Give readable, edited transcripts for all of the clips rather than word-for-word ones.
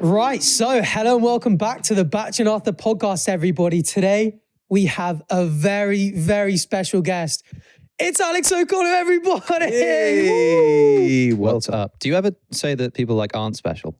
Right, so hello and welcome back to the Bach Arfa podcast, everybody. Today, we have a very, very special guest. It's Alex O'Connor, everybody! Hey, what's up? Do you ever say that people aren't special?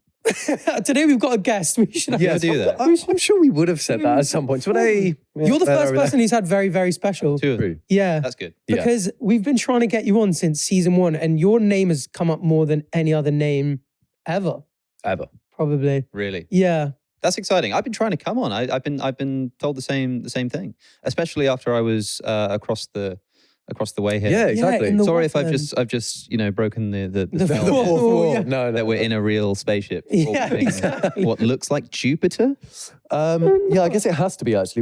Today, we've got a guest. We should have do that. I'm sure we would have said that at some point. Today, you're the first person who's had very, very special. Two of them. Yeah. That's good. Because we've been trying to get you on since season 1, and your name has come up more than any other name ever. Ever. Probably. Really? Yeah. That's exciting. I've been trying to come on. I've been told the same thing, especially after I was across the way here. Yeah, exactly. Yeah, sorry if I've just broken the fourth wall. Yeah. No, that we're in a real spaceship. Yeah, orbiting exactly. What looks like Jupiter. Yeah, I guess it has to be actually.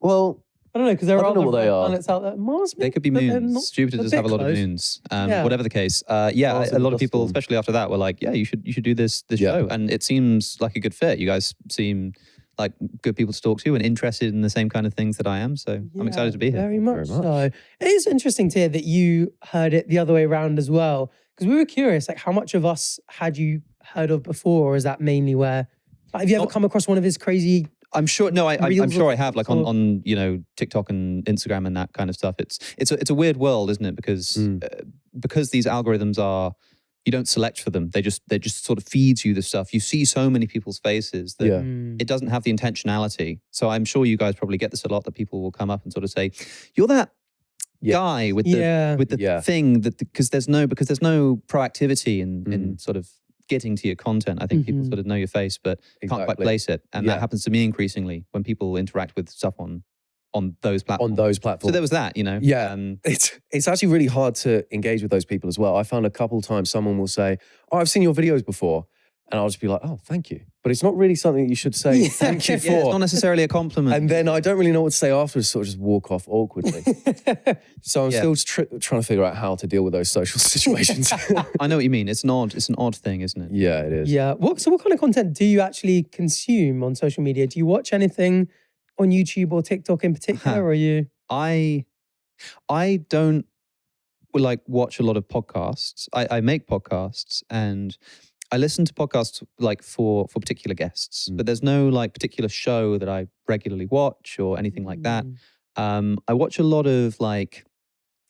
Well, I don't know, because there I are don't know other what they are. planets out there. Mars, They could be but they're moons. not- Jupiter they're does a have a bit lot of close. moons. Yeah. Whatever the case. Mars A lot is of people, dust storm. especially after that, were like, yeah, you should do this Yeah. show. And it seems like a good fit. You guys seem like good people to talk to and interested in the same kind of things that I am. So I'm excited to be here. Very much Very much. so. It is interesting to hear that you heard it the other way around as well. Because we were curious, how much of us had you heard of before, or is that mainly where? Have you ever come across one of his crazy? I'm sure. No, I'm Reels sure I of- have. On TikTok and Instagram and that kind of stuff. It's a weird world, isn't it? Because these algorithms are, you don't select for them. They just sort of feeds you the stuff. You see so many people's faces that it doesn't have the intentionality. So I'm sure you guys probably get this a lot, that people will come up and sort of say, "You're that guy with the thing that," because there's no proactivity in sort of getting to your content. I think people sort of know your face, but can't quite place it. And that happens to me increasingly when people interact with stuff on those platforms. On those platforms. So there was that, Yeah, it's actually really hard to engage with those people as well. I found a couple of times someone will say, "Oh, I've seen your videos before," and I'll just be like, "Oh, thank you." But it's not really something that you should say thank you for. Yeah, it's not necessarily a compliment. And then I don't really know what to say afterwards, sort of just walk off awkwardly. So I'm still trying to figure out how to deal with those social situations. I know what you mean. It's an odd thing, isn't it? Yeah, it is. Yeah. So what kind of content do you actually consume on social media? Do you watch anything on YouTube or TikTok in particular, or are you? I don't watch a lot of podcasts. I make podcasts and I listen to podcasts for particular guests, but there's no particular show that I regularly watch or anything like that. I watch a lot of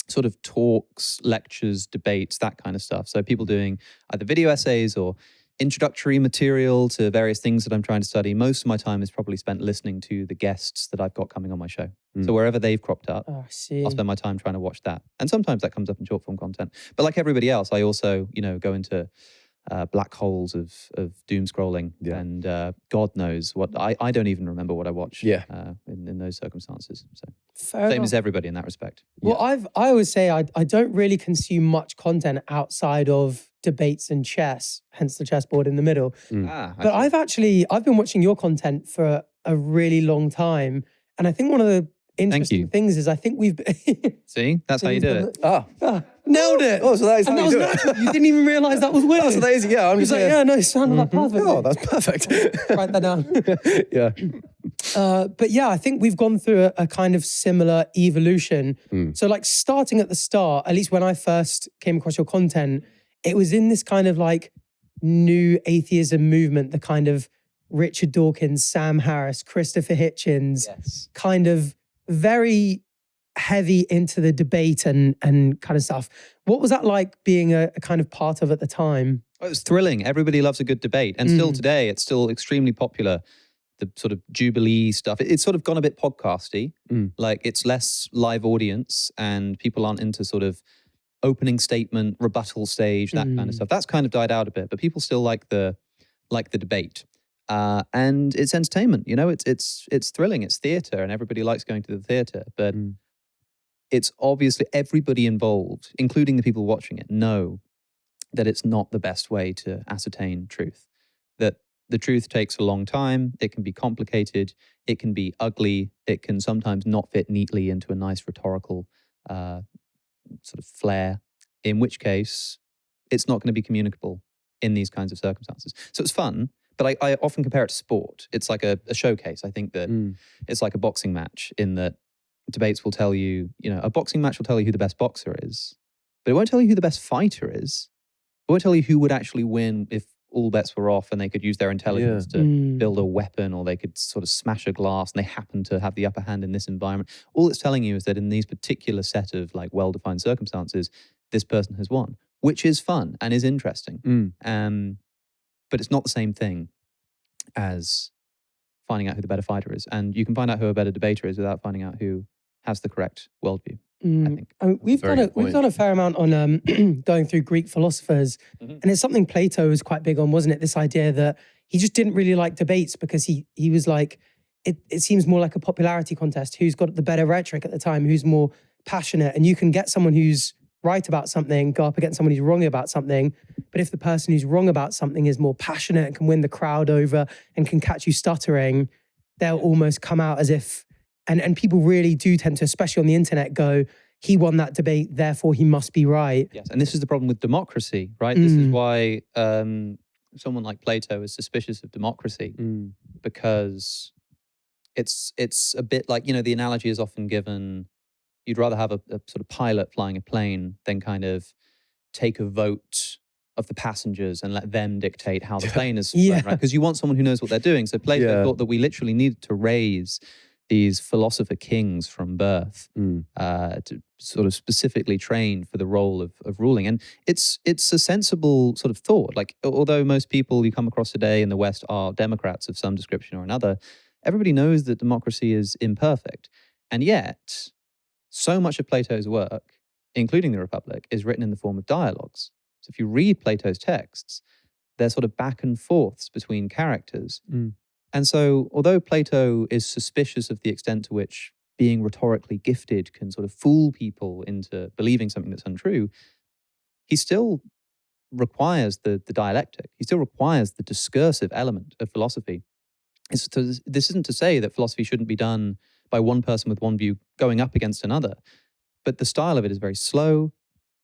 sort of talks, lectures, debates, that kind of stuff. So people doing either video essays or introductory material to various things that I'm trying to study. Most of my time is probably spent listening to the guests that I've got coming on my show. So wherever they've cropped up, Oh, I see. I'll spend my time trying to watch that. And sometimes that comes up in short form content. But like everybody else, I also, go into black holes of doom scrolling. Yeah. And God knows what, I don't even remember what I watched in those circumstances. So Fair same enough. as everybody in that respect. Well, I always say I don't really consume much content outside of debates and chess, hence the chessboard in the middle. But I've been watching your content for a really long time. And I think one of the interesting things is I think we've... See, that's how you do it. Nailed it. Oh, so that is how And that you was do it. natural. You didn't even realise that was weird. Oh, so that is, yeah, I'm He's just like, yeah, no, it sounded like perfect. Oh, that's perfect. Write that down. Yeah. But yeah, I think we've gone through a kind of similar evolution. So starting at the start, at least when I first came across your content, it was in this kind of new atheism movement, the kind of Richard Dawkins, Sam Harris, Christopher Hitchens, kind of very heavy into the debate and kind of stuff. What was that like being a kind of part of at the time? It was thrilling. Everybody loves a good debate. And still today, it's still extremely popular. The sort of Jubilee stuff, it's sort of gone a bit podcasty. It's less live audience and people aren't into sort of opening statement, rebuttal stage, that kind of stuff. That's kind of died out a bit, but people still like the debate. And it's entertainment, it's thrilling, it's theater, and everybody likes going to the theater. But it's obviously everybody involved, including the people watching it, know that it's not the best way to ascertain truth. That the truth takes a long time, it can be complicated, it can be ugly, it can sometimes not fit neatly into a nice rhetorical sort of flair, in which case it's not going to be communicable in these kinds of circumstances. So it's fun, but I often compare it to sport. It's like a showcase. I think that it's like a boxing match in that debates will tell you, a boxing match will tell you who the best boxer is, but it won't tell you who the best fighter is. It won't tell you who would actually win if all bets were off and they could use their intelligence to build a weapon, or they could sort of smash a glass and they happen to have the upper hand in this environment. All it's telling you is that in these particular set of like well-defined circumstances, this person has won, which is fun and is interesting. But it's not the same thing as finding out who the better fighter is. And you can find out who a better debater is without finding out who has the correct worldview, I think. I mean, we've done a fair amount on going through Greek philosophers, and it's something Plato was quite big on, wasn't it? This idea that he just didn't really like debates because he was like, it seems more like a popularity contest. Who's got the better rhetoric at the time? Who's more passionate? And you can get someone who's right about something, go up against someone who's wrong about something. But if the person who's wrong about something is more passionate and can win the crowd over and can catch you stuttering, they'll almost come out as if, and people really do tend to, especially on the internet, go, he won that debate, therefore he must be right. Yes, and this is the problem with democracy, right? This is why someone like Plato is suspicious of democracy, because it's a bit like, the analogy is often given, you'd rather have a sort of pilot flying a plane than kind of take a vote of the passengers and let them dictate how the plane is flown, right? Because you want someone who knows what they're doing. So Plato thought that we literally needed to raise these philosopher kings from birth to sort of specifically trained for the role of ruling. And it's a sensible sort of thought. Like, although most people you come across today in the West are Democrats of some description or another, everybody knows that democracy is imperfect. And yet, so much of Plato's work, including the Republic, is written in the form of dialogues. So if you read Plato's texts, they're sort of back and forths between characters. And so, although Plato is suspicious of the extent to which being rhetorically gifted can sort of fool people into believing something that's untrue, he still requires the dialectic. He still requires the discursive element of philosophy. This isn't to say that philosophy shouldn't be done by one person with one view going up against another, but the style of it is very slow.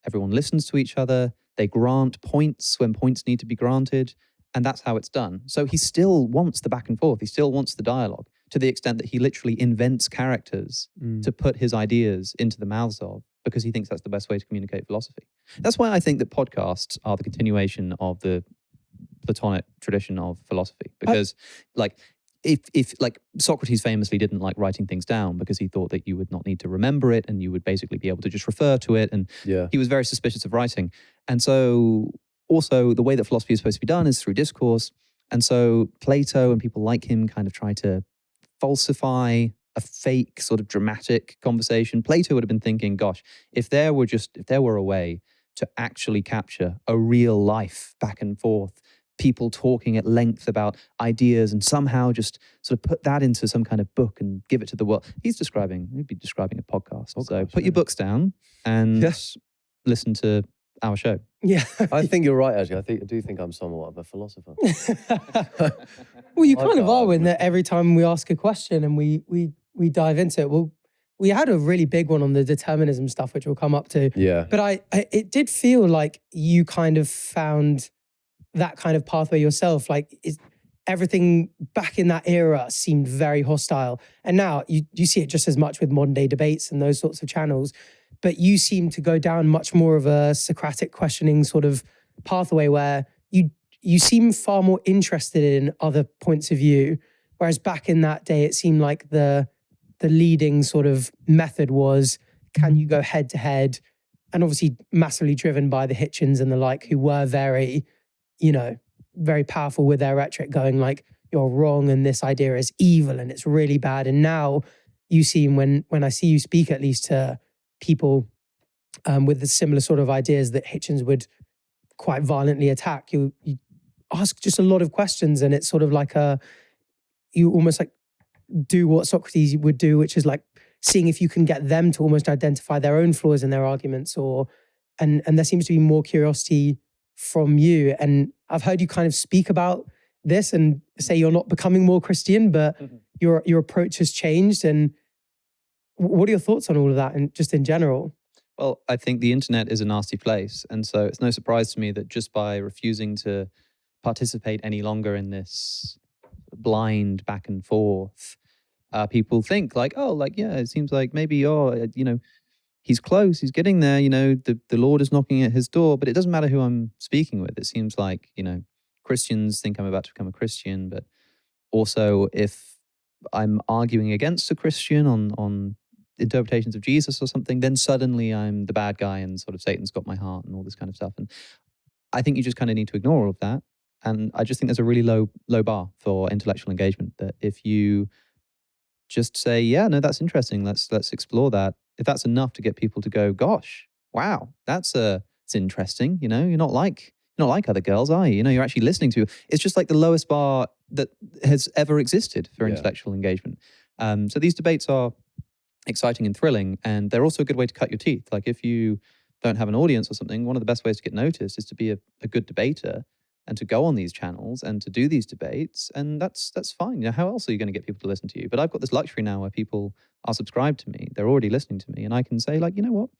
Everyone listens to each other. They grant points when points need to be granted. And that's how it's done. So he still wants the back and forth. He still wants the dialogue, to the extent that he literally invents characters to put his ideas into the mouths of, because he thinks that's the best way to communicate philosophy. That's why I think that podcasts are the continuation of the Platonic tradition of philosophy. Because if like Socrates famously didn't like writing things down because he thought that you would not need to remember it and you would basically be able to just refer to it. And he was very suspicious of writing. And so also the way that philosophy is supposed to be done is through discourse. And so Plato and people like him kind of try to falsify a fake sort of dramatic conversation. Plato would have been thinking, gosh, if there were a way to actually capture a real life back and forth, people talking at length about ideas and somehow just sort of put that into some kind of book and give it to the world. He'd be describing a podcast. So put your books down and listen to our show. Yeah. I think you're right, actually. I do think I'm somewhat of a philosopher. Well, you kind of are, in that every time we ask a question and we dive into it. Well, we had a really big one on the determinism stuff, which we'll come up to. Yeah. But it did feel like you kind of found that kind of pathway yourself. Like, everything back in that era seemed very hostile. And now you see it just as much with modern day debates and those sorts of channels. But you seem to go down much more of a Socratic questioning sort of pathway, where you seem far more interested in other points of view. Whereas back in that day, it seemed like the leading sort of method was, can you go head to head? And obviously massively driven by the Hitchens and the like, who were very, very powerful with their rhetoric, going like, you're wrong and this idea is evil and it's really bad. And now you seem, when I see you speak, at least to people with the similar sort of ideas that Hitchens would quite violently attack, you ask just a lot of questions, and it's sort of like you almost like do what Socrates would do, which is like seeing if you can get them to almost identify their own flaws in their arguments, and there seems to be more curiosity from you. And I've heard you kind of speak about this and say you're not becoming more Christian, but your approach has changed. And what are your thoughts on all of that, and just in general? Well, I think the internet is a nasty place. And so it's no surprise to me that just by refusing to participate any longer in this blind back and forth, people think like, it seems like maybe, he's close, he's getting there, the Lord is knocking at his door, but it doesn't matter who I'm speaking with. It seems like, Christians think I'm about to become a Christian, but also if I'm arguing against a Christian on interpretations of Jesus or something, then suddenly I'm the bad guy and sort of Satan's got my heart and all this kind of stuff. And I think you just kind of need to ignore all of that. And I just think there's a really low bar for intellectual engagement, that if you just say, yeah, no, that's interesting, let's explore that. If that's enough to get people to go, gosh, wow, it's interesting. You know, you're not like other girls, are you? You know, you're actually listening to. It's just like the lowest bar that has ever existed for intellectual engagement. So these debates are exciting and thrilling, and they're also a good way to cut your teeth. Like if you don't have an audience or something, one of the best ways to get noticed is to be a good debater and to go on these channels and to do these debates, and that's fine. You know, how else are you going to get people to listen to you? But I've got this luxury now where people are subscribed to me, they're already listening to me, and I can say, like, you know what,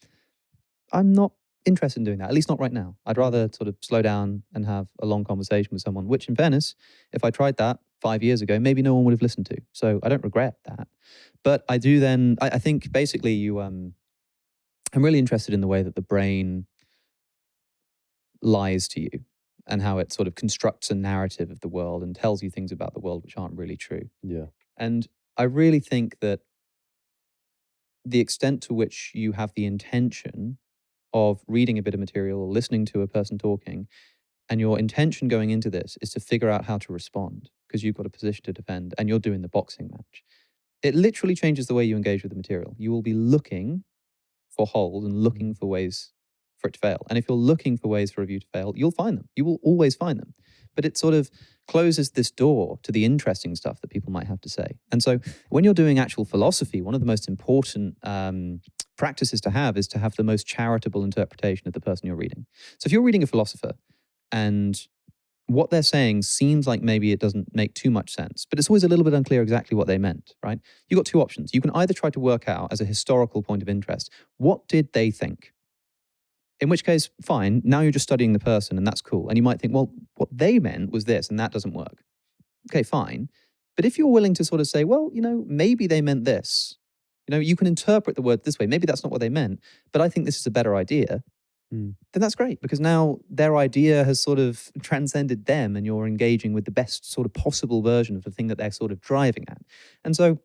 I'm not interested in doing that, at least not right now. I'd rather sort of slow down and have a long conversation with someone, which in fairness, if I tried that 5 years ago, maybe no one would have listened to. So I don't regret that. But I do then, I think basically you, I'm really interested in the way that the brain lies to you and how it sort of constructs a narrative of the world and tells you things about the world which aren't really true. Yeah. And I really think that the extent to which you have the intention of reading a bit of material or listening to a person talking, and your intention going into this is to figure out how to respond because you've got a position to defend and you're doing the boxing match, it literally changes the way you engage with the material. You will be looking for holes and looking for ways for it to fail. And if you're looking for ways for a view to fail, you'll find them. You will always find them. But it sort of closes this door to the interesting stuff that people might have to say. And so when you're doing actual philosophy, one of the most important practices to have is to have the most charitable interpretation of the person you're reading. So if you're reading a philosopher and what they're saying seems like maybe it doesn't make too much sense, but it's always a little bit unclear exactly what they meant, right? You've got two options. You can either try to work out as a historical point of interest, what did they think? In which case, fine, now you're just studying the person and that's cool. And you might think, well, what they meant was this and that doesn't work. Okay, fine. But if you're willing to sort of say, well, you know, maybe they meant this. You know, you can interpret the word this way. Maybe that's not what they meant, but I think this is a better idea. Then that's great, because now their idea has sort of transcended them and you're engaging with the best sort of possible version of the thing that they're sort of driving at. And so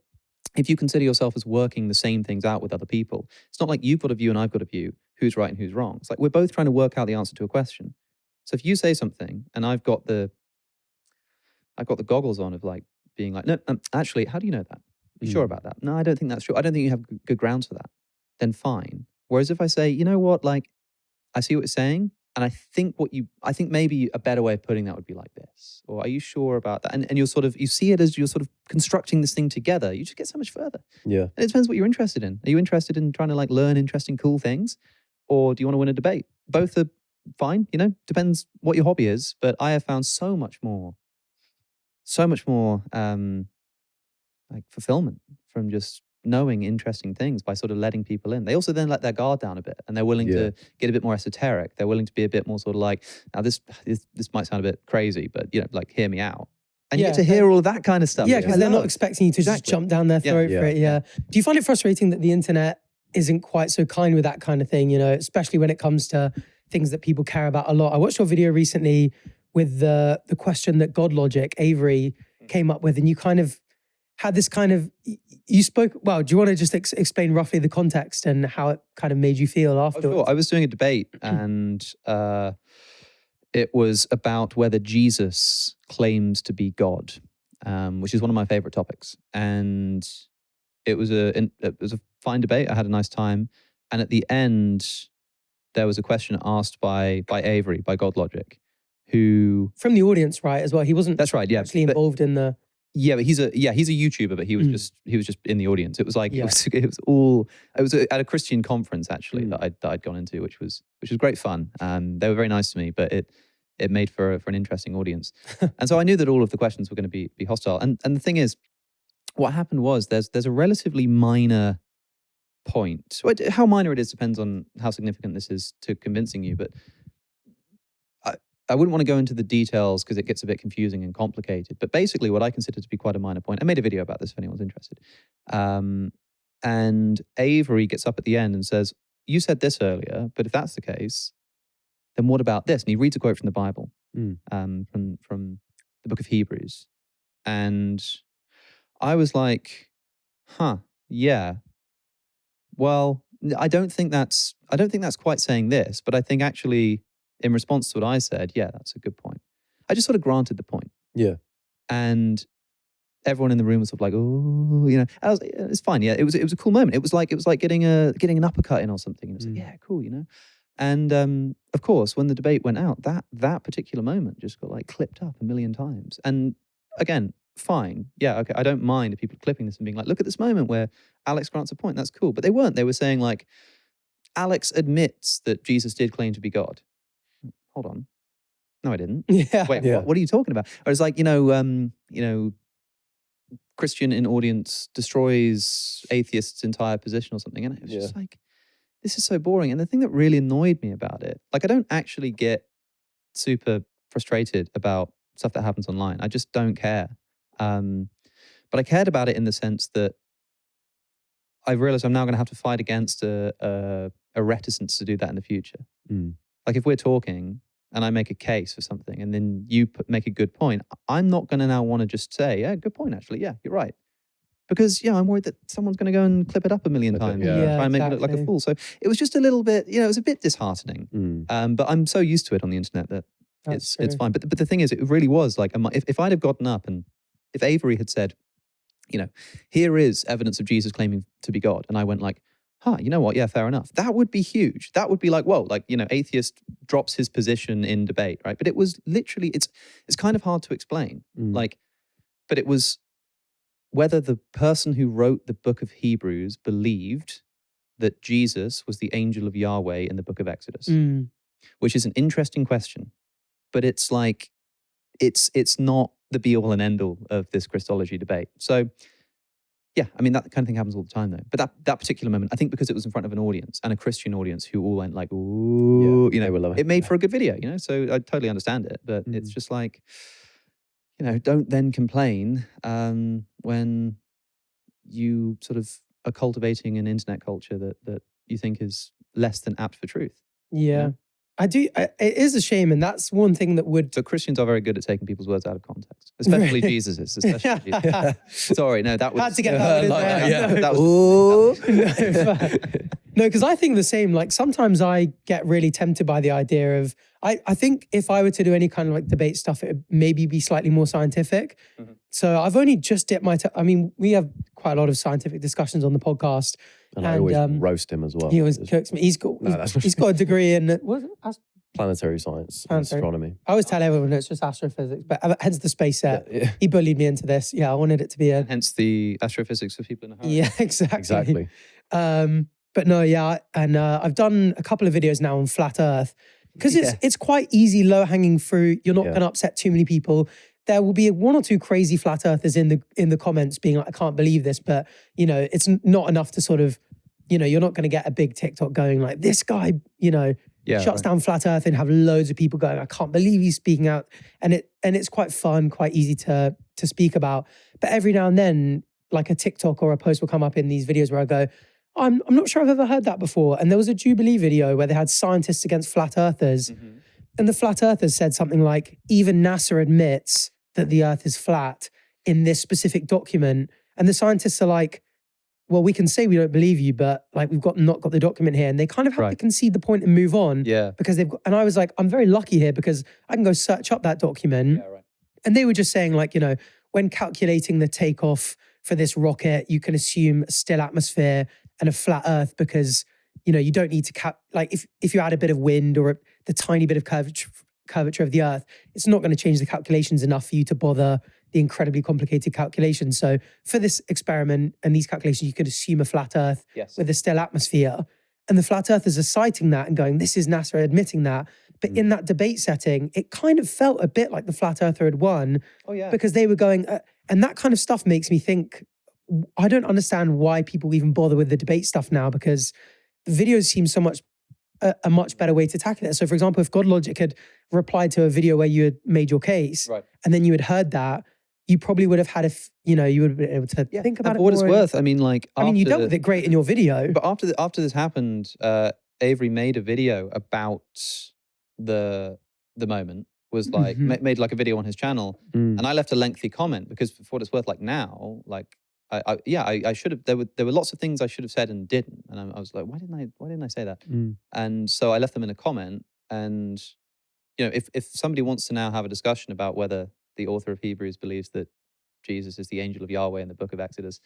if you consider yourself as working the same things out with other people, it's not like you've got a view and I've got a view, who's right and who's wrong. It's like we're both trying to work out the answer to a question. So if you say something and I've got the goggles on of like being like, no, actually, how do you know that? Are you sure about that? No, I don't think that's true. I don't think you have good grounds for that. Then fine. Whereas if I say, you know what, like, I see what you're saying, and I think maybe a better way of putting that would be like this. Or are you sure about that? And you're sort of, you see it as you're sort of constructing this thing together. You just get so much further. Yeah. And it depends what you're interested in. Are you interested in trying to like learn interesting, cool things? Or do you want to win a debate? Both are fine, you know, depends what your hobby is. But I have found so much more like fulfillment from just knowing interesting things by sort of letting people in. They also then let their guard down a bit and they're willing to get a bit more esoteric. They're willing to be a bit more sort of like, now this might sound a bit crazy, but you know, like hear me out. And you get to hear all of that kind of stuff. Yeah, because they're not expecting you to just jump down their throat for it. Yeah. Do you find it frustrating that the internet isn't quite so kind with that kind of thing, you know, especially when it comes to things that people care about a lot? I watched your video recently with the question that God Logic, Avery, came up with, and you kind of had this kind of, you spoke, well, do you want to just explain roughly the context and how it kind of made you feel afterwards? Sure. I was doing a debate and it was about whether Jesus claims to be God, which is one of my favorite topics. And it was a fine debate. I had a nice time. And at the end, there was a question asked by Avery, by God Logic, who... From the audience, right, as well? He wasn't That's right, yeah. actually involved in the... Yeah, but he's a YouTuber, but he was just in the audience. It was like it was at a Christian conference actually that I'd gone into, which was great fun. They were very nice to me, but it made for an interesting audience. And so I knew that all of the questions were going to be hostile. And the thing is, what happened was there's a relatively minor point. How minor it is depends on how significant this is to convincing you, but I wouldn't want to go into the details because it gets a bit confusing and complicated. But basically what I consider to be quite a minor point, I made a video about this if anyone's interested. And Avery gets up at the end and says, you said this earlier, but if that's the case, then what about this? And he reads a quote from the Bible. from the book of Hebrews. And I was like, yeah. Well, I don't think that's quite saying this, but I think actually in response to what I said, yeah, that's a good point. I just sort of granted the point. Yeah. And everyone in the room was sort of like, oh, you know, it's fine. Yeah, it was a cool moment. It was like getting an uppercut in or something. And it was like, yeah, cool, you know. And of course, when the debate went out, that particular moment just got like clipped up a million times. And again, fine. Yeah, okay. I don't mind if people are clipping this and being like, look at this moment where Alex grants a point. That's cool. But they weren't. They were saying like, Alex admits that Jesus did claim to be God. Hold on. No, I didn't. Yeah. Wait, what are you talking about? Or it's like, you know, Christian in audience destroys atheist's entire position or something. And it was just like, this is so boring. And the thing that really annoyed me about it, like I don't actually get super frustrated about stuff that happens online. I just don't care. But I cared about it in the sense that I realized I'm now going to have to fight against a reticence to do that in the future. Like if we're talking and I make a case for something and then you make a good point, I'm not going to now want to just say, yeah, good point, actually. Yeah, you're right. Because, I'm worried that someone's going to go and clip it up a million times and try and make me look like a fool. So it was just a little bit, it was a bit disheartening. But I'm so used to it on the internet that it's fine. But the thing is, it really was like, if I'd have gotten up and if Avery had said, here is evidence of Jesus claiming to be God. And I went like, you know what? Yeah, fair enough. That would be huge. That would be like, whoa, like, atheist drops his position in debate, right? But it was literally, it's kind of hard to explain. Like, but it was whether the person who wrote the book of Hebrews believed that Jesus was the angel of Yahweh in the book of Exodus, which is an interesting question. But it's like, it's not the be all and end all of this Christology debate. So, yeah, I mean, that kind of thing happens all the time, though. But that particular moment, I think because it was in front of an audience and a Christian audience who all went like, ooh, it made for a good video, So I totally understand it. But it's just like, don't then complain when you sort of are cultivating an internet culture that you think is less than apt for truth. Yeah. I do. It is a shame. And that's one thing that would... So Christians are very good at taking people's words out of context, especially Jesus's. Especially Jesus. Sorry, no, that was... Had to get that one in there. That was... No, because I think the same. Like sometimes I get really tempted by the idea of... I think if I were to do any kind of like debate stuff, it would maybe be slightly more scientific. So I've only just dipped my I mean, we have quite a lot of scientific discussions on the podcast. And I always roast him as well. He always cooks me. He's got a degree in... What is it? Planetary science, astronomy. I always tell everyone it's just astrophysics, but hence the space set. He bullied me into this. Yeah, I wanted it to be a... Hence the astrophysics for people in a hurry. Yeah, exactly. But no, yeah, and I've done a couple of videos now on flat Earth because it's quite easy, low-hanging fruit. You're not going to upset too many people. There will be one or two crazy flat earthers in the comments being like, I can't believe this, but it's not enough to sort of, you're not going to get a big TikTok going like this guy, shuts down flat earth and have loads of people going, I can't believe he's speaking out. And it's quite fun, quite easy to speak about. But every now and then, like a TikTok or a post will come up in these videos where I go, I'm not sure I've ever heard that before. And there was a Jubilee video where they had scientists against flat earthers. And the flat earthers said something like, even NASA admits that the earth is flat in this specific document. And the scientists are like, well, we can say we don't believe you, but like we've not got the document here. And they kind of have to concede the point and move on. Yeah. Because and I was like, I'm very lucky here because I can go search up that document. Yeah, right. And they were just saying like, when calculating the takeoff for this rocket, you can assume a still atmosphere and a flat earth because, you don't need to like if you add a bit of wind or the tiny bit of curvature of the earth, it's not going to change the calculations enough for you to bother the incredibly complicated calculations. So for this experiment and these calculations, you could assume a flat earth with a still atmosphere. And the flat earthers are citing that and going, this is NASA admitting that. But in that debate setting, it kind of felt a bit like the flat earther had won. Oh, yeah. Because they were going, and that kind of stuff makes me think, I don't understand why people even bother with the debate stuff now because the videos seem so much a much better way to tackle it. So for example, if God Logic had replied to a video where you had made your case and then you had heard that, you probably would have had you would have been able to think about it. For what it's worth, I mean, you dealt with it great in your video. But after this happened, Avery made a video about the moment was like, made like a video on his channel. And I left a lengthy comment because for what it's worth, like now, like, I should have, there were lots of things I should have said and didn't. And I was like, why didn't I say that? And so I left them in a comment. And, you know, if somebody wants to now have a discussion about whether the author of Hebrews believes that Jesus is the angel of Yahweh in the book of Exodus,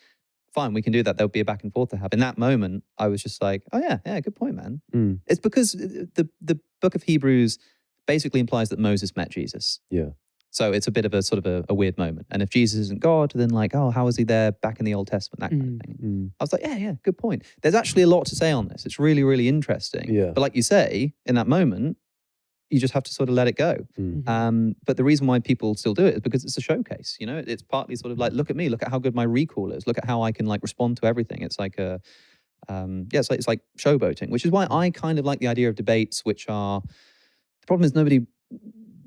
fine, we can do that. There'll be a back and forth to have. In that moment, I was just like, oh yeah, good point, man. It's because the book of Hebrews basically implies that Moses met Jesus. Yeah. So it's a bit of a sort of a weird moment. And if Jesus isn't God, then like, oh, how was he there back in the Old Testament? That kind of thing. I was like, yeah, good point. There's actually a lot to say on this. It's really, really interesting. Yeah. But like you say, in that moment, you just have to sort of let it go. But the reason why people still do it is because it's a showcase. You know, it's partly sort of like, look at me, look at how good my recall is, look at how I can like respond to everything. It's like a, it's like showboating, which is why I kind of like the idea of debates, which are, the problem is nobody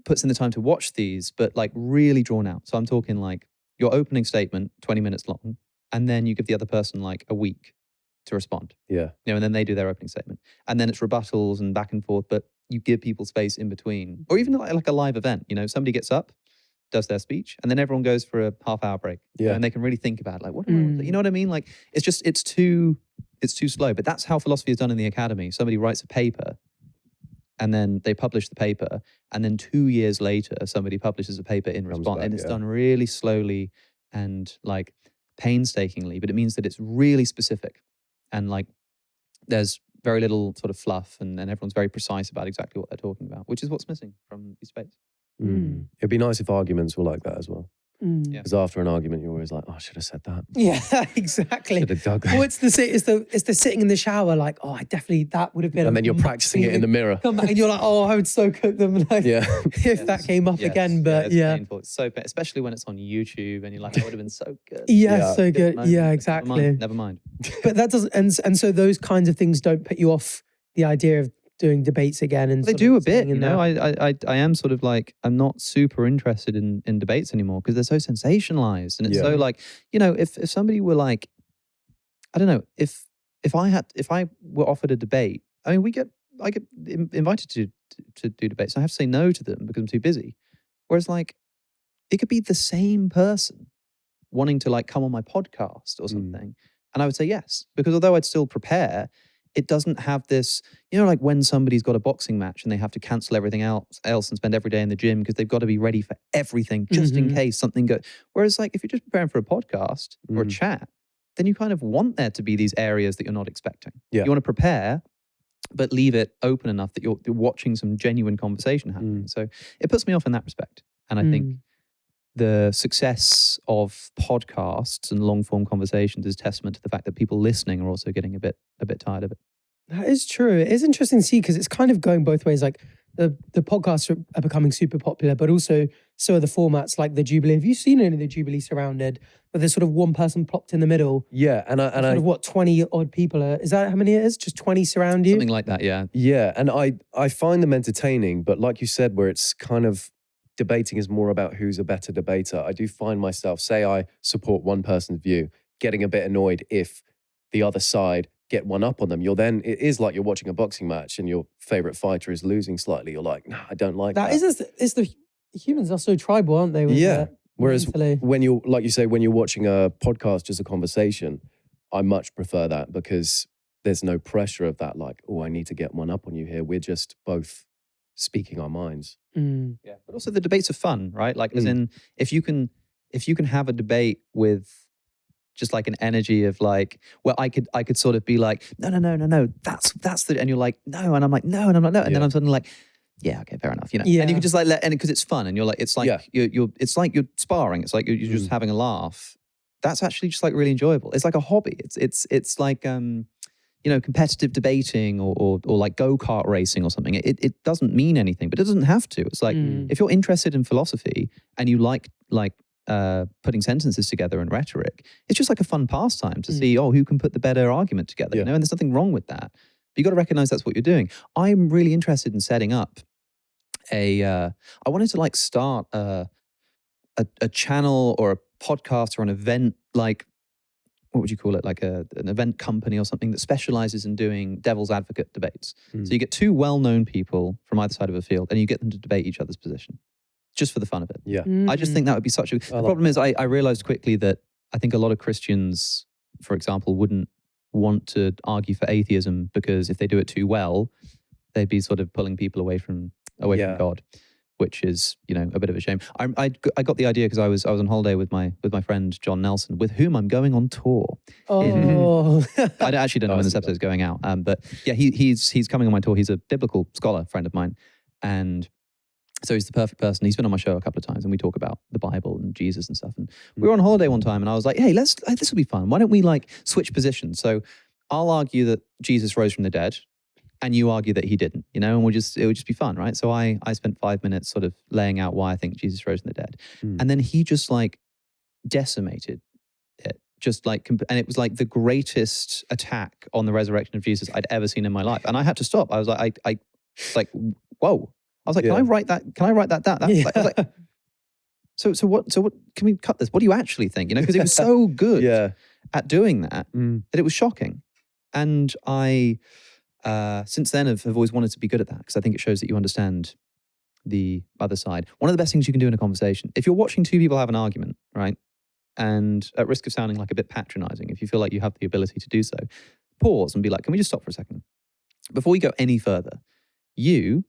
puts in the time to watch these, but like really drawn out. So I'm talking like your opening statement, 20 minutes long, and then you give the other person like a week to respond. Yeah. You know, and then they do their opening statement. And then it's rebuttals and back and forth, but you give people space in between. Or even like a live event, you know, somebody gets up, does their speech, and then everyone goes for a half-hour break. Yeah. You know, and they can really think about it, like, what do I want to, you know what I mean? Like, it's too slow. But that's how philosophy is done in the academy. Somebody writes a paper, and then they publish the paper, and then 2 years later, somebody publishes a paper in response, and it's done really slowly and like painstakingly, but it means that it's really specific, and like there's very little sort of fluff, and everyone's very precise about exactly what they're talking about, which is what's missing from these debates. It'd be nice if arguments were like that as well. Yeah. Because after an argument, you're always like, oh, I should have said that. Yeah, exactly. Should have dug that. Or it's the sitting in the shower, like, oh, I definitely, that would have been. And then you're practicing it in the mirror. Come back and you're like, oh, I would so cook them. Like, if that came up again, but it's painful. It's so, especially when it's on YouTube, and you're like, that would have been so good. So good. Yeah, exactly. Never mind. But that doesn't, and so those kinds of things don't put you off the idea of doing debates again. And they do a bit, you know. I am sort of like, I'm not super interested in debates anymore because they're so sensationalized, and it's so like, you know, if somebody were like, I don't know, if I were offered a debate, I mean, I get invited to do debates. I have to say no to them because I'm too busy. Whereas like, it could be the same person wanting to like come on my podcast or something, and I would say yes, because although I'd still prepare, it doesn't have this, you know, like when somebody's got a boxing match and they have to cancel everything else and spend every day in the gym because they've got to be ready for everything just in case something goes. Whereas like if you're just preparing for a podcast or a chat, then you kind of want there to be these areas that you're not expecting. Yeah. You want to prepare, but leave it open enough that you're watching some genuine conversation happening. So it puts me off in that respect. And I think the success of podcasts and long form conversations is testament to the fact that people listening are also getting a bit tired of it. That is true. It is interesting to see because it's kind of going both ways. Like the podcasts are becoming super popular, but also so are the formats like the Jubilee. Have you seen any of the Jubilee Surrounded, where there's sort of one person plopped in the middle? Yeah, and I what 20 odd people are? Is that how many it is? Just 20 surround you? Something like that, yeah. Yeah, and I find them entertaining, but like you said, where it's kind of debating is more about who's a better debater. I do find myself, say I support one person's view, getting a bit annoyed if the other side get one up on them. It is like you're watching a boxing match and your favorite fighter is losing slightly. You're like, no, I don't like that. It's the humans are so tribal, aren't they? Whereas when you're, like you say, when you're watching a podcast, just a conversation, I much prefer that because there's no pressure of that, like, oh, I need to get one up on you here. We're just both speaking our minds. Yeah, but also the debates are fun, right? Like, as in, if you can have a debate with just like an energy of like, well, I could sort of be like, no, that's the, and you're like, no, and I'm like, no, and I'm like, no, and then I'm suddenly like, yeah, okay, fair enough, you know. Yeah. And you can just like and because it's fun, and you're like, it's like it's like you're sparring, it's like you're just having a laugh. That's actually just like really enjoyable. It's like a hobby. It's like you know, competitive debating or like go-kart racing or something. It doesn't mean anything, but it doesn't have to. It's like if you're interested in philosophy and you like putting sentences together and rhetoric, it's just like a fun pastime to see, who can put the better argument together, you know, and there's nothing wrong with that. But you got to recognize that's what you're doing. I'm really interested in setting up I wanted to like start a channel or a podcast or an event like, what would you call it? Like an event company or something that specializes in doing devil's advocate debates. So you get two well-known people from either side of a field and you get them to debate each other's position just for the fun of it. Yeah. I just think that would be such a... The problem is I realized quickly that I think a lot of Christians, for example, wouldn't want to argue for atheism because if they do it too well, they'd be sort of pulling people away from God, which is, you know, a bit of a shame. I got the idea because I was on holiday with my friend John Nelson, with whom I'm going on tour. Oh, I actually don't know when this episode is going out, but yeah, he's coming on my tour. He's a biblical scholar friend of mine, and so he's the perfect person. He's been on my show a couple of times, and we talk about the Bible and Jesus and stuff. And we were on holiday one time, and I was like, "Hey, this will be fun. Why don't we like switch positions? So I'll argue that Jesus rose from the dead, and you argue that he didn't, you know, and it would just be fun, right?" So I spent 5 minutes sort of laying out why I think Jesus rose from the dead. And then he just like decimated it, just like, and it was like the greatest attack on the resurrection of Jesus I'd ever seen in my life. And I had to stop. I was like, I like, whoa. I was like, can I write that? Can I write that down? I was like, so what, can we cut this? What do you actually think? You know, because it was so good at doing that, that it was shocking. And I, since then have always wanted to be good at that because I think it shows that you understand the other side. One of the best things you can do in a conversation, if you're watching two people have an argument, right, and at risk of sounding like a bit patronizing, if you feel like you have the ability to do so, pause and be like, can we just stop for a second? Before we go any further, you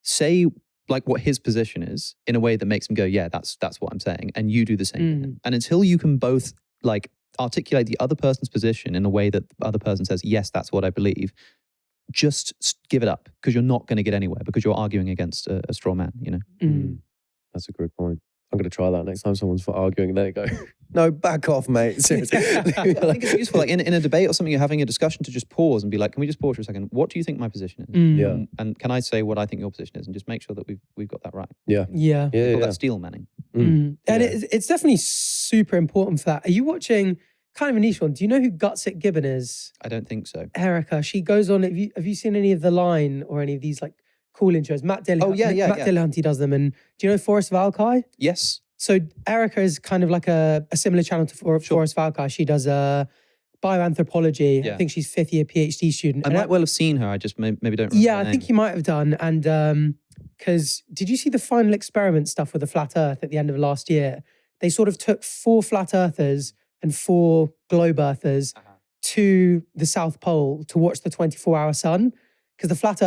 say like what his position is in a way that makes him go, yeah, that's what I'm saying. And you do the same. And until you can both like articulate the other person's position in a way that the other person says, yes, that's what I believe, just give it up because you're not going to get anywhere because you're arguing against a straw man, you know? That's a good point. I'm going to try that next time someone's for arguing. There you go. No, back off, mate. Seriously. I think it's useful, like in a debate or something, you're having a discussion to just pause and be like, can we just pause for a second? What do you think my position is? Yeah. And can I say what I think your position is and just make sure that we've got that right? Yeah. That steel manning. And it's definitely super important for that. Are you watching kind of a niche one? Do you know who Gutsit Gibbon is? I don't think so. Erica. She goes on. Have you seen any of The Line or any of these like call-in shows? Matt Dillahunty. Matt Dillahunty does them. And do you know Forrest Valkai? Yes. So Erica is kind of like a similar channel to Forrest Valkai. She does bioanthropology. I think she's 5th year PhD student. I might well have seen her. I just maybe don't remember Yeah, her I think you might have done. And because did you see the final experiment stuff with the flat Earth at the end of last year? They sort of took 4 flat earthers and 4 globe earthers to the South Pole to watch the 24-hour sun, because the flat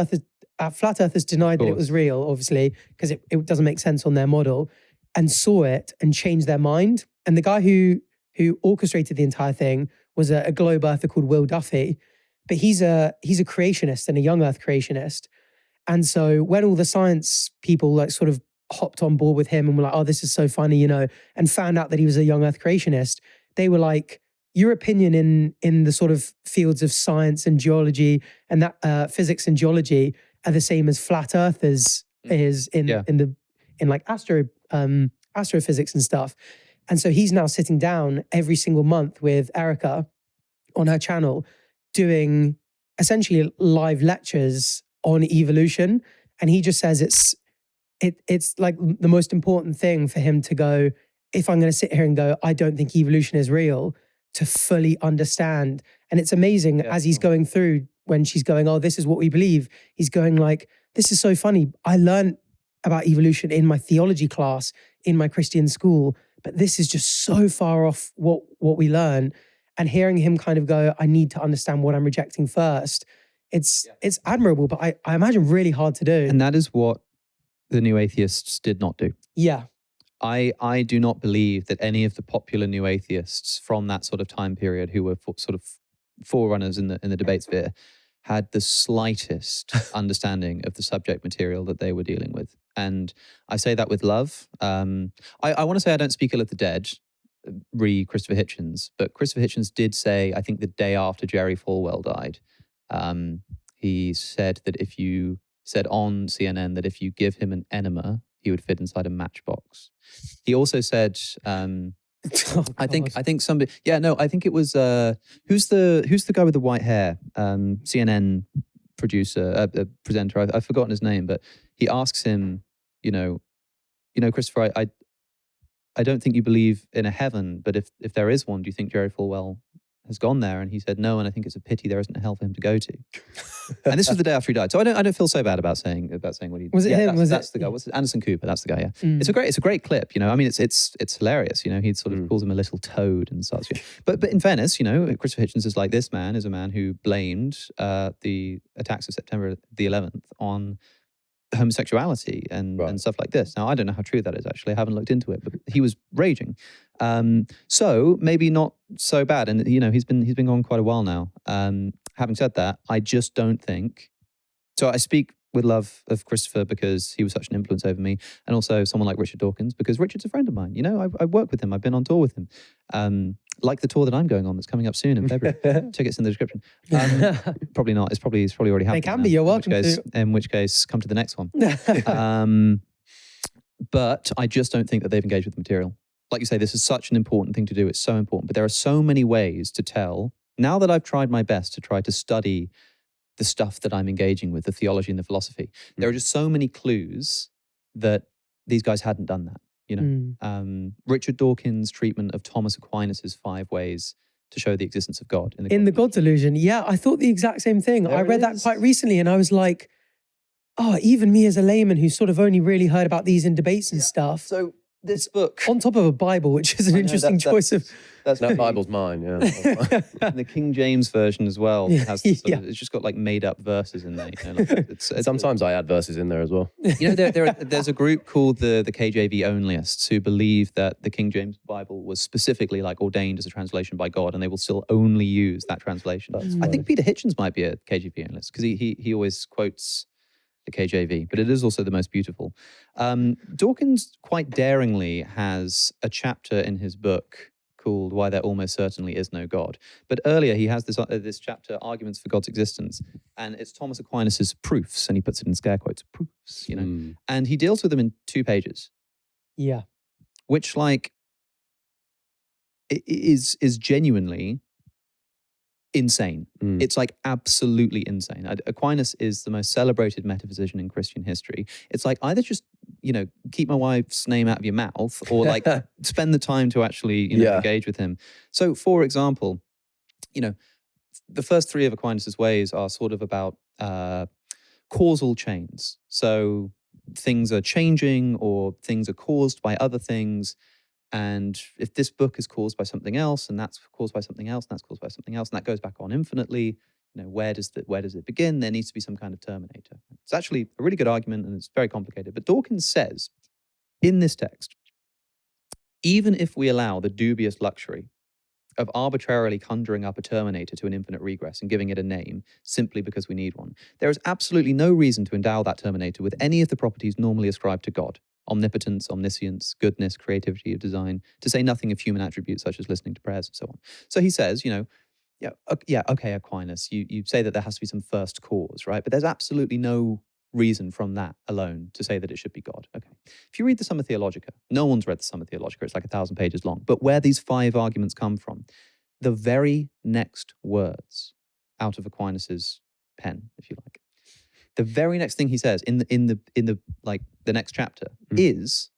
earthers denied that it was real, obviously, because it doesn't make sense on their model, and saw it and changed their mind. And the guy who orchestrated the entire thing was a globe earther called Will Duffy, but he's a creationist and a young Earth creationist. And so when all the science people like sort of hopped on board with him and were like, oh, this is so funny, you know, and found out that he was a young Earth creationist, they were like, your opinion in the sort of fields of science and geology and that physics and geology are the same as flat earthers is in like astrophysics and stuff. And so he's now sitting down every single month with Erica on her channel doing essentially live lectures on evolution. And he just says it's like the most important thing for him to go, if I'm going to sit here and go, I don't think evolution is real, to fully understand. And it's amazing as he's going through, when she's going, oh, this is what we believe, he's going like, this is so funny. I learned about evolution in my theology class in my Christian school, but this is just so far off what we learn. And hearing him kind of go, I need to understand what I'm rejecting first. It's admirable, but I imagine really hard to do. And that is what the new atheists did not do. Yeah. I do not believe that any of the popular new atheists from that sort of time period who were sort of forerunners in the debate sphere had the slightest understanding of the subject material that they were dealing with. And I say that with love. I want to say I don't speak ill of the dead, re Christopher Hitchens, but Christopher Hitchens did say, I think the day after Jerry Falwell died, he said that said on CNN that if you give him an enema, he would fit inside a matchbox. He also said, I think somebody, I think it was, who's the guy with the white hair? CNN presenter, I've forgotten his name, but he asks him, you know, Christopher, I don't think you believe in a heaven, but if there is one, do you think Jerry Falwell has gone there? And he said, no, and I think it's a pity there isn't a hell for him to go to. And this was the day after he died. So I don't feel so bad about saying what he did. Was it him? That's the guy. What's it? Anderson Cooper, that's the guy, yeah. It's a great clip, you know. I mean, it's hilarious, you know. He sort of calls him a little toad and such. But in fairness, you know, Christopher Hitchens is like, this man is a man who blamed the attacks of September the 11th on homosexuality and stuff like this. Now, I don't know how true that is, actually. I haven't looked into it, but he was raging. So maybe not so bad. And, you know, he's been gone quite a while now. Having said that, I just don't think... So I speak with love of Christopher because he was such an influence over me, and also someone like Richard Dawkins, because Richard's a friend of mine. You know, I work with him. I've been on tour with him. Like the tour that I'm going on that's coming up soon in February. Tickets in the description. Probably not. It's probably already happened. They can be. You're welcome to. In which case, come to the next one. But I just don't think that they've engaged with the material. Like you say, this is such an important thing to do. It's so important. But there are so many ways to tell. Now that I've tried my best to try to study the stuff that I'm engaging with, the theology and the philosophy, there are just so many clues that these guys hadn't done that. You know, Richard Dawkins' treatment of Thomas Aquinas' 5 ways to show the existence of God. In the God Delusion. Yeah, I thought the exact same thing. I read that quite recently and I was like, oh, even me as a layman who sort of only really heard about these in debates and stuff. So this book... On top of a Bible, which is an interesting choice of... That Bible's mine, yeah. And the King James version as well has this sort of, it's just got like made up verses in there. You know, like Sometimes I add verses in there as well. You know, there's a group called the KJV Onlyists who believe that the King James Bible was specifically like ordained as a translation by God, and they will still only use that translation. I think Peter Hitchens might be a KJV Onlyist because he always quotes the KJV, but it is also the most beautiful. Dawkins quite daringly has a chapter in his book called Why There Almost Certainly Is No God. But earlier he has this chapter, Arguments for God's Existence, and it's Thomas Aquinas' proofs, and he puts it in scare quotes, proofs, you know. And he deals with them in 2 pages. Yeah. Which, like, is genuinely insane. It's like absolutely insane. Aquinas is the most celebrated metaphysician in Christian history. It's like either just, you know, keep my wife's name out of your mouth, or like spend the time to actually, you know, engage with him. So, for example, you know, the first 3 of Aquinas' ways are sort of about causal chains. So things are changing or things are caused by other things. And if this book is caused by something else, and that's caused by something else, and that's caused by something else, and that goes back on infinitely, you know, where does it begin? There needs to be some kind of terminator. It's actually a really good argument, and it's very complicated. But Dawkins says in this text, even if we allow the dubious luxury of arbitrarily conjuring up a terminator to an infinite regress and giving it a name simply because we need one, there is absolutely no reason to endow that terminator with any of the properties normally ascribed to God. Omnipotence, omniscience, goodness, creativity of design, to say nothing of human attributes such as listening to prayers and so on. So he says, you know, okay, Aquinas, you say that there has to be some first cause, right? But there's absolutely no reason from that alone to say that it should be God. Okay. If you read the Summa Theologica, no one's read the Summa Theologica, it's like 1,000 pages long, but where these 5 arguments come from, the very next words out of Aquinas' pen, if you like, the very next thing he says in the like the next chapter is,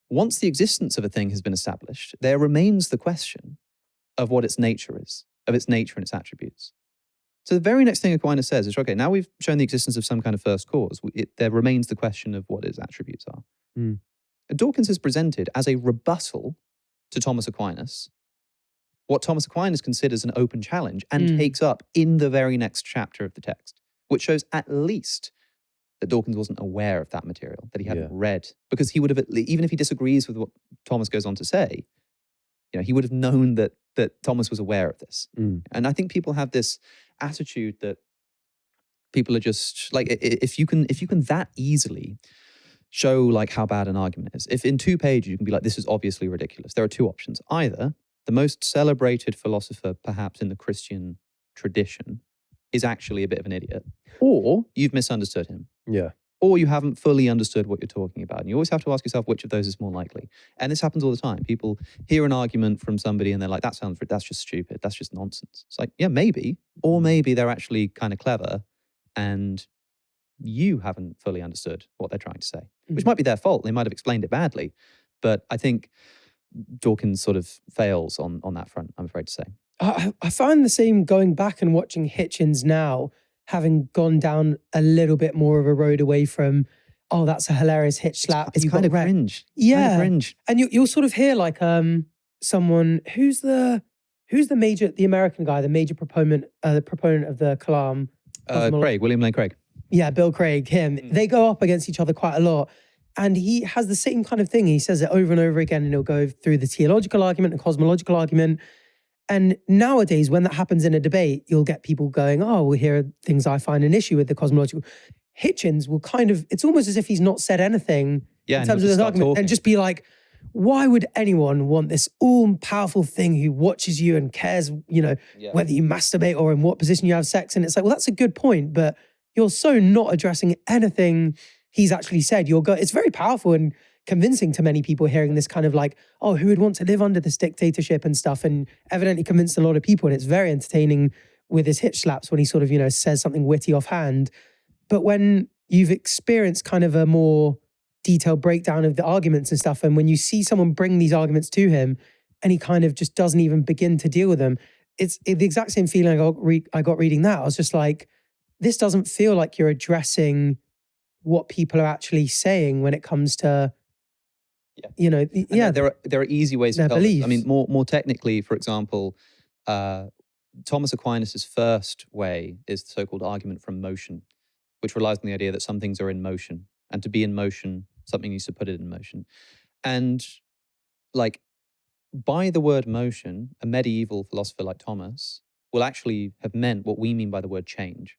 once the existence of a thing has been established, there remains the question of what its nature is, of its nature and its attributes. So the very next thing Aquinas says is, okay, now we've shown the existence of some kind of first cause. There remains the question of what its attributes are. And Dawkins has presented as a rebuttal to Thomas Aquinas what Thomas Aquinas considers an open challenge and takes up in the very next chapter of the text, which shows at least that Dawkins wasn't aware of that material, that he hadn't read, because he would have, even if he disagrees with what Thomas goes on to say, you know, he would have known that Thomas was aware of this. And I think people have this attitude that people are just like, if you can that easily show like how bad an argument is, if in 2 pages you can be like, this is obviously ridiculous, there are 2 options. Either the most celebrated philosopher perhaps in the Christian tradition is actually a bit of an idiot, or you've misunderstood him. Yeah. Or you haven't fully understood what you're talking about. And you always have to ask yourself which of those is more likely. And this happens all the time. People hear an argument from somebody and they're like, that's just stupid. That's just nonsense. It's like, yeah, maybe. Or maybe they're actually kind of clever and you haven't fully understood what they're trying to say, which might be their fault. They might have explained it badly. But I think Dawkins sort of fails on that front, I'm afraid to say. I find the same going back and watching Hitchens now, having gone down a little bit more of a road away from, oh, that's a hilarious Hitch slap. It's kind of cringe. Yeah. Kind of cringe. And you'll sort of hear like someone who's the American guy, the major proponent of the Kalam. William Lane Craig. Yeah, Bill Craig, him. They go up against each other quite a lot. And he has the same kind of thing. He says it over and over again, and he'll go through the theological argument, the cosmological argument. And nowadays, when that happens in a debate, you'll get people going, oh, well, here are things I find an issue with the cosmological. Hitchens will it's almost as if he's not said anything in terms of this argument and just be like, why would anyone want this all-powerful thing who watches you and cares, whether you masturbate or in what position you have sex? And it's like, well, that's a good point, but you're so not addressing anything he's actually said. It's very powerful and convincing to many people hearing this kind of like, oh, who would want to live under this dictatorship and stuff, and evidently convinced a lot of people. And it's very entertaining with his hitch slaps when he sort of, says something witty offhand. But when you've experienced kind of a more detailed breakdown of the arguments and stuff, and when you see someone bring these arguments to him and he kind of just doesn't even begin to deal with them, it's the exact same feeling I got reading that. I was just like, this doesn't feel like you're addressing what people are actually saying when it comes to there are easy ways to tell beliefs. I mean, more technically, for example, Thomas Aquinas' first way is the so-called argument from motion, which relies on the idea that some things are in motion, and to be in motion, something needs to put it in motion. And like, by the word motion, a medieval philosopher like Thomas will actually have meant what we mean by the word change.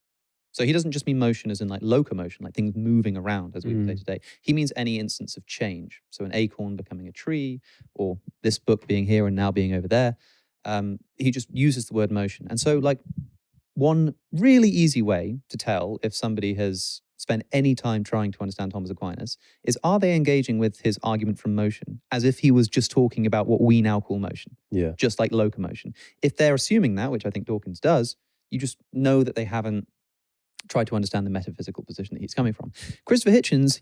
So he doesn't just mean motion as in like locomotion, like things moving around as we would say today. He means any instance of change. So an acorn becoming a tree, or this book being here and now being over there. He just uses the word motion. And so like one really easy way to tell if somebody has spent any time trying to understand Thomas Aquinas is, are they engaging with his argument from motion as if he was just talking about what we now call motion, just like locomotion? If they're assuming that, which I think Dawkins does, you just know that they haven't tried to understand the metaphysical position that he's coming from. Christopher Hitchens,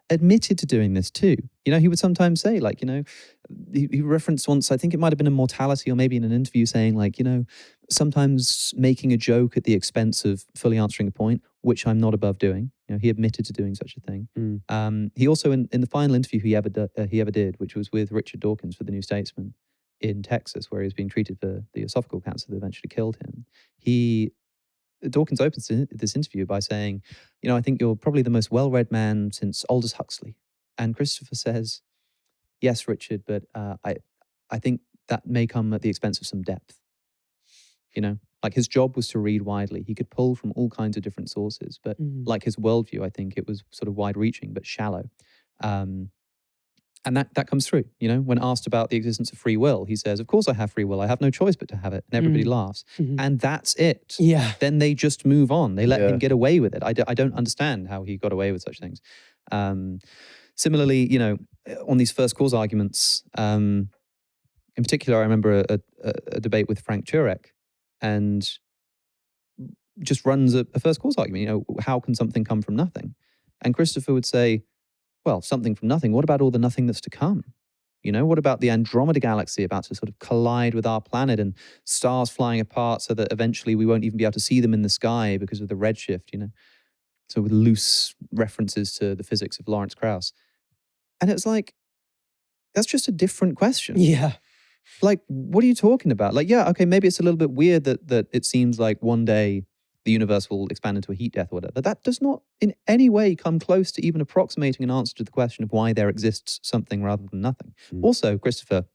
admitted to doing this too. He would sometimes say, like, he referenced once, I think it might have been in Mortality or maybe in an interview, saying like, sometimes making a joke at the expense of fully answering a point, which I'm not above doing. He admitted to doing such a thing. He also, in the final interview he ever did, which was with Richard Dawkins for the New Statesman in Texas, where he was being treated for the esophageal cancer that eventually killed him. Dawkins opens this interview by saying, I think you're probably the most well-read man since Aldous Huxley. And Christopher says, yes, Richard, but I think that may come at the expense of some depth. Like his job was to read widely. He could pull from all kinds of different sources, but like his worldview, I think it was sort of wide-reaching but shallow. And that comes through, when asked about the existence of free will, he says, of course I have free will. I have no choice but to have it. And everybody laughs. And that's it. Yeah. Then they just move on. They let him get away with it. I don't understand how he got away with such things. Similarly, on these first cause arguments, in particular, I remember a debate with Frank Turek, and just runs a first cause argument. How can something come from nothing? And Christopher would say, well, something from nothing. What about all the nothing that's to come? What about the Andromeda galaxy about to sort of collide with our planet and stars flying apart so that eventually we won't even be able to see them in the sky because of the redshift, So with loose references to the physics of Lawrence Krauss. And it was like, that's just a different question. Yeah. Like, what are you talking about? Like, okay, maybe it's a little bit weird that it seems like one day the universe will expand into a heat death or whatever. But that does not in any way come close to even approximating an answer to the question of why there exists something rather than nothing. Also, Christopher,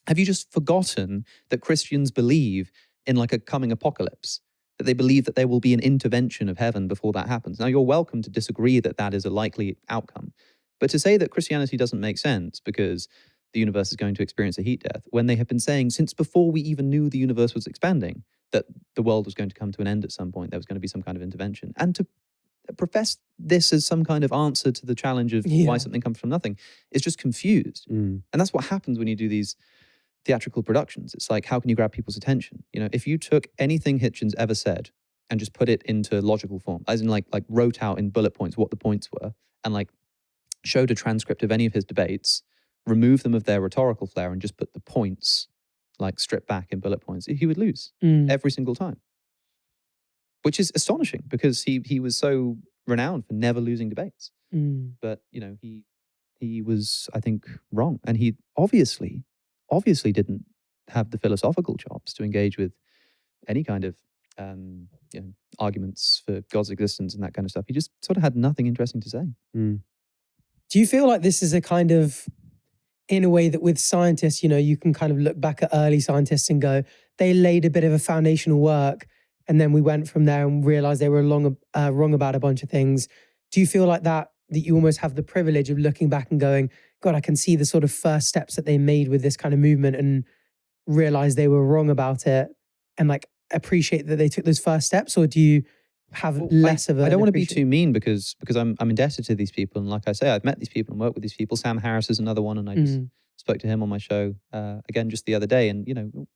have you just forgotten that Christians believe in like a coming apocalypse? That they believe that there will be an intervention of heaven before that happens. Now, you're welcome to disagree that that is a likely outcome. But to say that Christianity doesn't make sense because the universe is going to experience a heat death, when they have been saying since before we even knew the universe was expanding, that the world was going to come to an end at some point, there was going to be some kind of intervention. And to profess this as some kind of answer to the challenge of why something comes from nothing is just confused. And that's what happens when you do these theatrical productions. It's like, how can you grab people's attention? If you took anything Hitchens ever said and just put it into logical form, as in like wrote out in bullet points what the points were, and like showed a transcript of any of his debates, remove them of their rhetorical flair and just put the points like stripped back in bullet points, he would lose Mm. every single time, which is astonishing because he was so renowned for never losing debates. Mm. But he was, I think, wrong, and he obviously didn't have the philosophical chops to engage with any kind of arguments for God's existence and that kind of stuff. He just sort of had nothing interesting to say. Mm. Do you feel like this is a kind of, in a way that with scientists, you can kind of look back at early scientists and go, they laid a bit of a foundational work, and then we went from there and realized they were wrong about a bunch of things. Do you feel like that you almost have the privilege of looking back and going, God, I can see the sort of first steps that they made with this kind of movement and realize they were wrong about it, and like appreciate that they took those first steps? Or do you have less of a... I don't want to be too mean because I'm indebted to these people. And like I say, I've met these people and worked with these people. Sam Harris is another one. And I just spoke to him on my show again just the other day. And,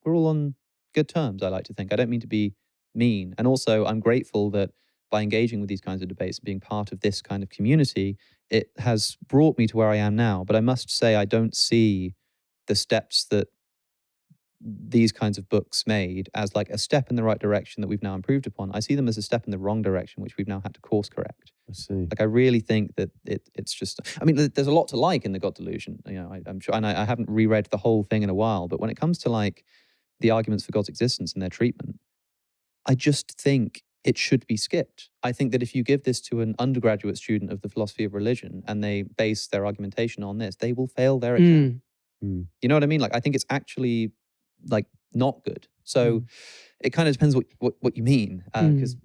we're all on good terms, I like to think. I don't mean to be mean. And also I'm grateful that by engaging with these kinds of debates and being part of this kind of community, it has brought me to where I am now. But I must say, I don't see the steps that these kinds of books made as like a step in the right direction that we've now improved upon. I see them as a step in the wrong direction, which we've now had to course correct. I see. Like, I really think that it's just, I mean, there's a lot to like in the God Delusion, I'm sure, and I haven't reread the whole thing in a while, but when it comes to like the arguments for God's existence and their treatment, I just think it should be skipped. I think that if you give this to an undergraduate student of the philosophy of religion and they base their argumentation on this, they will fail their exam. You know what I mean? Like, I think it's actually like not good. So it kind of depends what you mean, because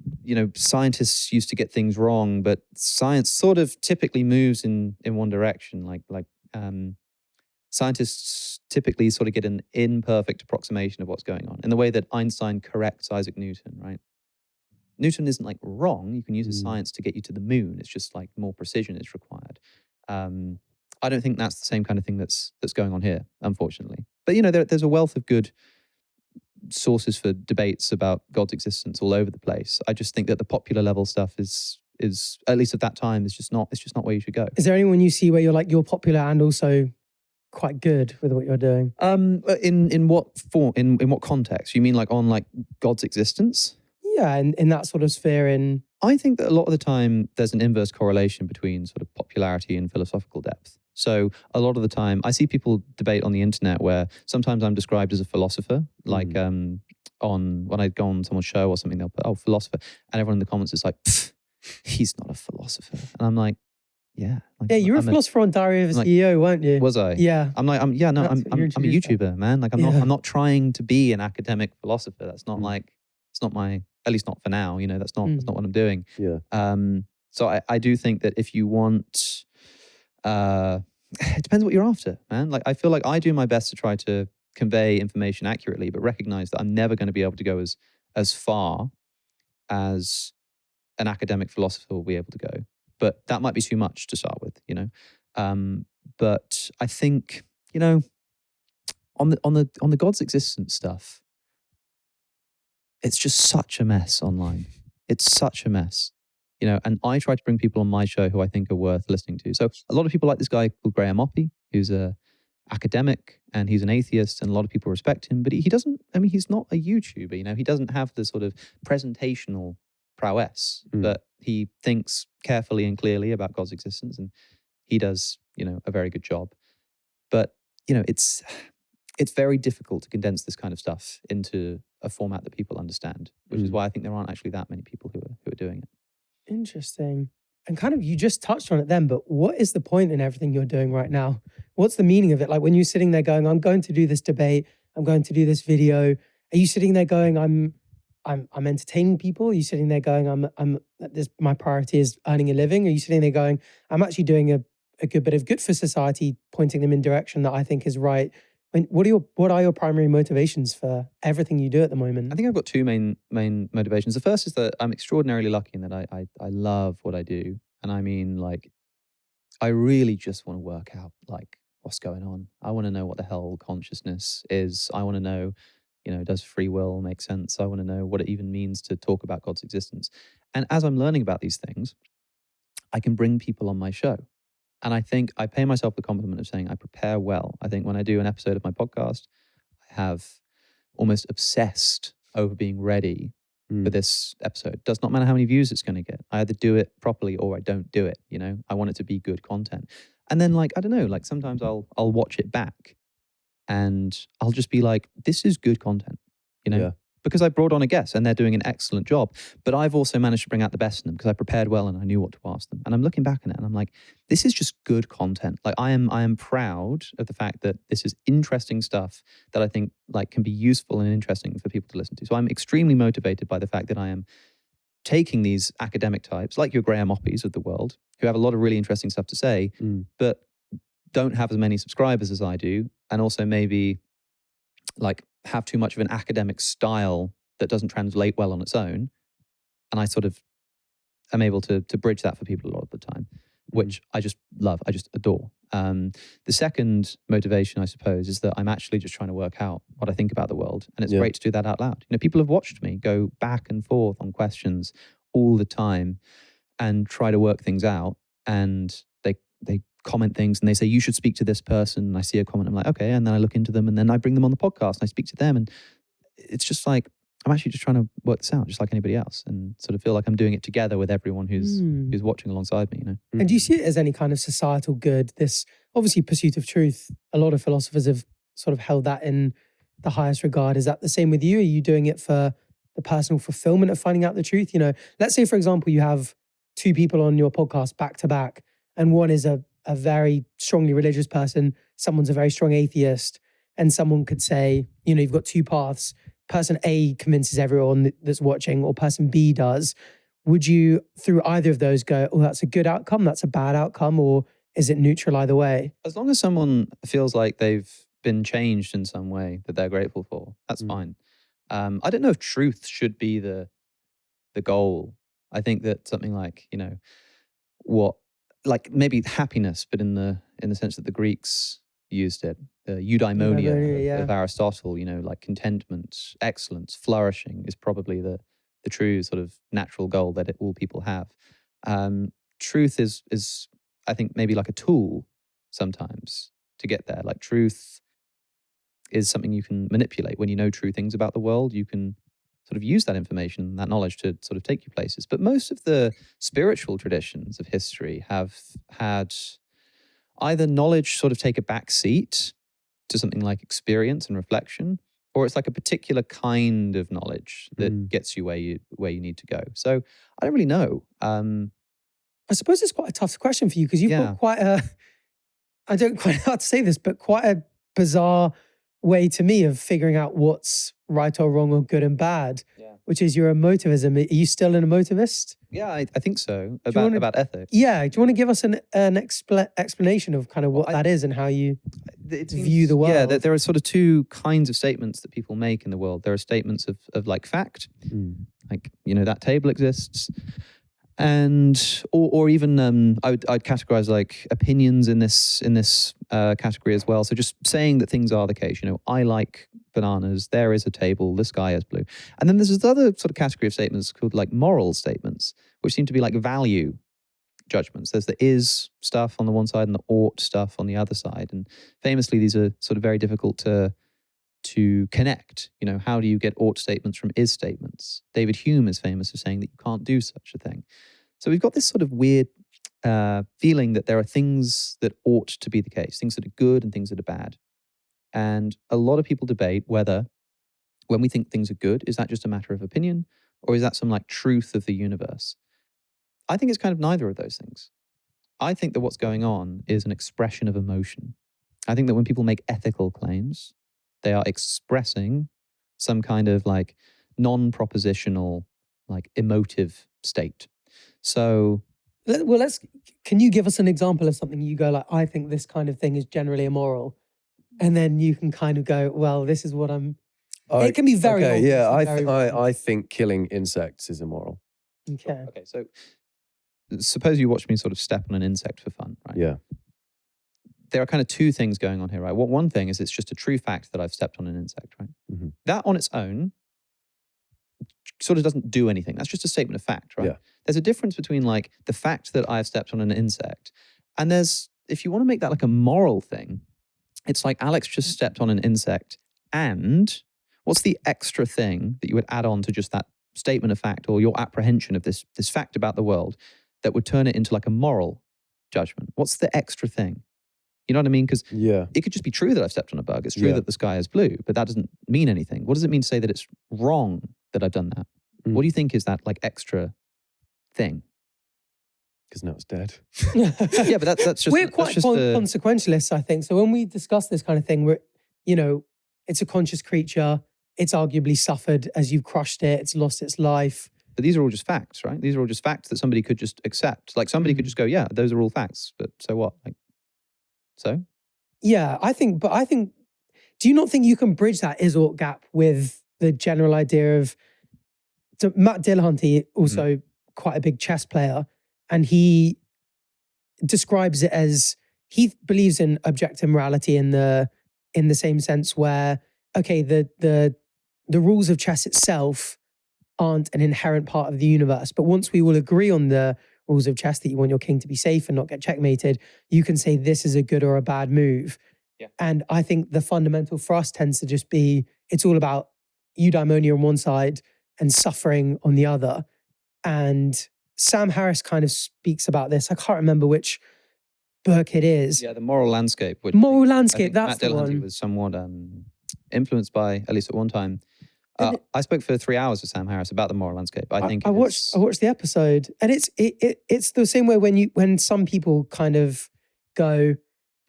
scientists used to get things wrong, but science sort of typically moves in one direction. Like scientists typically sort of get an imperfect approximation of what's going on, in the way that Einstein corrects Isaac Newton, right? Newton isn't like wrong. You can use his science to get you to the moon. It's just like more precision is required. I don't think that's the same kind of thing that's going on here, unfortunately. But there's a wealth of good sources for debates about God's existence all over the place. I just think that the popular level stuff is at least at that time, it's just not where you should go. Is there anyone you see where you're popular and also quite good with what you're doing? In what form? In what context? You mean like on like God's existence? Yeah, in that sort of sphere. I think that a lot of the time there's an inverse correlation between sort of popularity and philosophical depth. So a lot of the time I see people debate on the internet where sometimes I'm described as a philosopher, like when I go on someone's show or something, they'll put, oh, philosopher. And everyone in the comments is like, he's not a philosopher. And I'm like, yeah. Like, yeah, you were a philosopher on Diary of a CEO, weren't you? Was I? Yeah. I'm a YouTuber, man. Like I'm not trying to be an academic philosopher. That's not like, it's not my, at least not for now, that's not what I'm doing. Yeah. So I do think that if you want, it depends what you're after, man. Like, I feel like I do my best to try to convey information accurately, but recognize that I'm never going to be able to go as far as an academic philosopher will be able to go. But that might be too much to start with, But I think, on the God's existence stuff, it's just such a mess online. It's such a mess. And I try to bring people on my show who I think are worth listening to. So a lot of people like this guy called Graham Oppy, who's a academic and he's an atheist, and a lot of people respect him, but he doesn't, he's not a YouTuber, he doesn't have the sort of presentational prowess, but he thinks carefully and clearly about God's existence, and he does, a very good job. But, it's very difficult to condense this kind of stuff into a format that people understand, which is why I think there aren't actually that many people who are doing it. Interesting. And kind of, you just touched on it then, but what is the point in everything you're doing right now? What's the meaning of it? Like, when you're sitting there going, I'm going to do this debate, I'm going to do this video, are you sitting there going, I'm entertaining people? Are you sitting there going, my priority is earning a living? Are you sitting there going, I'm actually doing a good bit of good for society, pointing them in direction that I think is right? What are your primary motivations for everything you do at the moment? I think I've got two main motivations. The first is that I'm extraordinarily lucky in that I love what I do. And I mean, like, I really just want to work out like what's going on. I want to know what the hell consciousness is. I want to know, does free will make sense? I want to know what it even means to talk about God's existence. And as I'm learning about these things, I can bring people on my show. And I think I pay myself the compliment of saying I prepare well. I think when I do an episode of my podcast, I have almost obsessed over being ready for this episode. Does not matter how many views it's going to get. I either do it properly or I don't do it. You know, I want it to be good content. And then like, I don't know, like sometimes I'll watch it back and I'll just be like, this is good content, you know? Yeah. Because I brought on a guest and they're doing an excellent job. But I've also managed to bring out the best in them because I prepared well and I knew what to ask them. And I'm looking back on it and I'm like, this is just good content. Like I am proud of the fact that this is interesting stuff that I think like can be useful and interesting for people to listen to. So I'm extremely motivated by the fact that I am taking these academic types like your Graham Oppies of the world, who have a lot of really interesting stuff to say, but don't have as many subscribers as I do. And also maybe like have too much of an academic style that doesn't translate well on its own. And I sort of am able to bridge that for people a lot of the time, which I just love, I just adore. The second motivation, I suppose, is that I'm actually just trying to work out what I think about the world. And it's great to do that out loud. You know, people have watched me go back and forth on questions all the time and try to work things out. And they comment things and they say, you should speak to this person. And I see a comment, I'm like, okay. And then I look into them and then I bring them on the podcast and I speak to them. And it's just like, I'm actually just trying to work this out just like anybody else and sort of feel like I'm doing it together with everyone who's watching alongside me, you know? And do you see it as any kind of societal good? This obviously pursuit of truth, a lot of philosophers have sort of held that in the highest regard. Is that the same with you? Are you doing it for the personal fulfillment of finding out the truth? You know, let's say, for example, you have two people on your podcast back to back and one is a very strongly religious person, someone's a very strong atheist, and someone could say, you know, you've got two paths. Person A convinces everyone that's watching, or person B does. Would you, through either of those, go, oh, that's a good outcome, that's a bad outcome, or is it neutral either way? As long as someone feels like they've been changed in some way that they're grateful for, that's fine. I don't know if truth should be the goal. I think that something like, you know, like maybe happiness, but in the sense that the Greeks used it, the eudaimonia of Aristotle, you know, like contentment, excellence, flourishing is probably the true sort of natural goal that all people have. Truth is I think maybe like a tool sometimes to get there. Like truth is something you can manipulate. When you know true things about the world, you can sort of use that information, that knowledge to sort of take you places. But most of the spiritual traditions of history have had either knowledge sort of take a back seat to something like experience and reflection, or it's like a particular kind of knowledge that gets you where you need to go. So I don't really know. I suppose it's quite a tough question for you because you've got quite I don't quite know how to say this, but quite a bizarre way to me of figuring out what's right or wrong or good and bad, which is your emotivism. Are you still an emotivist? Yeah, I think so. About ethics. Yeah. Do you want to give us an explanation of kind of what that is and how you view the world? Yeah, there are sort of two kinds of statements that people make in the world. There are statements of like fact, like, you know, that table exists. And or even I'd categorize like opinions in this category as well. So just saying that things are the case. You know, I like bananas. There is a table. The sky is blue. And then there's this other sort of category of statements called like moral statements, which seem to be like value judgments. There's the is stuff on the one side and the ought stuff on the other side. And famously, these are sort of very difficult to connect. You know, how do you get ought statements from is statements? David Hume is famous for saying that you can't do such a thing. So we've got this sort of weird feeling that there are things that ought to be the case, things that are good and things that are bad. And a lot of people debate whether when we think things are good, is that just a matter of opinion or is that some like truth of the universe? I think it's kind of neither of those things. I think that what's going on is an expression of emotion. I think that when people make ethical claims, they are expressing some kind of like non-propositional, like emotive state. So, well, can you give us an example of something you go like, I think this kind of thing is generally immoral, and then you can kind of go, well, this is what it can be very okay. Yeah, I think killing insects is immoral. Okay. Okay. So, suppose you watch me sort of step on an insect for fun, right? Yeah. There are kind of two things going on here, right? One thing is it's just a true fact that I've stepped on an insect, right? Mm-hmm. That on its own sort of doesn't do anything. That's just a statement of fact, right? Yeah. There's a difference between like the fact that I've stepped on an insect and there's, if you want to make that like a moral thing, it's like Alex just stepped on an insect and What's the extra thing that you would add on to just that statement of fact or your apprehension of this fact about the world that would turn it into like a moral judgment? What's the extra thing? You know what I mean? Because it could just be true that I've stepped on a bug. It's true that the sky is blue, but that doesn't mean anything. What does it mean to say that it's wrong that I've done that? What do you think is that like extra thing? Because now it's dead. Yeah, but that's just... We're quite consequentialists, I think. So when we discuss this kind of thing, we're, you know, it's a conscious creature. It's arguably suffered as you've crushed it. It's lost its life. But these are all just facts, right? These are all just facts that somebody could just accept. Like somebody could just go, yeah, those are all facts, but so what? Like, so? Yeah, I think, do you not think you can bridge that is-ought gap with the general idea of, so Matt Dillahunty, also quite a big chess player, and he describes it as, he believes in objective morality in the same sense where, okay, the rules of chess itself aren't an inherent part of the universe, but once we will agree on the rules of chess, that you want your king to be safe and not get checkmated, you can say this is a good or a bad move. Yeah. And I think the fundamental for us tends to just be, it's all about eudaimonia on one side and suffering on the other. And Sam Harris kind of speaks about this. I can't remember which book it is. Yeah, the moral landscape. Which Moral Landscape, that's Matt the Dillahunty one. was somewhat influenced by, at least at one time. I spoke for 3 hours with Sam Harris about the moral landscape. I watched the episode, and it's the same way when some people kind of go,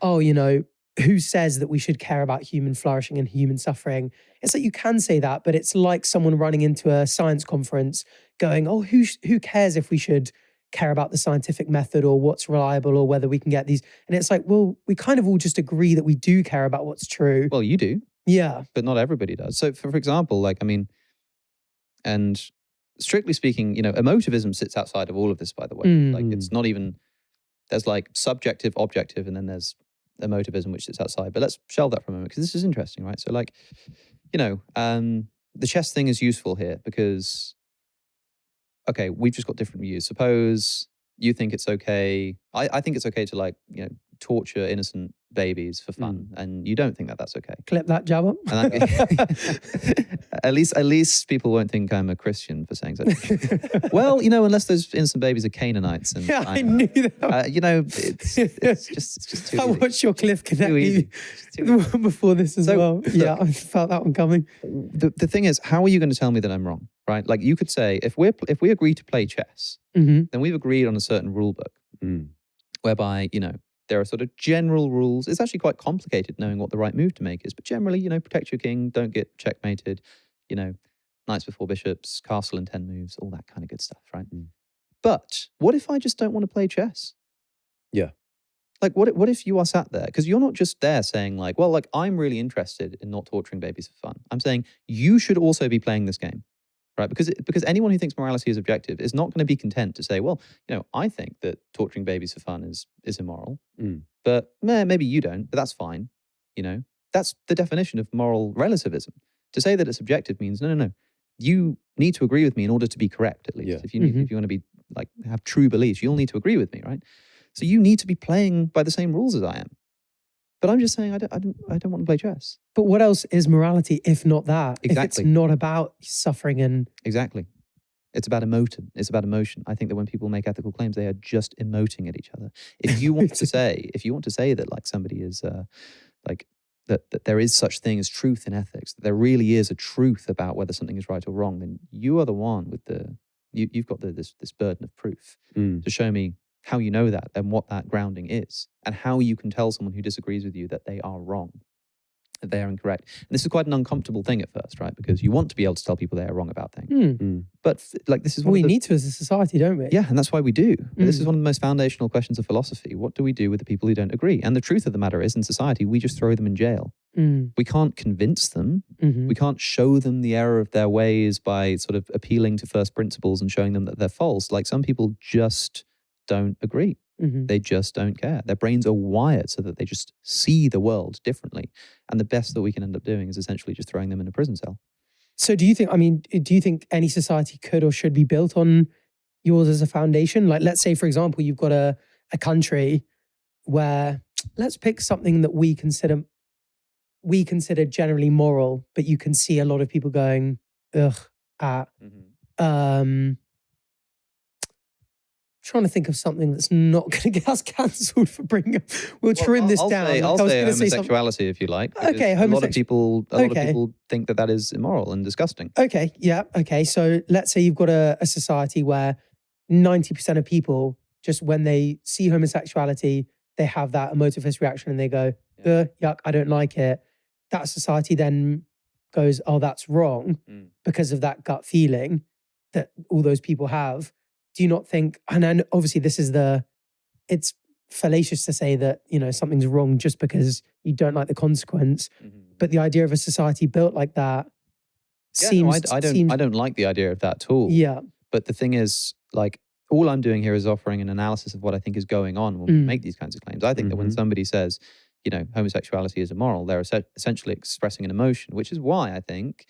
oh, you know, who says that we should care about human flourishing and human suffering? It's like you can say that, but it's like someone running into a science conference going, oh, who cares if we should care about the scientific method or what's reliable or whether we can get these? And it's like, well, we kind of all just agree that we do care about what's true. Well, you do. Yeah. But not everybody does. So for example, like, I mean, and strictly speaking, you know, emotivism sits outside of all of this, by the way. Like it's not even, there's like subjective, objective, and then there's emotivism, which sits outside. But let's shelve that for a moment because this is interesting, right? So like, you know, the chess thing is useful here because, okay, we've just got different views. Suppose you think it's okay. I think it's okay to like, you know, torture innocent babies for fun, and you don't think that that's okay. Clip that jab up. At least people won't think I'm a Christian for saying so. Well, you know, unless those innocent babies are Canaanites, and yeah, I knew that. You know, it's just too I easy. watched your Cliff Connect before this as well. Yeah, I felt that one coming. The thing is, how are you going to tell me that I'm wrong? Right? Like you could say, if we agree to play chess, then we've agreed on a certain rule book, whereby, you know, there are sort of general rules. It's actually quite complicated knowing what the right move to make is. But generally, you know, protect your king, don't get checkmated, you know, knights before bishops, castle in 10 moves, all that kind of good stuff, right? But what if I just don't want to play chess? Yeah. Like, what if you are sat there? Because you're not just there saying like, well, like, I'm really interested in not torturing babies for fun. I'm saying you should also be playing this game. Right, because anyone who thinks morality is objective is not going to be content to say, well, you know, I think that torturing babies for fun is immoral, but maybe you don't, but that's fine. You know, that's the definition of moral relativism. To say that it's objective means no. You need to agree with me in order to be correct, at least. Yeah. If you want to be like have true beliefs, you'll need to agree with me, right? So you need to be playing by the same rules as I am. But I'm just saying I don't want to play chess. But what else is morality if not that? Exactly. If it's not about suffering and... Exactly. It's about emotion. It's about emotion. I think that when people make ethical claims, they are just emoting at each other. If you want to say, that like somebody is like that there is such thing as truth in ethics, that there really is a truth about whether something is right or wrong, then you are the one with you've got this burden of proof to show me how you know that and what that grounding is, and how you can tell someone who disagrees with you that they are wrong, that they are incorrect. And this is quite an uncomfortable thing at first, right? Because you want to be able to tell people they are wrong about things. But like this is what we need to as a society, don't we? Yeah, and that's why we do. This is one of the most foundational questions of philosophy. What do we do with the people who don't agree? And the truth of the matter is, in society, we just throw them in jail. We can't convince them. We can't show them the error of their ways by sort of appealing to first principles and showing them that they're false. Like some people just don't agree. They just don't care. Their brains are wired so that they just see the world differently. And the best that we can end up doing is essentially just throwing them in a prison cell. So do you think any society could or should be built on yours as a foundation? Like, let's say, for example, you've got a country where, let's pick something that we consider we consider generally moral, but you can see a lot of people going, ugh, at. Trying to think of something that's not going to get us cancelled for bringing up. We'll trim this down. I'll say homosexuality if you like. Okay, a lot of people think that is immoral and disgusting. Okay, yeah, okay. So let's say you've got a society where 90% of people, just when they see homosexuality, they have that emotive reaction and they go, yuck, I don't like it. That society then goes, oh, that's wrong because of that gut feeling that all those people have. Do you not think, and then obviously it's fallacious to say that, something's wrong just because you don't like the consequence, but the idea of a society built like that seems... I don't like the idea of that at all. Yeah. But the thing is, like, all I'm doing here is offering an analysis of what I think is going on when we make these kinds of claims. I think that when somebody says, homosexuality is immoral, they're essentially expressing an emotion, which is why I think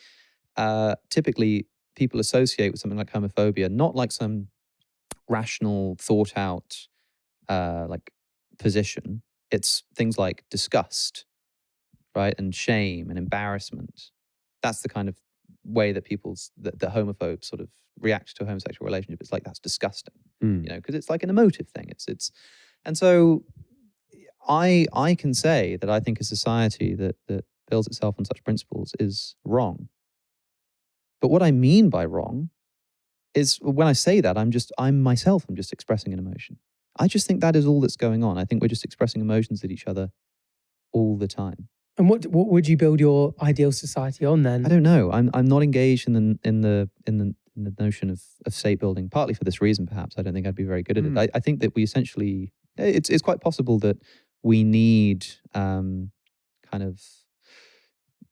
typically people associate with something like homophobia, not like some rational, thought out like position. It's things like disgust, right? And shame and embarrassment. That's the kind of way that that homophobes sort of react to a homosexual relationship. It's like, that's disgusting, because it's like an emotive thing. And so I can say that I think a society that builds itself on such principles is wrong. But what I mean by wrong is, when I say that, I'm just expressing an emotion. I just think that is all that's going on. I think we're just expressing emotions at each other all the time. And what would you build your ideal society on then? I don't know. I'm not engaged in the notion of state building, partly for this reason, perhaps. I don't think I'd be very good at it. I think that we essentially, it's quite possible that we need kind of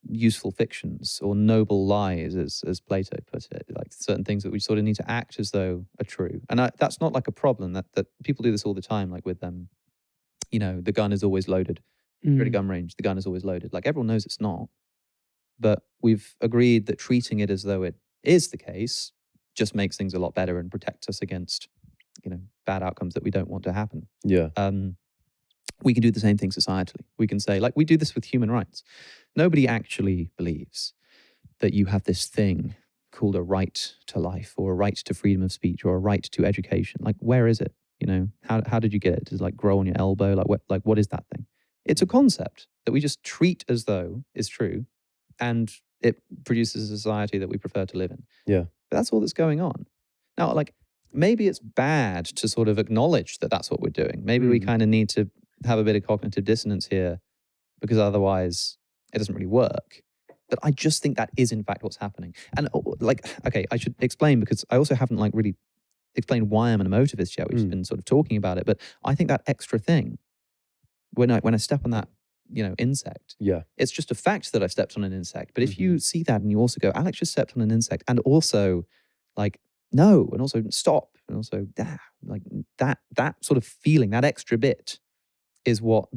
useful fictions or noble lies, as Plato put it, like certain things that we sort of need to act as though are true. And that's not like a problem, that people do this all the time, like with the gun is always loaded. If you're at a gun range, the gun is always loaded. Like, everyone knows it's not. But we've agreed that treating it as though it is the case just makes things a lot better and protects us against, bad outcomes that we don't want to happen. Yeah. We can do the same thing societally. We can say, like, we do this with human rights. Nobody actually believes that you have this thing called a right to life, or a right to freedom of speech, or a right to education. Like, where is it? How did you get it? Does it, like, grow on your elbow? Like what is that thing? It's a concept that we just treat as though is true, and it produces a society that we prefer to live in. Yeah. But that's all that's going on. Now, like, maybe it's bad to sort of acknowledge that that's what we're doing. Maybe we kind of need to have a bit of cognitive dissonance here, because otherwise it doesn't really work. But I just think that is in fact what's happening. And okay, I should explain, because I also haven't like really explained why I'm an emotivist yet. We've just been sort of talking about it, but I think that extra thing, when I step on that, insect, it's just a fact that I've stepped on an insect. But if you see that and you also go, Alex just stepped on an insect, and also like, no, and also stop, and also like that sort of feeling, that extra bit is what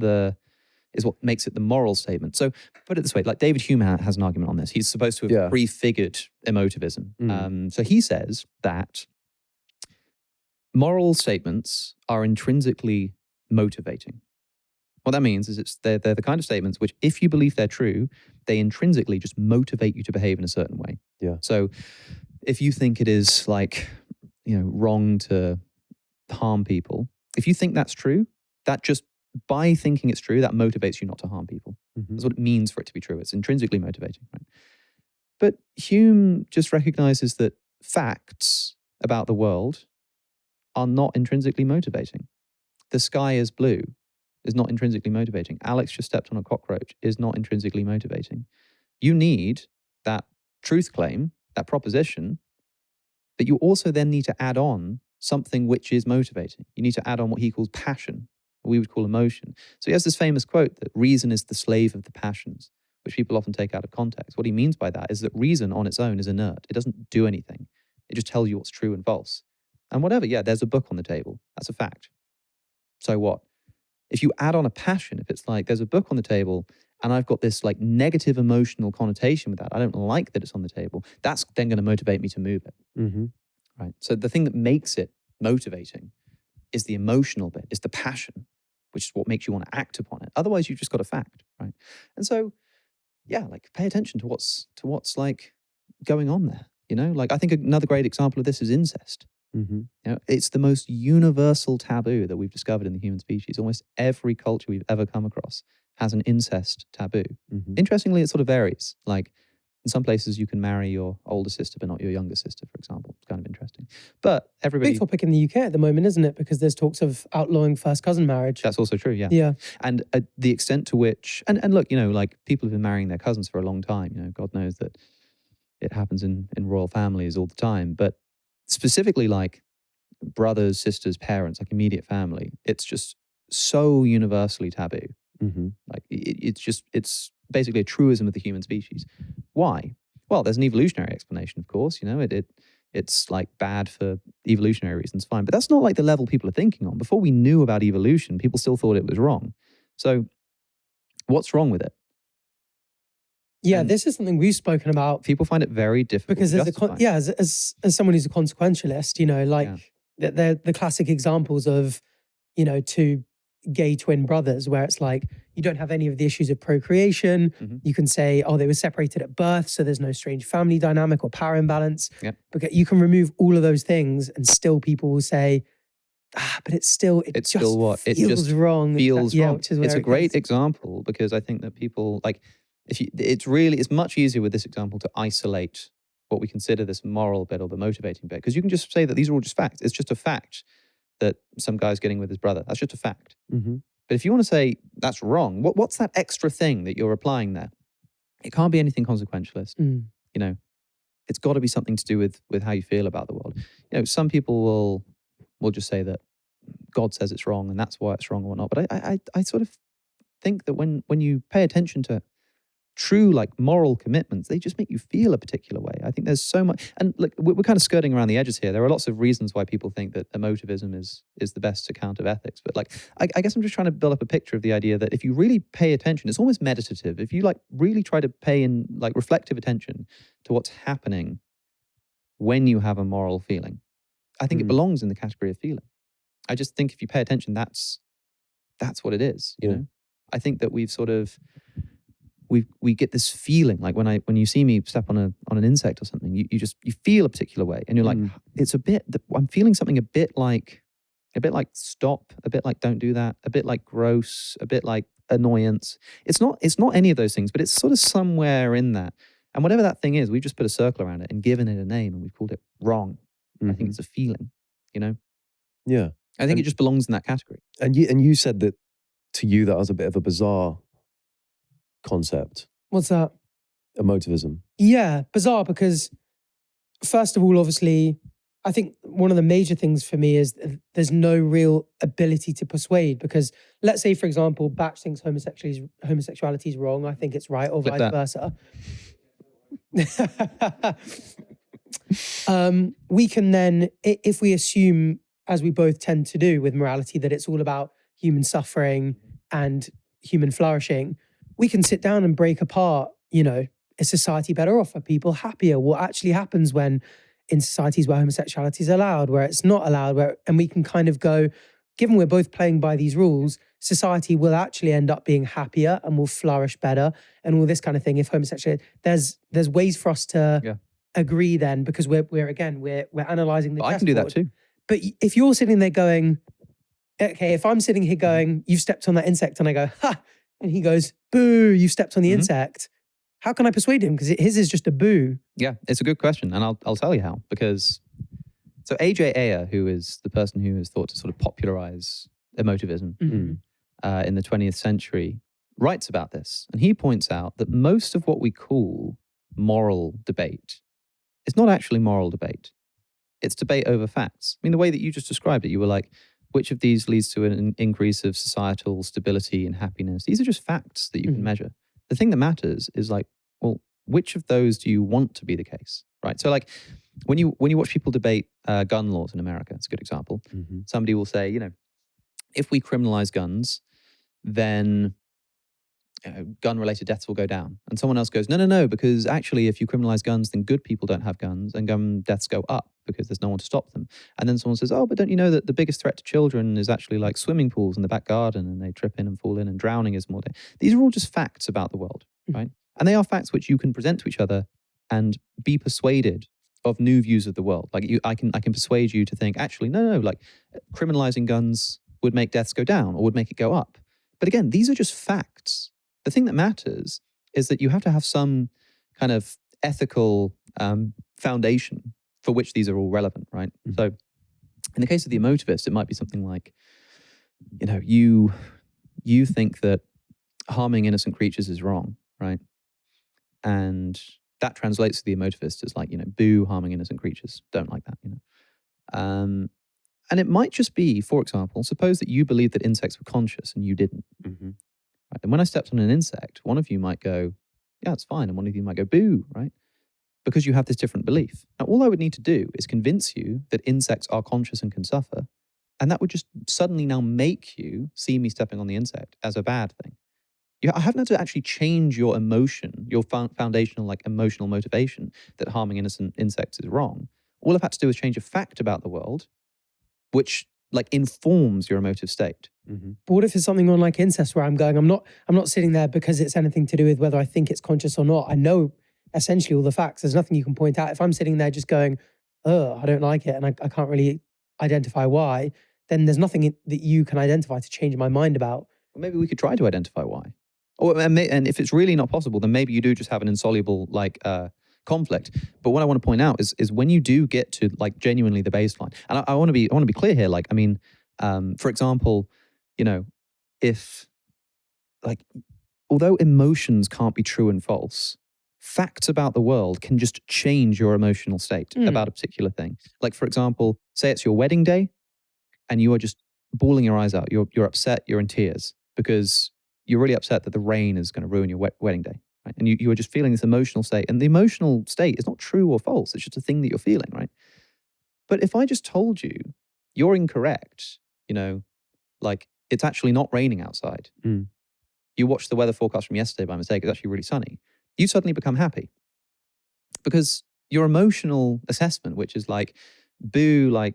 makes it the moral statement. So put it this way, like David Hume has an argument on this. He's supposed to have prefigured emotivism. So he says that moral statements are intrinsically motivating. What that means is they're the kind of statements which, if you believe they're true, they intrinsically just motivate you to behave in a certain way. Yeah. So if you think it is like, wrong to harm people, if you think that's true, that just, by thinking it's true, that motivates you not to harm people. That's what it means for it to be true. It's intrinsically motivating, right? But Hume just recognizes that facts about the world are not intrinsically motivating. The sky is blue is not intrinsically motivating. Alex just stepped on a cockroach is not intrinsically motivating. You need that truth claim, that proposition, but you also then need to add on something which is motivating. You need to add on what he calls passion, what we would call emotion. So he has this famous quote that reason is the slave of the passions, which people often take out of context. What he means by that is that reason on its own is inert. It doesn't do anything. It just tells you what's true and false. And whatever, there's a book on the table. That's a fact. So what? If you add on a passion, if it's like there's a book on the table and I've got this like negative emotional connotation with that, I don't like that it's on the table, that's then going to motivate me to move it. Right? So the thing that makes it motivating is the emotional bit, is the passion, which is what makes you want to act upon it. Otherwise, you've just got a fact, right? And so yeah, like pay attention to what's like going on there. You know, like I think another great example of this is incest. Mm-hmm. You know, it's the most universal taboo that we've discovered in the human species. Almost every culture we've ever come across has an incest taboo. Mm-hmm. Interestingly, it sort of varies. Like in some places you can marry your older sister but not your younger sister, for example. It's kind of interesting. But everybody... Big topic in the UK at the moment, isn't it? Because there's talks of outlawing first cousin marriage. That's also true, yeah. Yeah. And the extent to which... And look, you know, like people have been marrying their cousins for a long time. You know, God knows that it happens in royal families all the time. But specifically like brothers, sisters, parents, like immediate family, it's just so universally taboo. Mm-hmm. Like it's basically a truism of the human species. Why? Well, there's an evolutionary explanation, of course. You know, it's like bad for evolutionary reasons, fine. But that's not like the level people are thinking on. Before we knew about evolution, people still thought it was wrong. So what's wrong with it? Yeah, And this is something we've spoken about. People find it very difficult Because to as justify. as someone who's a consequentialist, you know, like they're the classic examples of, you know, two gay twin brothers where it's like you don't have any of the issues of procreation. Mm-hmm. You can say, oh, they were separated at birth, so there's no strange family dynamic or power imbalance. Yeah. Because you can remove all of those things and still people will say, but it's still what? It feels just wrong. feels Yeah, wrong. which is where It's a it great goes. example because I think that people like it's much easier with this example to isolate what we consider this moral bit or the motivating bit, because you can just say that these are all just facts. It's just a fact that some guy's getting with his brother. That's just a fact. Mm-hmm. But if you want to say that's wrong, what's that extra thing that you're applying there? It can't be anything consequentialist. Mm. You know, it's got to be something to do with how you feel about the world. You know, some people will just say that God says it's wrong and that's why it's wrong or whatnot. But I sort of think that when you pay attention to true like moral commitments, they just make you feel a particular way. I think there's so much, and look, we're kind of skirting around the edges here. There are lots of reasons why people think that emotivism is the best account of ethics. But like, I guess I'm just trying to build up a picture of the idea that if you really pay attention, it's almost meditative. If you like really try to pay in like reflective attention to what's happening when you have a moral feeling, I think it belongs in the category of feeling. I just think if you pay attention, that's what it is. You know, I think that we've sort of we get this feeling like when you see me step on an insect or something, you feel a particular way, and you're like, it's a bit. I'm feeling something a bit like stop, a bit like don't do that, a bit like gross, a bit like annoyance. It's not any of those things, but it's sort of somewhere in that. And whatever that thing is, we've just put a circle around it and given it a name, and we've called it wrong. I think it's a feeling, you know. Yeah, I think it just belongs in that category. And you said that to you that was a bit of a bizarre concept. What's that? Emotivism. Yeah, bizarre because first of all, obviously, I think one of the major things for me is there's no real ability to persuade, because let's say, for example, Bach thinks homosexuality is wrong. I think it's right, or vice versa. We can then, if we assume, as we both tend to do with morality, that it's all about human suffering and human flourishing, we can sit down and break apart, you know, is society better off? Are people happier? What actually happens when in societies where homosexuality is allowed, where it's not allowed, and we can kind of go, given we're both playing by these rules, society will actually end up being happier and will flourish better and all this kind of thing. If homosexuality, there's ways for us to agree then, because we're analyzing the I can do that too. But if you're sitting there going, okay, if I'm sitting here going, you've stepped on that insect, and I go, ha, and he goes, boo, you stepped on the insect. How can I persuade him? Because his is just a boo. Yeah, it's a good question. And I'll tell you how. Because, so A.J. Ayer, who is the person who is thought to sort of popularize emotivism in the 20th century, writes about this. And he points out that most of what we call moral debate is not actually moral debate. It's debate over facts. I mean, the way that you just described it, you were like, which of these leads to an increase of societal stability and happiness? These are just facts that you can measure. The thing that matters is like, well, which of those do you want to be the case, right? So like, when you watch people debate gun laws in America, it's a good example. Somebody will say, you know, if we criminalize guns, then gun-related deaths will go down. And someone else goes, no, because actually if you criminalize guns, then good people don't have guns and gun deaths go up because there's no one to stop them. And then someone says, oh, but don't you know that the biggest threat to children is actually like swimming pools in the back garden, and they trip in and fall in, and drowning is more. These are all just facts about the world, right? And they are facts which you can present to each other and be persuaded of new views of the world. Like I can persuade you to think, actually, no, like criminalizing guns would make deaths go down or would make it go up. But again, these are just facts. The thing that matters is that you have to have some kind of ethical foundation for which these are all relevant, right? Mm-hmm. So in the case of the emotivist, it might be something like, you think that harming innocent creatures is wrong, right? And that translates to the emotivist as like, boo, harming innocent creatures. Don't like that, And it might just be, for example, suppose that you believe that insects were conscious and you didn't. Mm-hmm. Right? And when I stepped on an insect, one of you might go, yeah, it's fine. And one of you might go, boo, right? Because you have this different belief. Now, all I would need to do is convince you that insects are conscious and can suffer. And that would just suddenly now make you see me stepping on the insect as a bad thing. I haven't had to actually change your emotion, your foundational emotional motivation that harming innocent insects is wrong. All I've had to do is change a fact about the world, which informs your emotive state. Mm-hmm. But what if it's something on like incest where I'm not sitting there because it's anything to do with whether I think it's conscious or not. I know essentially all the facts. There's nothing you can point out. If I'm sitting there just going, I don't like it, and I can't really identify why, then there's nothing that you can identify to change my mind about. Well, maybe we could try to identify why. And if it's really not possible, then maybe you do just have an insoluble conflict. But what I want to point out is when you do get to genuinely the baseline, and I want to be clear here. For example, if although emotions can't be true and false, facts about the world can just change your emotional state about a particular thing. Like, for example, say it's your wedding day and you are just bawling your eyes out. You're upset, you're in tears because you're really upset that the rain is going to ruin your wedding day. Right? And you are just feeling this emotional state. And the emotional state is not true or false. It's just a thing that you're feeling, right? But if I just told you, you're incorrect, it's actually not raining outside. Mm. You watched the weather forecast from yesterday by mistake, it's actually really sunny. You suddenly become happy. Because your emotional assessment, which is boo,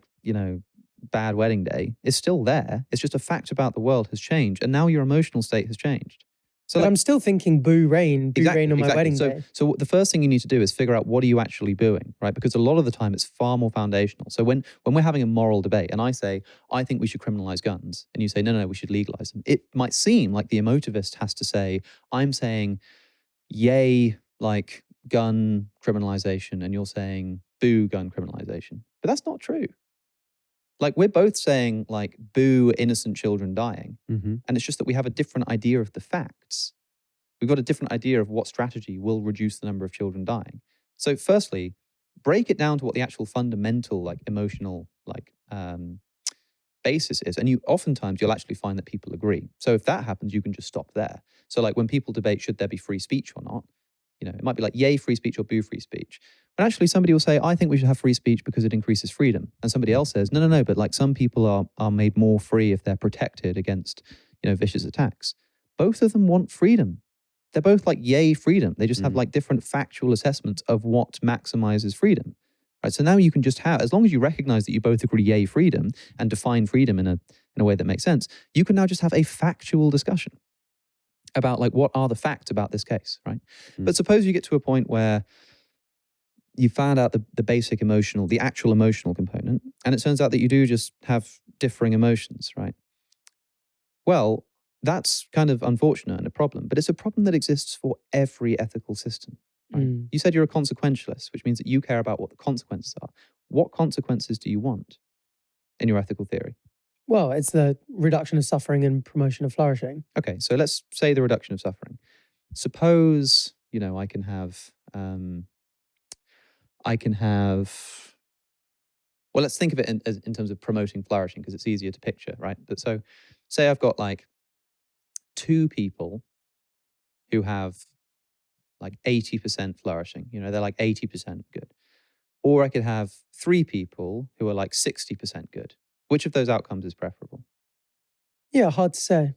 bad wedding day, is still there. It's just a fact about the world has changed. And now your emotional state has changed. So but I'm still thinking boo rain on my wedding day. So the first thing you need to do is figure out what are you actually booing, right? Because a lot of the time it's far more foundational. So when we're having a moral debate and I say, I think we should criminalize guns, and you say, no, we should legalize them. It might seem like the emotivist has to say, I'm saying, yay, gun criminalization, and you're saying, boo, gun criminalization. But that's not true. We're both saying, boo, innocent children dying. Mm-hmm. And it's just that we have a different idea of the facts. We've got a different idea of what strategy will reduce the number of children dying. So firstly, break it down to what the actual fundamental, emotional, basis is. And oftentimes you'll actually find that people agree. So if that happens, you can just stop there. So when people debate, should there be free speech or not? It might be yay, free speech, or boo, free speech. But actually somebody will say, I think we should have free speech because it increases freedom. And somebody else says, no, but some people are made more free if they're protected against, vicious attacks. Both of them want freedom. They're both yay, freedom. They just have different factual assessments of what maximizes freedom. Right? So now you can just have, as long as you recognize that you both agree yay, freedom, and define freedom in a way that makes sense, you can now just have a factual discussion about what are the facts about this case, right? But suppose you get to a point where you found out the basic emotional, the actual emotional component, and it turns out that you do just have differing emotions, right? Well, that's kind of unfortunate and a problem, but it's a problem that exists for every ethical system. Right? You said you're a consequentialist, which means that you care about what the consequences are. What consequences do you want in your ethical theory? Well, it's the reduction of suffering and promotion of flourishing. Okay, so let's say the reduction of suffering. Suppose, I can have, well, let's think of it in terms of promoting flourishing because it's easier to picture, right? But so say I've got two people who have 80% flourishing, they're 80% good. Or I could have three people who are 60% good. Which of those outcomes is preferable? Yeah, hard to say.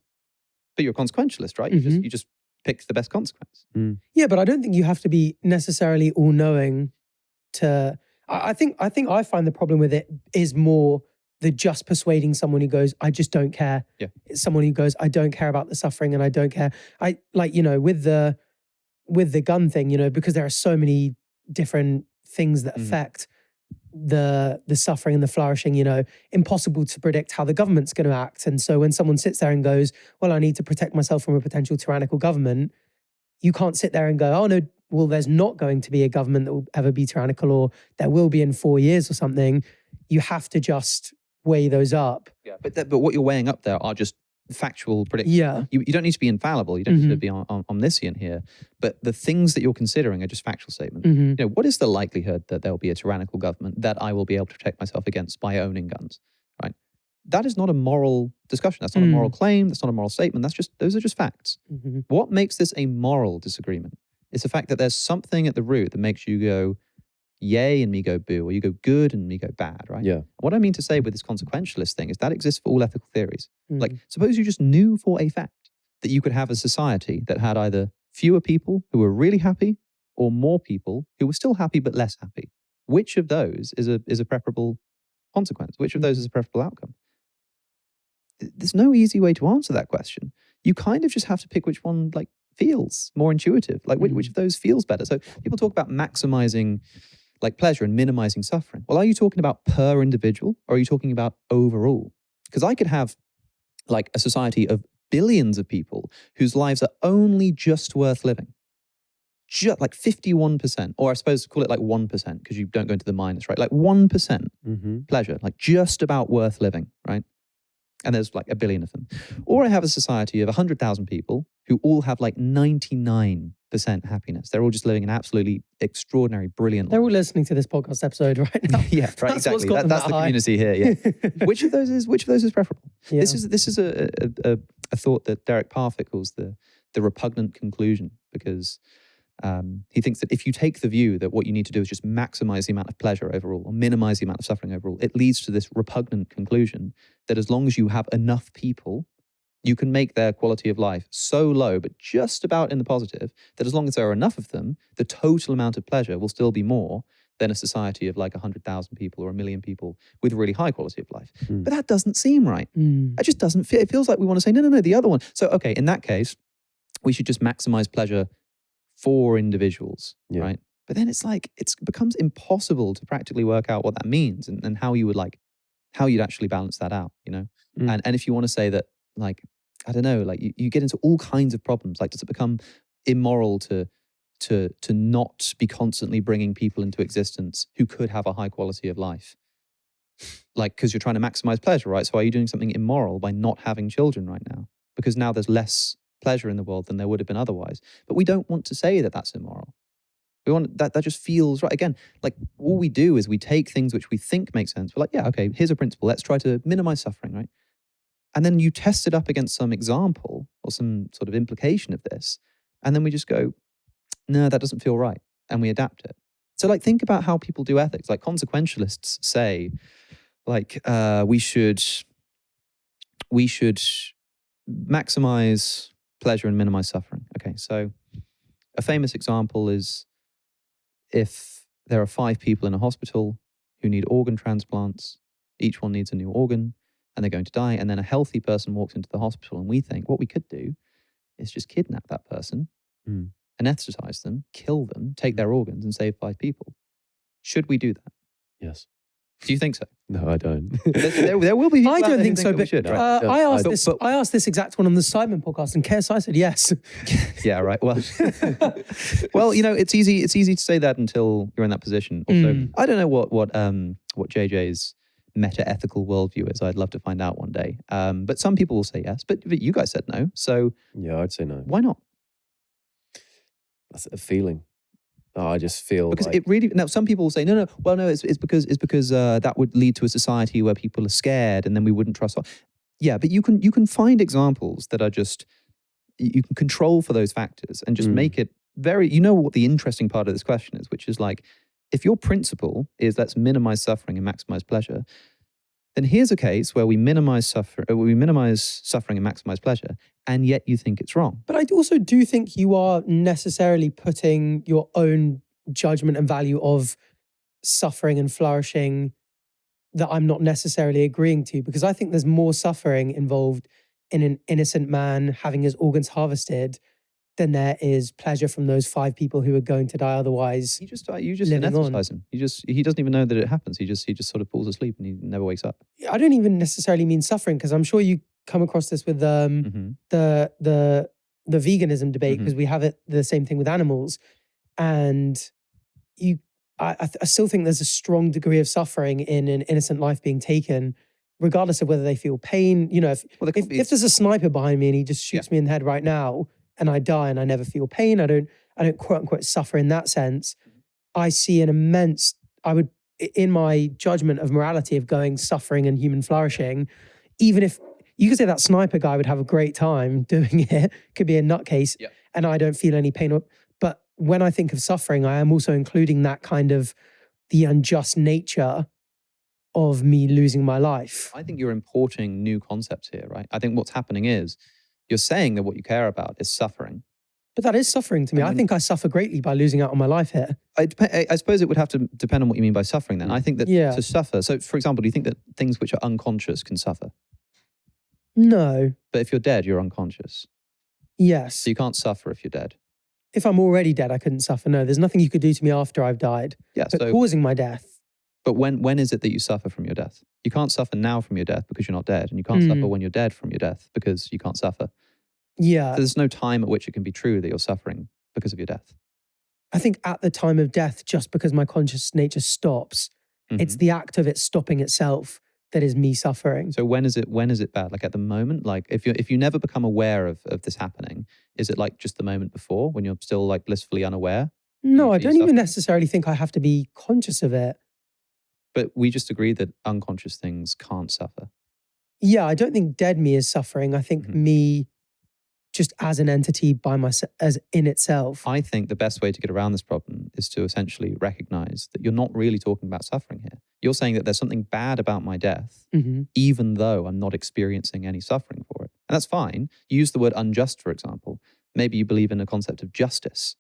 But you're a consequentialist, right? You just pick the best consequence. Mm. Yeah, but I don't think you have to be necessarily all-knowing to... I think I find the problem with it is more the just persuading someone who goes, I just don't care. Yeah. It's someone who goes, I don't care about the suffering and I don't care. With the with the gun thing, you know, because there are so many different things that affect the suffering and the flourishing, you know, impossible to predict how the government's going to act. And so when someone sits there and goes, well, I need to protect myself from a potential tyrannical government, you can't sit there and go, oh no, well, there's not going to be a government that will ever be tyrannical, or there will be in 4 years or something. You have to just weigh those up. Yeah, but what you're weighing up there are just factual predictions. Yeah. You don't need to be infallible. You don't need to be omniscient here. But the things that you're considering are just factual statements. You know, what is the likelihood that there'll be a tyrannical government that I will be able to protect myself against by owning guns, right? That is not a moral discussion. That's not a moral claim. That's not a moral statement. Those are just facts. What makes this a moral disagreement is the fact that there's something at the root that makes you go yay and me go boo, or you go good and me go bad, right? Yeah. What I mean to say with this consequentialist thing is that exists for all ethical theories. Like, suppose you just knew for a fact that you could have a society that had either fewer people who were really happy or more people who were still happy but less happy. Which of those is a preferable consequence? Which of those is a preferable outcome? There's no easy way to answer that question. You kind of just have to pick which one like feels more intuitive. Like which of those feels better? So people talk about maximizing like pleasure and minimizing suffering. Well, are you talking about per individual, or are you talking about overall? Because I could have like a society of billions of people whose lives are only just worth living. Just like 51%, or I suppose call it like 1% because you don't go into the minus, right? Like 1% pleasure, like just about worth living, right? And there's like a billion of them. Or I have a society of 100,000 people who all have like 99% happiness. They're all just living an absolutely extraordinary, brilliant life. They're all listening to this podcast episode right now. Yeah, right, exactly. That's the community here, yeah. Which of those is preferable? Yeah. This is a thought that Derek Parfit calls the repugnant conclusion, because he thinks that if you take the view that what you need to do is just maximize the amount of pleasure overall or minimize the amount of suffering overall, it leads to this repugnant conclusion that as long as you have enough people, you can make their quality of life so low, but just about in the positive, that as long as there are enough of them, the total amount of pleasure will still be more than a society of like 100,000 people or 1 million people with really high quality of life. But that doesn't seem right. It just doesn't feel, it feels like we want to say, no, the other one. So, okay, in that case, we should just maximize pleasure for individuals, right? But then it's like, it becomes impossible to practically work out what that means and how you would like, how you'd actually balance that out, you know? And if you want to say that, like, I don't know, like you get into all kinds of problems. Like, does it become immoral to not be constantly bringing people into existence who could have a high quality of life? Like, because you're trying to maximize pleasure, right? So are you doing something immoral by not having children right now? Because now there's less pleasure in the world than there would have been otherwise. But we don't want to say that that's immoral. We want that just feels right. Again, like all we do is we take things which we think make sense. We're like, yeah, okay, here's a principle. Let's try to minimize suffering, right? And then you test it up against some example or some sort of implication of this. And then we just go, no, that doesn't feel right. And we adapt it. So like, think about how people do ethics. Like consequentialists say, like, we should maximize pleasure and minimize suffering. Okay, so a famous example is if there are 5 people in a hospital who need organ transplants, each one needs a new organ, and they're going to die, and then a healthy person walks into the hospital, and we think what we could do is just kidnap that person, anesthetize them, kill them, take their organs, and save 5 people. Should we do that? Yes. Do you think so? No, I don't. there will be. I don't think so, but should, right? I asked this exact one on the Simon podcast, and KSI said yes. Yeah, right. Well, well, you know, it's easy to say that until you're in that position. Also, I don't know what JJ's meta-ethical worldview is. I'd love to find out one day. But some people will say yes, but you guys said no. So yeah, I'd say no. Why not? That's a feeling. Oh, I just feel because like... it really. Now, some people will say no. Well, no, it's because that would lead to a society where people are scared, and then we wouldn't trust. Yeah, but you can find examples that are just, you can control for those factors and just make it very. You know what the interesting part of this question is, which is like, if your principle is let's minimize suffering and maximize pleasure, then here's a case where we minimize suffering and maximize pleasure, and yet you think it's wrong. But I also do think you are necessarily putting your own judgment and value of suffering and flourishing that I'm not necessarily agreeing to, because I think there's more suffering involved in an innocent man having his organs harvested than there is pleasure from those 5 people who are going to die otherwise. You just living anesthetize him. He doesn't even know that it happens. He just sort of falls asleep and he never wakes up. I don't even necessarily mean suffering, because I'm sure you come across this with the veganism debate, because we have the same thing with animals, and I still think there's a strong degree of suffering in an innocent life being taken, regardless of whether they feel pain. You know, if there's a sniper behind me and he just shoots me in the head right now, and I die and I never feel pain, I don't quote unquote suffer in that sense. I see an immense, in my judgment of morality, of going suffering and human flourishing, even if you could say that sniper guy would have a great time doing it, could be a nutcase, and I don't feel any pain. But when I think of suffering, I am also including that kind of the unjust nature of me losing my life. I think you're importing new concepts here, right? I think what's happening is you're saying that what you care about is suffering. But that is suffering to me. I think I suffer greatly by losing out on my life here. I suppose it would have to depend on what you mean by suffering then. I think that to suffer, so for example, do you think that things which are unconscious can suffer? No. But if you're dead, you're unconscious. Yes. So you can't suffer if you're dead. If I'm already dead, I couldn't suffer. No, there's nothing you could do to me after I've died. Yeah, but causing my death. But when is it that you suffer from your death? You can't suffer now from your death because you're not dead. And you can't suffer when you're dead from your death because you can't suffer. Yeah. So there's no time at which it can be true that you're suffering because of your death. I think at the time of death, just because my conscious nature stops, it's the act of it stopping itself that is me suffering. So when is it bad? Like at the moment? Like if you never become aware of this happening, is it like just the moment before when you're still like blissfully unaware? No, I don't even necessarily think I have to be conscious of it. But we just agreed that unconscious things can't suffer. Yeah, I don't think dead me is suffering. I think me just as an entity by myself, as in itself. I think the best way to get around this problem is to essentially recognize that you're not really talking about suffering here. You're saying that there's something bad about my death, even though I'm not experiencing any suffering for it. And that's fine. You use the word unjust, for example. Maybe you believe in a concept of justice.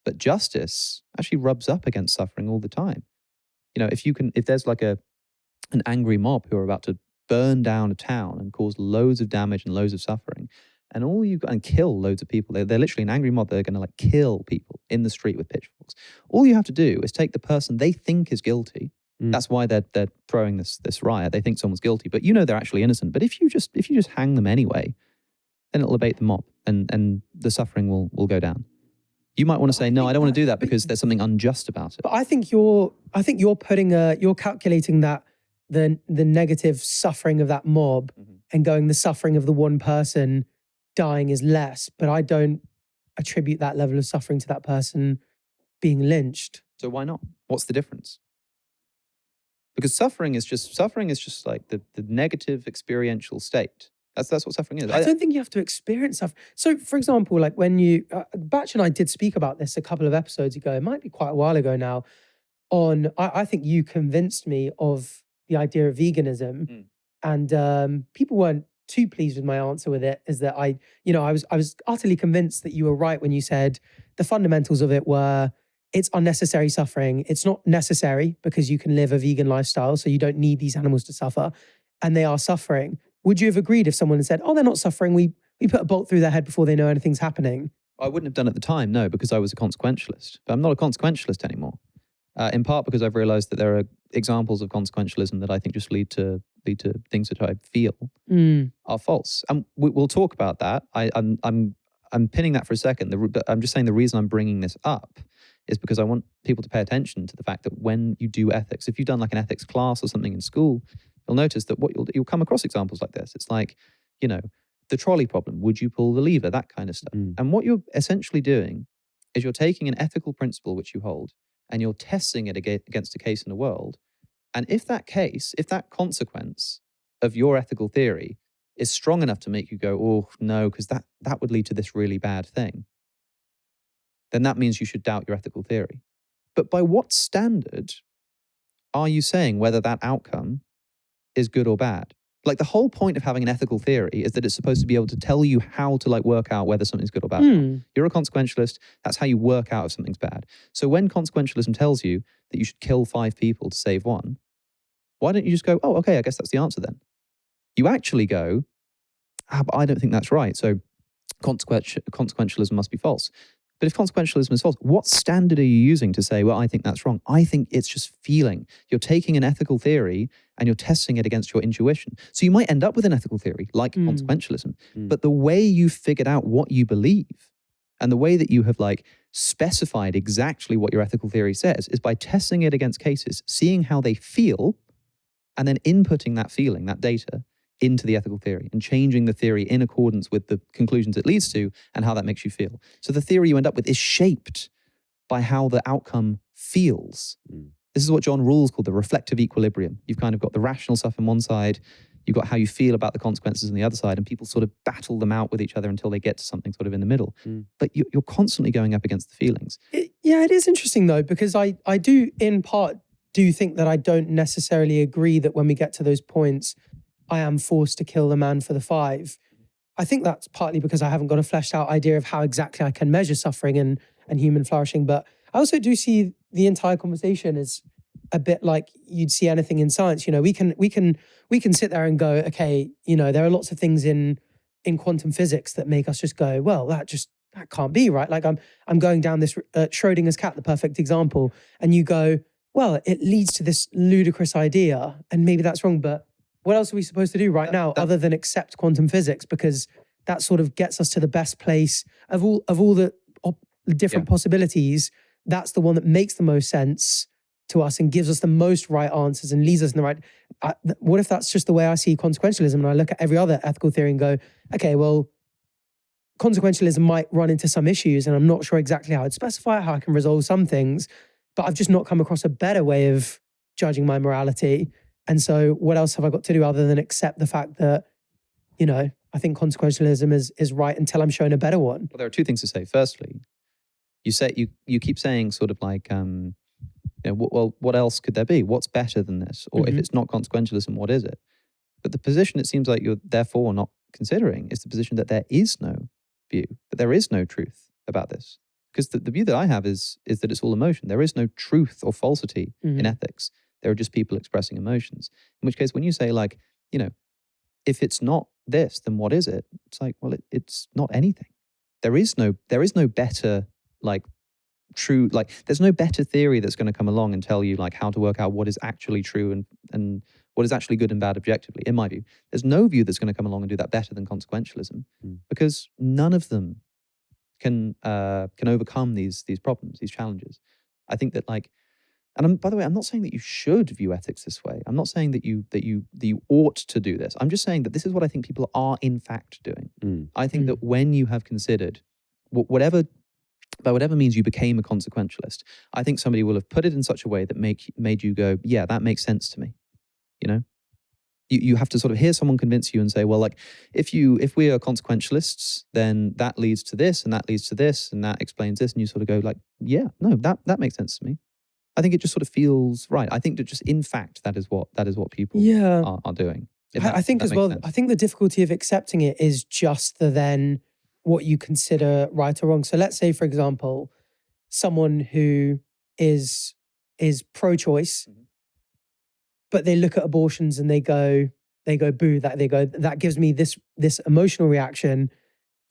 But justice actually rubs up against suffering all the time. You know, if there's like an angry mob who are about to burn down a town and cause loads of damage and loads of suffering, and kill loads of people. They're literally an angry mob. They're going to like kill people in the street with pitchforks. All you have to do is take the person they think is guilty. That's why they're throwing this riot. They think someone's guilty, but you know they're actually innocent. But if you just hang them anyway, then it'll abate the mob and the suffering will go down. You might want to say, no, I don't want to do that because there's something unjust about it. But I think you're calculating that the negative suffering of that mob and going the suffering of the one person dying is less. But I don't attribute that level of suffering to that person being lynched. So why not? What's the difference? Because suffering is just like the negative experiential state. That's what suffering is. I don't think you have to experience suffering. So, for example, like when you, Batch and I did speak about this a couple of episodes ago. It might be quite a while ago now. I think you convinced me of the idea of veganism, and people weren't too pleased with my answer with it. Is that I was utterly convinced that you were right when you said the fundamentals of it were it's unnecessary suffering. It's not necessary because you can live a vegan lifestyle, so you don't need these animals to suffer, and they are suffering. Would you have agreed if someone had said, oh, they're not suffering, we put a bolt through their head before they know anything's happening? I wouldn't have done at the time, no, because I was a consequentialist. But I'm not a consequentialist anymore. In part because I've realized that there are examples of consequentialism that I think just lead to things that I feel are false. And we'll talk about that. I'm pinning that for a second. But I'm just saying the reason I'm bringing this up is because I want people to pay attention to the fact that when you do ethics, if you've done like an ethics class or something in school, you'll notice that you'll come across examples like this. It's like, the trolley problem. Would you pull the lever? That kind of stuff. And what you're essentially doing is you're taking an ethical principle which you hold and you're testing it against a case in the world. And if that consequence of your ethical theory is strong enough to make you go, oh, no, because that would lead to this really bad thing, then that means you should doubt your ethical theory. But by what standard are you saying whether that outcome is good or bad? Like the whole point of having an ethical theory is that it's supposed to be able to tell you how to like work out whether something's good or bad. You're a consequentialist. That's how you work out if something's bad. So when consequentialism tells you that you should kill 5 people to save 1, why don't you just go, oh, okay, I guess that's the answer then. You actually go, but I don't think that's right. So consequentialism must be false. But if consequentialism is false, what standard are you using to say, well, I think that's wrong? I think it's just feeling. You're taking an ethical theory and you're testing it against your intuition. So you might end up with an ethical theory like consequentialism, but the way you figured out what you believe and the way that you have like specified exactly what your ethical theory says is by testing it against cases, seeing how they feel, and then inputting that feeling, that data, into the ethical theory and changing the theory in accordance with the conclusions it leads to and how that makes you feel. So the theory you end up with is shaped by how the outcome feels. This is what John Rawls called the reflective equilibrium. You've kind of got the rational stuff on one side, you've got how you feel about the consequences on the other side, and people sort of battle them out with each other until they get to something sort of in the middle. But you're constantly going up against the feelings. Yeah, it is interesting though, because I do in part do think that I don't necessarily agree that when we get to those points, I am forced to kill the man for the 5. I think that's partly because I haven't got a fleshed out idea of how exactly I can measure suffering and human flourishing. But I also do see the entire conversation as a bit like you'd see anything in science. You know, we can sit there and go, okay, you know, there are lots of things in quantum physics that make us just go, well, that can't be right. Like I'm going down this Schrodinger's cat, the perfect example, and you go, well, it leads to this ludicrous idea, and maybe that's wrong, but what else are we supposed to do right now other than accept quantum physics? Because that sort of gets us to the best place of all the different possibilities. That's the one that makes the most sense to us and gives us the most right answers and leads us in the right. What if that's just the way I see consequentialism, and I look at every other ethical theory and go, okay, well, consequentialism might run into some issues, and I'm not sure exactly how I'd specify it, how I can resolve some things, but I've just not come across a better way of judging my morality. And so what else have I got to do other than accept the fact that, you know, I think consequentialism is right until I'm shown a better one? Well, there are two things to say. Firstly, you keep saying sort of like, you know, well, what else could there be? What's better than this? Or if it's not consequentialism, what is it? But the position it seems like you're therefore not considering is the position that there is no view, that there is no truth about this. Because the view that I have is that it's all emotion. There is no truth or falsity in ethics. There are just people expressing emotions. In which case, when you say like, you know, if it's not this, then what is it? It's like, well, it's not anything. There is no better like true, like there's no better theory that's going to come along and tell you like how to work out what is actually true and what is actually good and bad objectively. In my view, there's no view that's going to come along and do that better than consequentialism, because none of them can overcome these problems, these challenges. I think that like. And by the way, I'm not saying that you should view ethics this way. I'm not saying that you ought to do this. I'm just saying that this is what I think people are in fact doing. I think that when you have considered by whatever means you became a consequentialist, I think somebody will have put it in such a way that made you go, yeah, that makes sense to me. You know, you have to sort of hear someone convince you and say, well, like if we are consequentialists, then that leads to this and that leads to this and that explains this, and you sort of go like, yeah, no, that makes sense to me. I think it just sort of feels right. I think that just in fact, that is what people are doing. I think as well, I think the difficulty of accepting it is just then what you consider right or wrong. So let's say, for example, someone who is pro-choice, but they look at abortions and they go boo, that gives me this emotional reaction,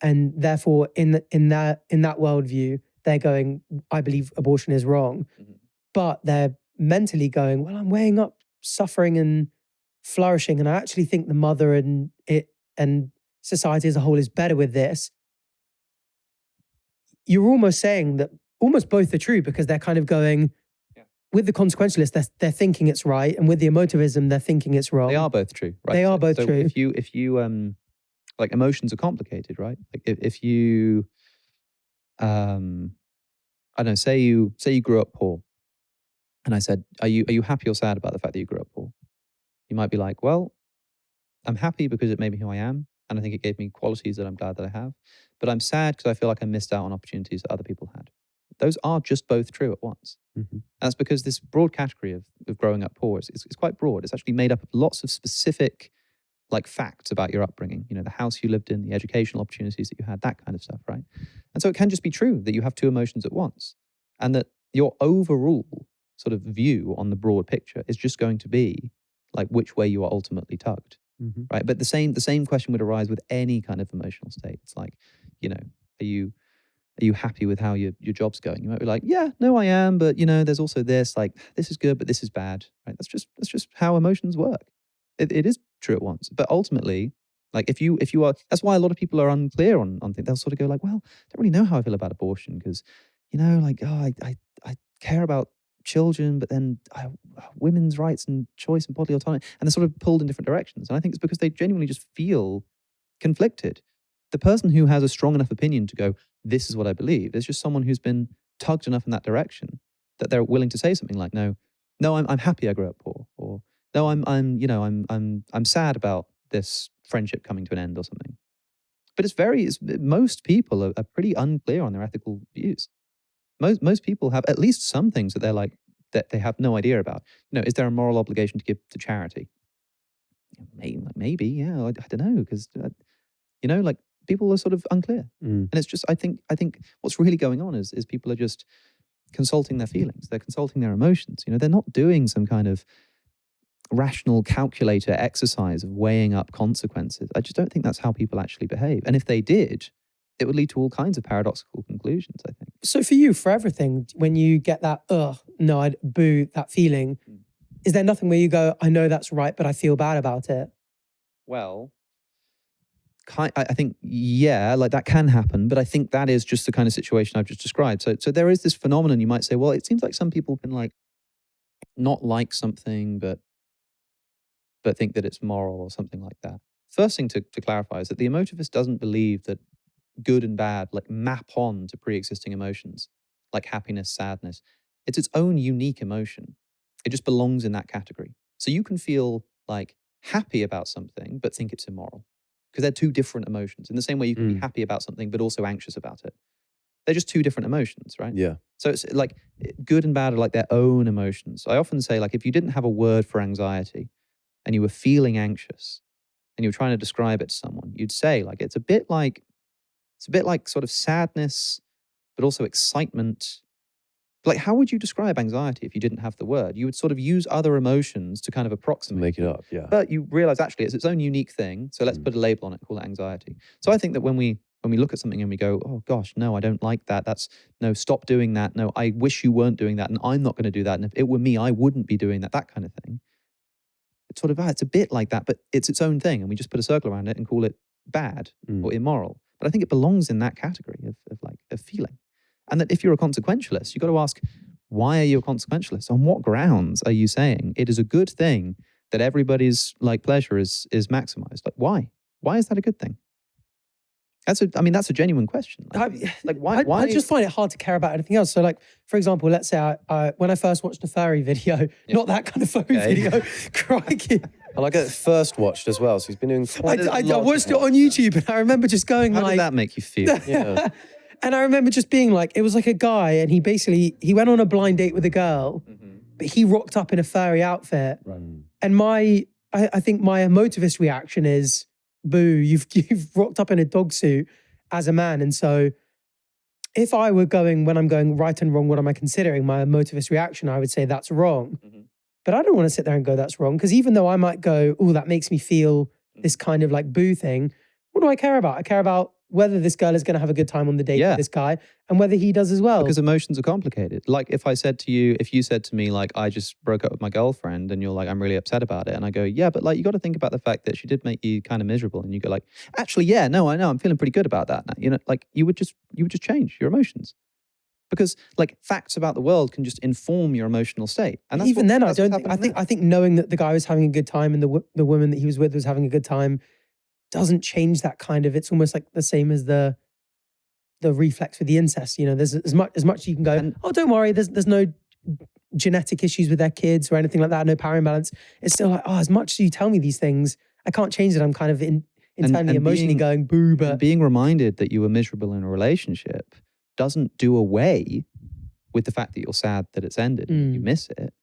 and therefore in that worldview, they're going, I believe abortion is wrong. But they're mentally going, well, I'm weighing up suffering and flourishing, and I actually think the mother and society as a whole is better with this. You're almost saying that almost both are true, because they're kind of going, with the consequentialist, they're thinking it's right, and with the emotivism, they're thinking it's wrong. They are both true, right? They are both true. If you like emotions are complicated, right? Like if you I don't know, say you grew up poor. And I said, are you happy or sad about the fact that you grew up poor? You might be like, well, I'm happy because it made me who I am. And I think it gave me qualities that I'm glad that I have. But I'm sad because I feel like I missed out on opportunities that other people had. Those are just both true at once. And that's because this broad category of growing up poor is quite broad. It's actually made up of lots of specific like facts about your upbringing. You know, the house you lived in, the educational opportunities that you had, that kind of stuff, right? And so it can just be true that you have two emotions at once. And that your overall sort of view on the broad picture is just going to be like which way you are ultimately tugged, right? But the same question would arise with any kind of emotional state. It's like are you happy with how your job's going? You might be like, yeah, no, I am, but there's also this, like, this is good, but this is bad, right? That's just how emotions work. It is true at once, but ultimately, like if you are, that's why a lot of people are unclear on things. They'll sort of go like, well, I don't really know how I feel about abortion because, like, oh, I care about children, but then women's rights and choice and bodily autonomy, and they're sort of pulled in different directions. And I think it's because they genuinely just feel conflicted. The person who has a strong enough opinion to go, this is what I believe, is just someone who's been tugged enough in that direction that they're willing to say something like, no, I'm happy I grew up poor, or no, I'm sad about this friendship coming to an end or something. But most people are pretty unclear on their ethical views. Most people have at least some things that they're like, that they have no idea about. Is there a moral obligation to give to charity? Maybe, yeah, I don't know, because like, people are sort of unclear. And it's just, I think what's really going on is people are just consulting their feelings. They're consulting their emotions. They're not doing some kind of rational calculator exercise of weighing up consequences. I just don't think that's how people actually behave. And if they did, it would lead to all kinds of paradoxical conclusions, I think. So for you, for everything, when you get that, no, I'd boo, that feeling, is there nothing where you go, I know that's right, but I feel bad about it? Well, I think, yeah, like that can happen, but I think that is just the kind of situation I've just described. So there is this phenomenon. You might say, well, it seems like some people can like not like something, but think that it's moral or something like that. First thing to clarify is that the emotivist doesn't believe that good and bad like map on to pre-existing emotions, like happiness, sadness. It's its own unique emotion. It just belongs in that category. So you can feel like happy about something, but think it's immoral. Because they're two different emotions. In the same way you can be happy about something, but also anxious about it. They're just two different emotions, right? Yeah. So it's like good and bad are like their own emotions. I often say, like, if you didn't have a word for anxiety and you were feeling anxious and you were trying to describe it to someone, you'd say, like, it's a bit like sort of sadness, but also excitement. Like, how would you describe anxiety if you didn't have the word? You would sort of use other emotions to kind of approximate. Make it up, yeah. But you realize actually it's its own unique thing. So let's put a label on it, call it anxiety. So I think that when we look at something and we go, oh gosh, no, I don't like that. No, stop doing that. No, I wish you weren't doing that. And I'm not going to do that. And if it were me, I wouldn't be doing that, that kind of thing. It's sort of, it's a bit like that, but it's its own thing. And we just put a circle around it and call it bad or immoral. But I think it belongs in that category of feeling. And that if you're a consequentialist, you've got to ask, why are you a consequentialist? On what grounds are you saying it is a good thing that everybody's like pleasure is maximized? Like, why? Why is that a good thing? That's a genuine question. Like why? I just find it hard to care about anything else. So, like, for example, let's say when I first watched a furry video, not that kind of furry video, crikey. And I get it first watched as well, so he's been doing quite a lot. I watched it on YouTube, and I remember just going, how did that make you feel? Yeah. And I remember just being like, it was like a guy, and he went on a blind date with a girl, but he rocked up in a furry outfit. Right. And I think my emotivist reaction is, boo, you've rocked up in a dog suit as a man. And so if I were when I'm going right and wrong, what am I considering? My emotivist reaction, I would say that's wrong. But I don't want to sit there and go, that's wrong. Because even though I might go, oh, that makes me feel this kind of like boo thing, what do I care about? I care about whether this girl is going to have a good time on the date with this guy and whether he does as well. Because emotions are complicated. Like if you said to me, like, I just broke up with my girlfriend and you're like, I'm really upset about it. And I go, yeah, but like, you got to think about the fact that she did make you kind of miserable. And you go like, actually, yeah, no, I know. I'm feeling pretty good about that now. Like you would just change your emotions. Because like facts about the world can just inform your emotional state. And that's even then, I think knowing that the guy was having a good time and the woman that he was with was having a good time doesn't change that kind of. It's almost like the same as the reflex with the incest. There's as much you can go, oh, don't worry, there's no genetic issues with their kids or anything like that, no power imbalance. It's still like, oh, as much as you tell me these things, I can't change it. I'm kind of internally, emotionally going boo. But being reminded that you were miserable in a relationship doesn't do away with the fact that you're sad that it's ended and you miss it.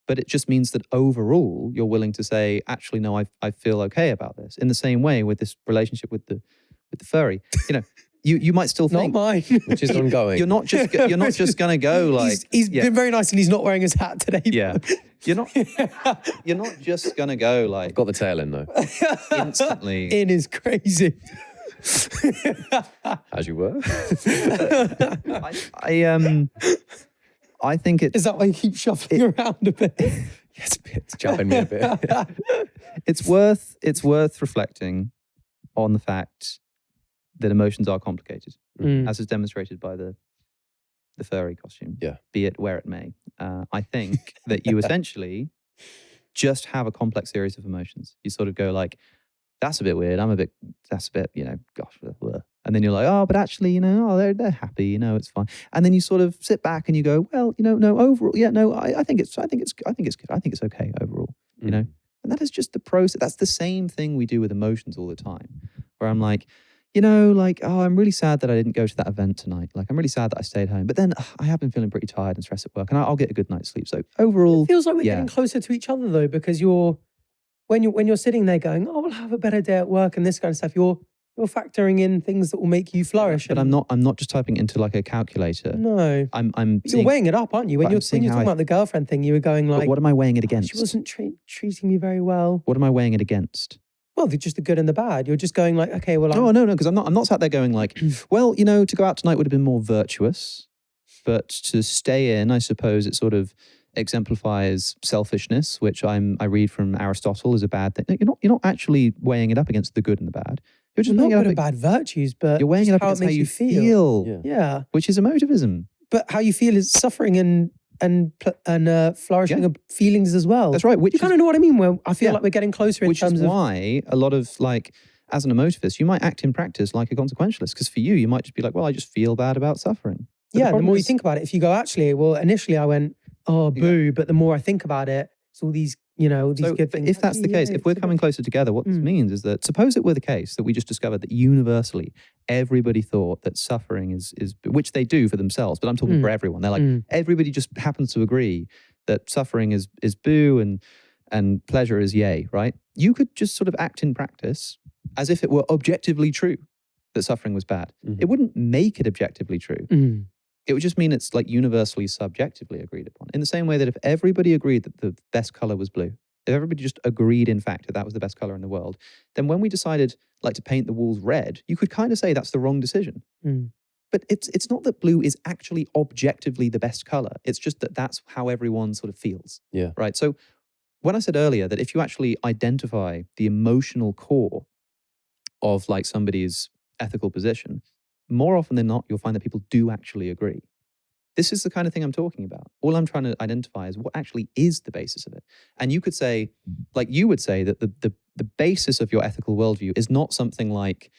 But it just means that overall, you're willing to say, actually, no, I feel okay about this. In the same way with this relationship with the furry, you might still think, not mine, which is ongoing. You're not just going to go like. He's been very nice and he's not wearing his hat today. Yeah, you're not just going to go like. Got the tail in though. Instantly. In is crazy. As you were. I think it's... Is that why you keep shuffling around a bit? Yes, it's jumping me a bit. It's worth reflecting on the fact that emotions are complicated, as is demonstrated by the furry costume, be it where it may. I think that you essentially just have a complex series of emotions. You sort of go like, that's a bit weird, that's a bit, gosh, blah. And then you're like, oh, but actually, they're happy, it's fine. And then you sort of sit back and you go, well, no, overall, I think it's good. I think it's okay overall, you know? And that is just the process. That's the same thing we do with emotions all the time, where I'm like, oh, I'm really sad that I didn't go to that event tonight. Like, I'm really sad that I stayed home. But then I have been feeling pretty tired and stressed at work, and I'll get a good night's sleep. So overall, it feels like we're getting closer to each other though, because when you're sitting there going, oh, I'll have a better day at work and this kind of stuff, you're factoring in things that will make you flourish. But I'm not just typing into like a calculator. No, I'm you're weighing it up, aren't you? When you're talking about the girlfriend thing, you were going like, what am I weighing it against? She wasn't treating me very well. What am I weighing it against? Well, they're just the good and the bad. You're just going like, okay, well, no, because I'm not sat there going like, well, to go out tonight would have been more virtuous, but to stay in, I suppose it sort of exemplifies selfishness, which I read from Aristotle is a bad thing. You're not actually weighing it up against the good and the bad. You're just not good and bad virtues, but you're weighing it up against how you feel. Yeah, which is emotivism. But how you feel is suffering and flourishing of feelings as well. That's right. You kind of know what I mean? Where I feel like we're getting closer in terms of... Which is why a lot of like, as an emotivist, you might act in practice like a consequentialist, because for you might just be like, well, I just feel bad about suffering. But the more you think about it, if you go, actually, well, initially I went, oh, boo, but the more I think about it, it's all these, these good things. If that's the case, if we're coming closer together, what this means is that, suppose it were the case that we just discovered that universally everybody thought that suffering is which they do for themselves, but I'm talking for everyone. They're like, everybody just happens to agree that suffering is boo and pleasure is yay, right? You could just sort of act in practice as if it were objectively true that suffering was bad. It wouldn't make it objectively true. It would just mean it's like universally subjectively agreed upon. In the same way that if everybody agreed that the best color was blue, if everybody just agreed in fact that that was the best color in the world, then when we decided like to paint the walls red, you could kind of say that's the wrong decision. But it's not that blue is actually objectively the best color. It's just that that's how everyone sort of feels. Yeah. Right. So when I said earlier that if you actually identify the emotional core of like somebody's ethical position, more often than not, you'll find that people do actually agree. This is the kind of thing I'm talking about. All I'm trying to identify is what actually is the basis of it. And you could say, like you would say, that the basis of your ethical worldview is not something like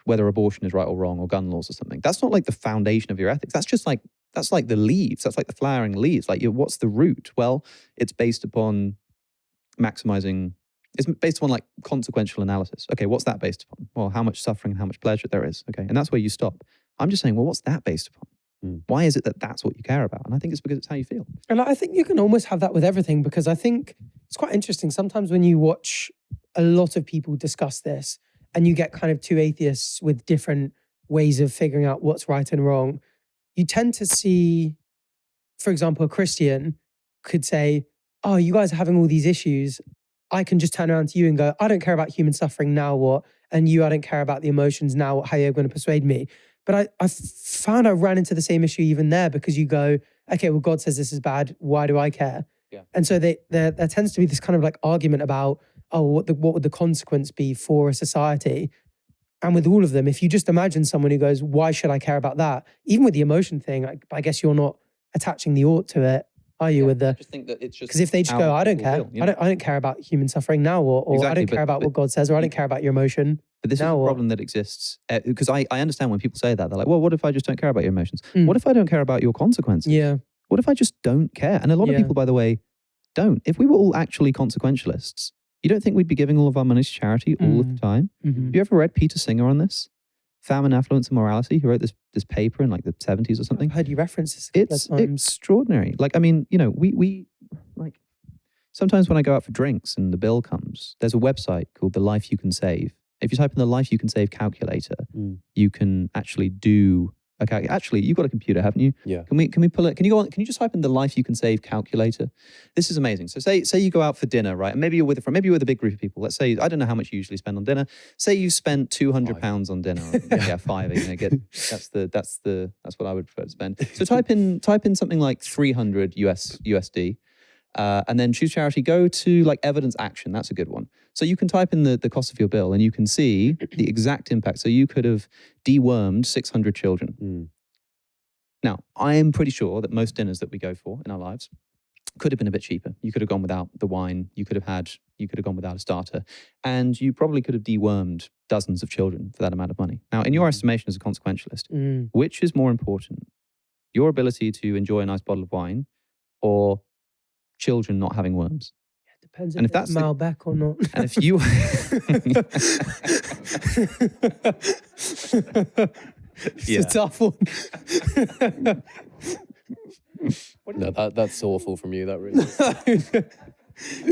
whether abortion is right or wrong or gun laws or something. That's not like the foundation of your ethics. That's like the leaves. That's like the flowering leaves. Like what's the root? Well, it's based upon maximizing. It's based upon like consequential analysis. Okay, what's that based upon? Well, how much suffering and how much pleasure there is. Okay, and that's where you stop. I'm just saying, well, what's that based upon? Why is it that that's what you care about? And I think it's because it's how you feel. And I think you can almost have that with everything, because I think it's quite interesting. Sometimes when you watch a lot of people discuss this and you get kind of two atheists with different ways of figuring out what's right and wrong, you tend to see, for example, a Christian could say, oh, you guys are having all these issues. I can just turn around to you and go, I don't care about human suffering, now what? And you, I don't care about the emotions, now what? How you're going to persuade me? But I found I ran into the same issue even there, because you go, okay, well, God says this is bad. Why do I care? Yeah. And so there tends to be this kind of like argument about, oh, what would the consequence be for a society? And with all of them, if you just imagine someone who goes, why should I care about that? Even with the emotion thing, I guess you're not attaching the ought to it. Are you with the? I just think that it's just because if they just go, I don't care. I don't care about human suffering now, or exactly, I don't care about what God says, or I don't care about your emotion. But this is a problem that exists because I understand when people say that, they're like, well, what if I just don't care about your emotions? What if I don't care about your consequences? Yeah. What if I just don't care? And a lot of people, by the way, don't. If we were all actually consequentialists, you don't think we'd be giving all of our money to charity all of the time? Have you ever read Peter Singer on this? Famine, Affluence and Morality. He wrote this paper in like the 70s or something. I've heard you reference this. It's extraordinary. Like, I mean, we like, sometimes when I go out for drinks and the bill comes, there's a website called The Life You Can Save. If you type in the Life You Can Save calculator, you can actually do Okay, actually, you've got a computer, haven't you? Yeah. Can we pull it? Can you go on? Can you just type in the life you can save calculator? This is amazing. So say you go out for dinner, right? And maybe you're with a friend, maybe you're with a big group of people. Let's say, I don't know how much you usually spend on dinner. Say you spent £200 on dinner. Yeah, five. That's what I would prefer to spend. So type in something like 300 USD. And then choose charity, go to like evidence action. That's a good one. So you can type in the cost of your bill and you can see the exact impact. So you could have dewormed 600 children. Now, I am pretty sure that most dinners that we go for in our lives could have been a bit cheaper. You could have gone without the wine. You could have gone without a starter. And you probably could have dewormed dozens of children for that amount of money. Now, in your estimation as a consequentialist, which is more important? Your ability to enjoy a nice bottle of wine or children not having worms? Depends and if that's Malbec or not. And if you... It's a tough one. No, that's awful from you, that really.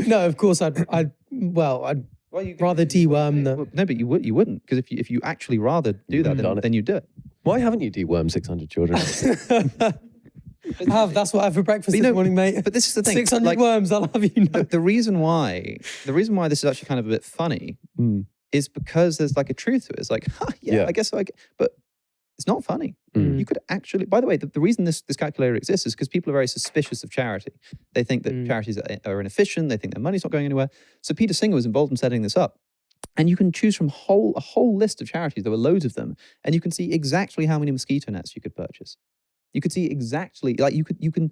No, of course I'd rather deworm them. No, but you wouldn't, because if you actually rather do that, then you do it. Why haven't you dewormed 600 children? That's what I have for breakfast this morning, mate. But this is the thing. 600 worms, I'll have you know. The reason why this is actually kind of a bit funny is because there's like a truth to it. It's like, I guess but it's not funny. You could actually, by the way, the reason this calculator exists is because people are very suspicious of charity. They think that charities are inefficient. They think their money's not going anywhere. So Peter Singer was involved in setting this up. And you can choose from a whole list of charities. There were loads of them. And you can see exactly how many mosquito nets you could purchase. You could see exactly, like you can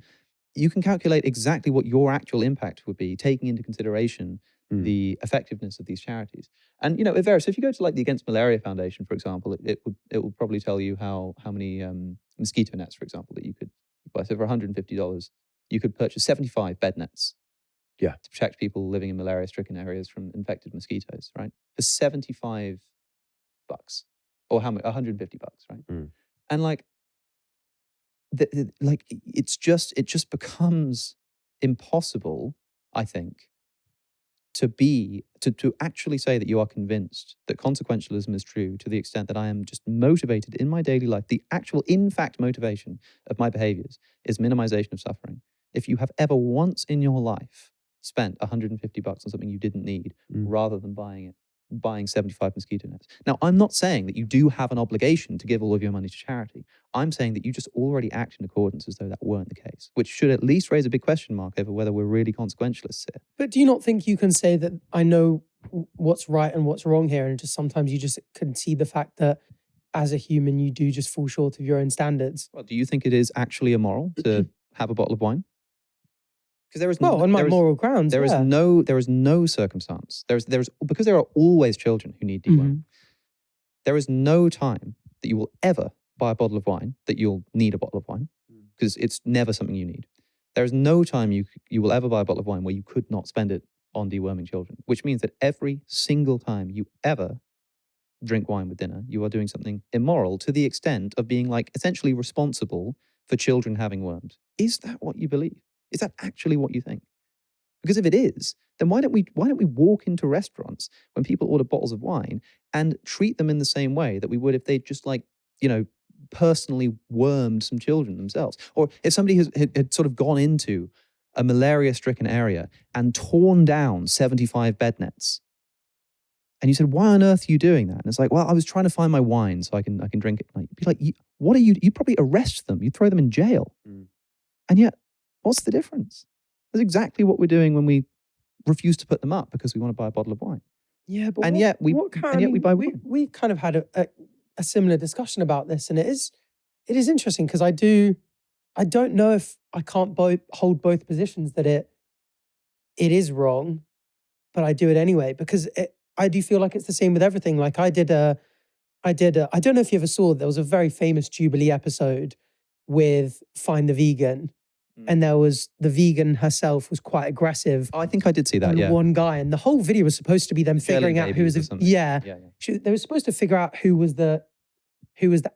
calculate exactly what your actual impact would be, taking into consideration the effectiveness of these charities. And it varies. So if you go to like the Against Malaria Foundation, for example, it will probably tell you how many mosquito nets, for example, that you could buy. So for $150, you could purchase 75 bed nets. Yeah. To protect people living in malaria-stricken areas from infected mosquitoes, right? For $75, or how much? $150, right? And like, it just becomes impossible, I think, to actually say that you are convinced that consequentialism is true to the extent that I am just motivated in my daily life. The actual, in fact, motivation of my behaviors is minimization of suffering. If you have ever once in your life spent $150 on something you didn't need rather than buying 75 mosquito nets. Now, I'm not saying that you do have an obligation to give all of your money to charity. I'm saying that you just already act in accordance as though that weren't the case, which should at least raise a big question mark over whether we're really consequentialists here. But do you not think you can say that I know what's right and what's wrong here, and just sometimes you just concede the fact that as a human, you do just fall short of your own standards? Well, do you think it is actually immoral to have a bottle of wine? Because there is on my moral grounds, there is no circumstance. Because there are always children who need deworming. There is no time that you will ever buy a bottle of wine that you'll need a bottle of wine, because it's never something you need. There is no time you will ever buy a bottle of wine where you could not spend it on deworming children, which means that every single time you ever drink wine with dinner, you are doing something immoral to the extent of being like essentially responsible for children having worms. Is that what you believe? Is that actually what you think? Because if it is, then why don't we walk into restaurants when people order bottles of wine and treat them in the same way that we would if they just personally wormed some children themselves? Or if somebody had sort of gone into a malaria-stricken area and torn down 75 bed nets, and you said, why on earth are you doing that? And it's like, well, I was trying to find my wine so I can drink it. Like, you'd be like, what are you? You'd probably arrest them. You'd throw them in jail. And yet, what's the difference? That's exactly what we're doing when we refuse to put them up because we want to buy a bottle of wine. Yeah, but yet we buy wine. We've kind of had a similar discussion about this, and it is interesting because I don't know if I can't hold both positions that it is wrong, but I do it anyway because I do feel like it's the same with everything. Like I don't know if you ever saw, there was a very famous Jubilee episode with Find the Vegan. And there was, the vegan herself was quite aggressive. Oh, I think I did see that, one guy. And the whole video was supposed to be them figuring out who was the... They were supposed to figure out who was the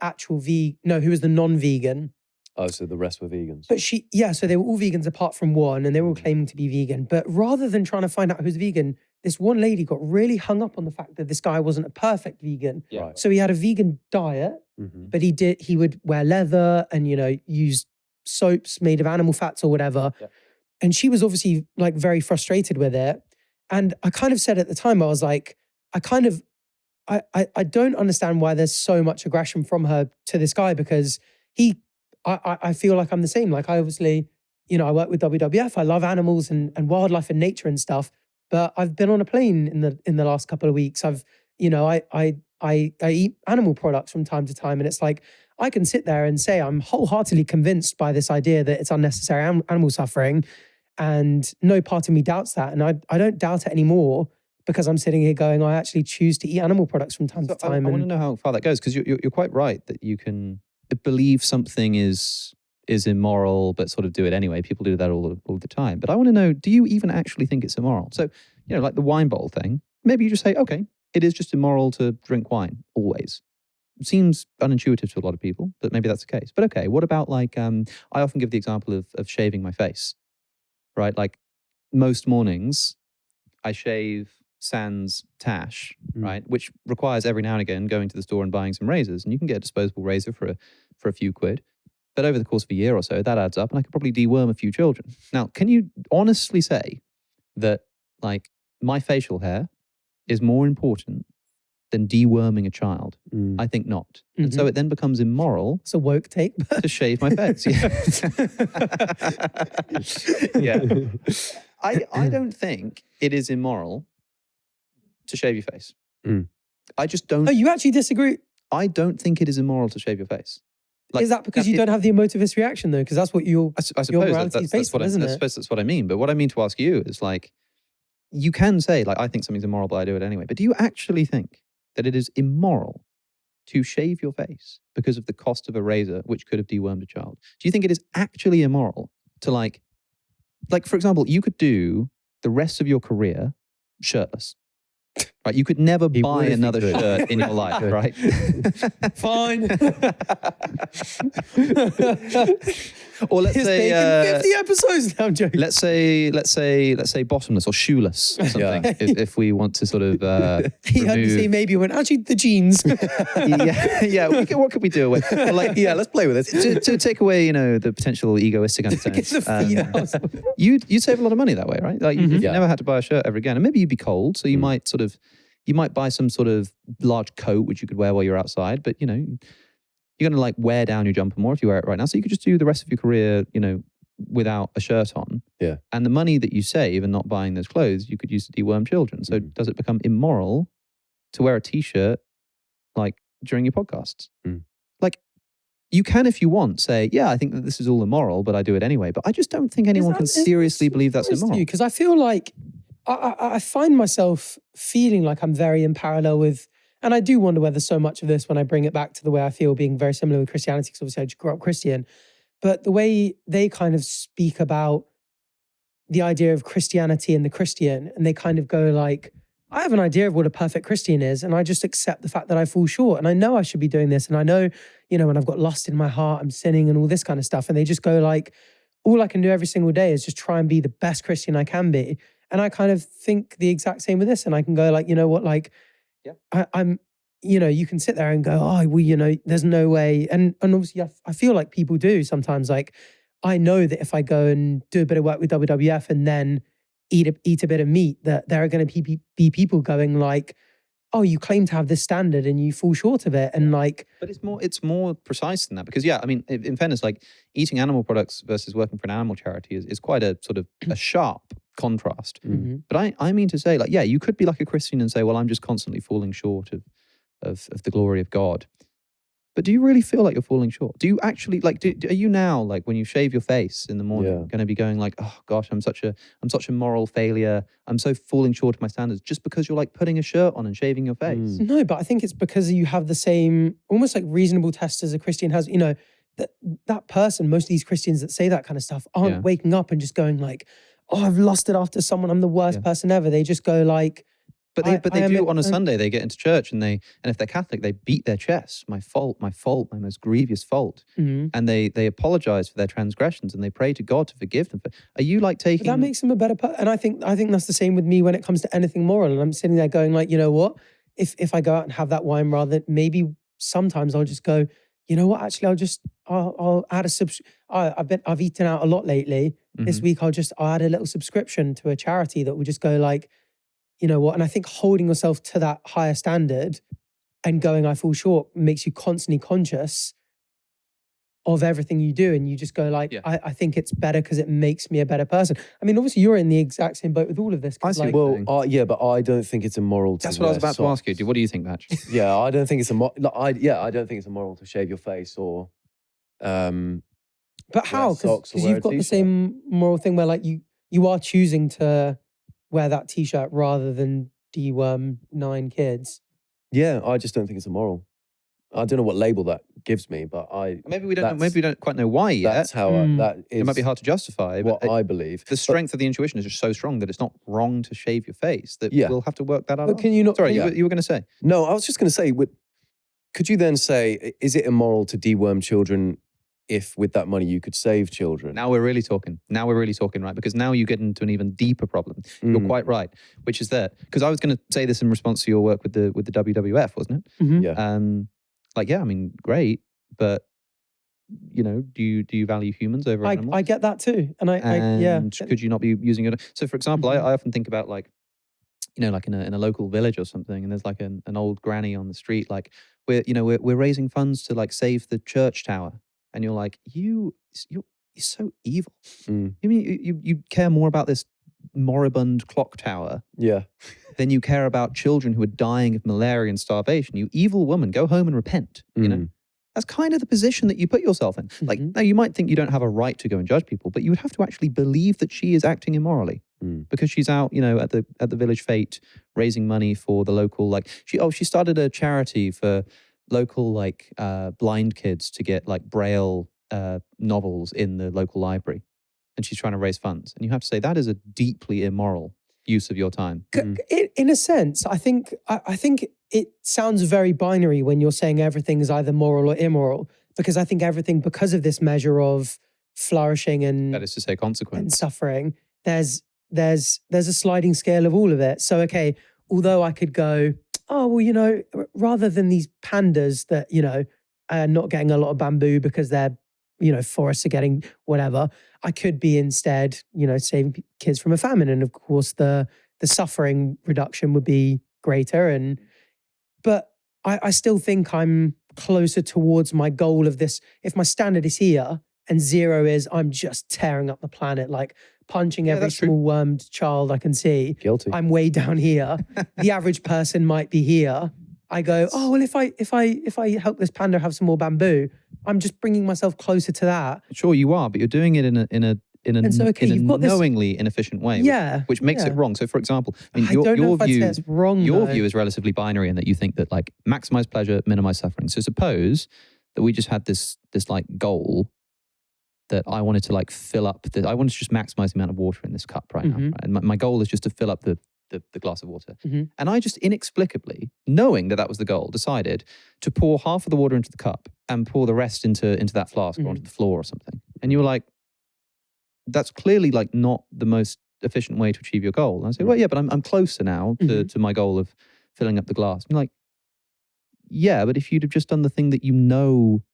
actual who was the non-vegan. Oh, so the rest were vegans. But so they were all vegans apart from one, and they were all claiming to be vegan. But rather than trying to find out who's vegan, this one lady got really hung up on the fact that this guy wasn't a perfect vegan. Yeah. Right. So he had a vegan diet, but he would wear leather and, use soaps made of animal fats or whatever. Yeah. And she was obviously like very frustrated with it. And I kind of said at the time, I was like, I don't understand why there's so much aggression from her to this guy, because I feel like I'm the same. Like I obviously, I work with WWF. I love animals and wildlife and nature and stuff. But I've been on a plane in the last couple of weeks. I eat animal products from time to time, and it's like I can sit there and say I'm wholeheartedly convinced by this idea that it's unnecessary animal suffering, and no part of me doubts that, and I don't doubt it anymore. Because I'm sitting here going, I actually choose to eat animal products from time to time. I want to know how far that goes, because you're quite right that you can believe something is immoral, but sort of do it anyway. People do that all the time. But I want to know, do you even actually think it's immoral? So, like the wine bottle thing, maybe you just say, okay, it is just immoral to drink wine, always. It seems unintuitive to a lot of people, but maybe that's the case. But okay, what about like, I often give the example of shaving my face, right? Like most mornings, I shave sans tash, right? Which requires every now and again going to the store and buying some razors. And you can get a disposable razor for a few quid. But over the course of a year or so, that adds up, and I could probably deworm a few children. Now, can you honestly say that like my facial hair is more important than deworming a child? I think not. And so it then becomes immoral. It's a woke take. To shave my face. Yeah. I don't think it is immoral to shave your face. I just don't. Oh, you actually disagree? I don't think it is immoral to shave your face. Like, is that because you don't have the emotivist reaction though? Because that's what I suppose that's what isn't it? I suppose that's what I mean. But what I mean to ask you is like, you can say like, I think something's immoral, but I do it anyway. But do you actually think that it is immoral to shave your face because of the cost of a razor, which could have dewormed a child? Do you think it is actually immoral to like for example, you could do the rest of your career shirtless? Right, you could never buy another shirt in your life, right? Fine. Or let's say 50 episodes now, I'm joking. Let's say bottomless or shoeless or something. Yeah. if we want to sort of He had to say maybe when actually the jeans. yeah. What could we do with? Like, let's play with this. to take away, the potential egoistic undertones. You'd save a lot of money that way, right? Like you never had to buy a shirt ever again, and maybe you'd be cold, so you might you might buy some sort of large coat which you could wear while you're outside, but you're going to like wear down your jumper more if you wear it right now. So you could just do the rest of your career, without a shirt on. Yeah. And the money that you save and not buying those clothes, you could use to deworm children. So does it become immoral to wear a t-shirt like during your podcasts? Like you can, if you want, say, yeah, I think that this is all immoral, but I do it anyway. But I just don't think anyone can seriously believe that's immoral. Because I feel like I find myself feeling like I'm very in parallel with, and I do wonder whether so much of this, when I bring it back to the way I feel being very similar with Christianity, because obviously I grew up Christian, but the way they kind of speak about the idea of Christianity and the Christian, and they kind of go like, I have an idea of what a perfect Christian is, and I just accept the fact that I fall short, and I know I should be doing this, and I know, when I've got lust in my heart, I'm sinning and all this kind of stuff, and they just go like, all I can do every single day is just try and be the best Christian I can be. And I kind of think the exact same with this. And I can go like, you know what, like, I'm, you can sit there and go, oh, well, there's no way. And obviously I feel like people do sometimes. Like, I know that if I go and do a bit of work with WWF and then eat a bit of meat, that there are going to be people going like, oh, you claim to have this standard and you fall short of it. And like, but it's more precise than that, because I mean, in fairness, like eating animal products versus working for an animal charity is quite a sort of a sharp contrast. But I mean to say, like, you could be like a Christian and say, well, I'm just constantly falling short of the glory of God. But do you really feel like you're falling short? Do you actually like? Are you now like when you shave your face in the morning, going to be going like, oh gosh, I'm such a moral failure. I'm so falling short of my standards just because you're like putting a shirt on and shaving your face? No, but I think it's because you have the same almost like reasonable test as a Christian has. That person, most of these Christians that say that kind of stuff aren't waking up and just going like, oh, I've lusted after someone, I'm the worst person ever. They just go like, But they do on a Sunday. They get into church and if they're Catholic, they beat their chests. My fault, my most grievous fault. And they apologize for their transgressions and they pray to God to forgive them. Are you like taking... But that makes them a better person. And I think that's the same with me when it comes to anything moral. And I'm sitting there going like, you know what? If I go out and have that wine rather, maybe sometimes I'll just go, you know what? Actually, I'll add I've eaten out a lot lately. This week I'll add a little subscription to a charity that will just go like, you know what? And I think holding yourself to that higher standard and going, I fall short, makes you constantly conscious of everything you do. And you just go like, I think it's better because it makes me a better person. I mean, obviously you're in the exact same boat with all of this. I see. Like, but I don't think it's immoral to That's what I was about to ask you. What do you think, Batch? Yeah, I don't think it's I don't think it's immoral to shave your face or but how? Because you've got the same moral thing where like you are choosing to wear that t-shirt rather than deworm 9 kids. Yeah, I just don't think it's immoral. I don't know what label that gives me, but maybe we don't quite know why yet. That's how that is. It might be hard to justify. What I believe. The strength of the intuition is just so strong that it's not wrong to shave your face. That we'll have to work that out. But can you not? Sorry, you were going to say. No, I was just going to say. Could you then say, is it immoral to deworm children if with that money you could save children? Now we're really talking. Right? Because now you get into an even deeper problem. You're quite right, which is that. Because I was going to say this in response to your work with the WWF, wasn't it? Yeah. I mean, great, but you know, do you value humans over animals? I get that too, and could you not be using it? So, for example, I often think about like, you know, like in a local village or something, and there's like an old granny on the street, like we're raising funds to like save the church tower, and you're like, you're so evil. You mean you care more about this moribund clock tower? Yeah. Then you care about children who are dying of malaria and starvation. You evil woman, go home and repent. You know, that's kind of the position that you put yourself in. Like, now you might think you don't have a right to go and judge people, but you would have to actually believe that she is acting immorally because she's out, you know, at the village fete raising money for the local. Like, she started a charity for local like blind kids to get like Braille novels in the local library, and she's trying to raise funds. And you have to say that is a deeply immoral use of your time. In a sense, I think it sounds very binary when you're saying everything is either moral or immoral, because I think everything, because of this measure of flourishing and that is to say consequence and suffering, there's a sliding scale of all of it. So okay, although I could go, oh well, you know, rather than these pandas that, you know, are not getting a lot of bamboo because their, you know, forests are getting whatever, I could be instead, you know, saving kids from a famine. And of course, the suffering reduction would be greater. But I still think I'm closer towards my goal of this. If my standard is here and 0 is I'm just tearing up the planet, like punching every small wormed child I can see. Guilty. I'm way down here. The average person might be here. I go, oh well, if I help this panda have some more bamboo, I'm just bringing myself closer to that. Sure, you are, but you're doing it in a knowingly inefficient way. Which makes it wrong. So, for example, I mean, your view is relatively binary in that you think that like maximize pleasure, minimize suffering. So, suppose that we just had this like goal that I wanted to like fill up. I wanted to just maximize the amount of water in this cup right now. Right? And my goal is just to fill up the glass of water. And I just inexplicably, knowing that was the goal, decided to pour half of the water into the cup and pour the rest into that flask or onto the floor or something. And you were like, that's clearly like not the most efficient way to achieve your goal. And I say, well, yeah, but I'm closer now to my goal of filling up the glass. I'm like, yeah, but if you'd have just done the thing that you know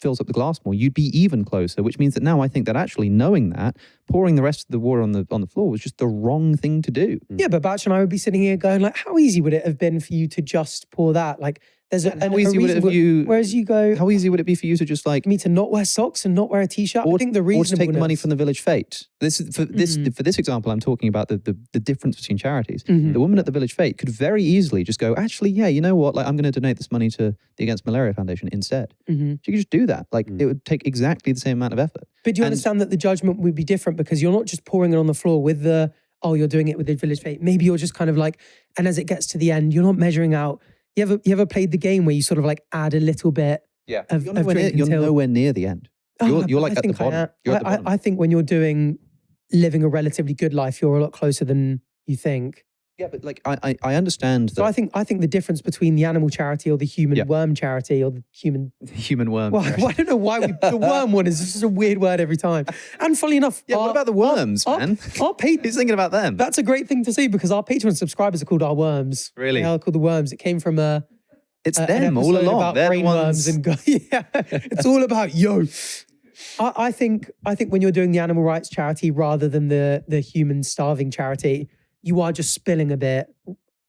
fills up the glass more, you'd be even closer, which means that now I think that actually knowing that, pouring the rest of the water on the floor was just the wrong thing to do. Yeah, but Batch and I would be sitting here going like, how easy would it have been for you to just pour that? Like, there's how easy would it have whereas you go, how easy would it be for you to just like me to not wear socks and not wear a t-shirt? I think the reason or to take the money from the village fete. For this example, I'm talking about the difference between charities. The woman at the village fete could very easily just go, actually, yeah, you know what? Like, I'm going to donate this money to the Against Malaria Foundation instead. She could just do that. Like, it would take exactly the same amount of effort. But do you understand that the judgment would be different because you're not just pouring it on the floor with the, oh, you're doing it with the village fete. Maybe you're just kind of like, and as it gets to the end, you're not measuring out. You ever played the game where you sort of like add a little bit of you're nowhere near the end. You're like at the bottom. You're at the bottom. I think when you're living a relatively good life, you're a lot closer than you think. Yeah, but like I understand that. So I think the difference between the animal charity or the human worm charity or the human worm. Well, I don't know why the worm one is just a weird word every time. And funny enough, what about the worms, man? Our Who's thinking about them? That's a great thing to see because our Patreon subscribers are called our worms. Really? They are called the worms. It came from it's them all along. About They're Rainn the ones. Wilson. Yeah, it's all about yo. I think when you're doing the animal rights charity rather than the human starving charity, you are just spilling a bit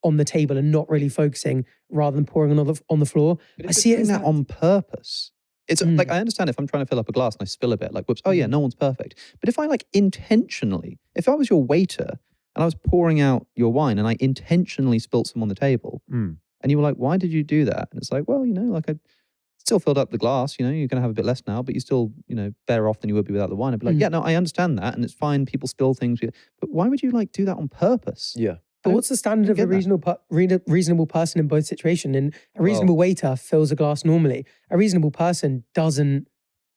on the table and not really focusing rather than pouring on the floor. But I see it as that on purpose. It's like, I understand if I'm trying to fill up a glass and I spill a bit, like, whoops, oh yeah, no one's perfect. But if I like intentionally, if I was your waiter and I was pouring out your wine and I intentionally spilt some on the table and you were like, why did you do that? And it's like, well, like I still filled up the glass, you're going to have a bit less now, but you're still, better off than you would be without the wine. I'd be like, yeah, no, I understand that. And it's fine. People spill things. But why would you like do that on purpose? Yeah. But what's the standard of a reasonable person in both situations? And a reasonable waiter fills a glass normally. A reasonable person doesn't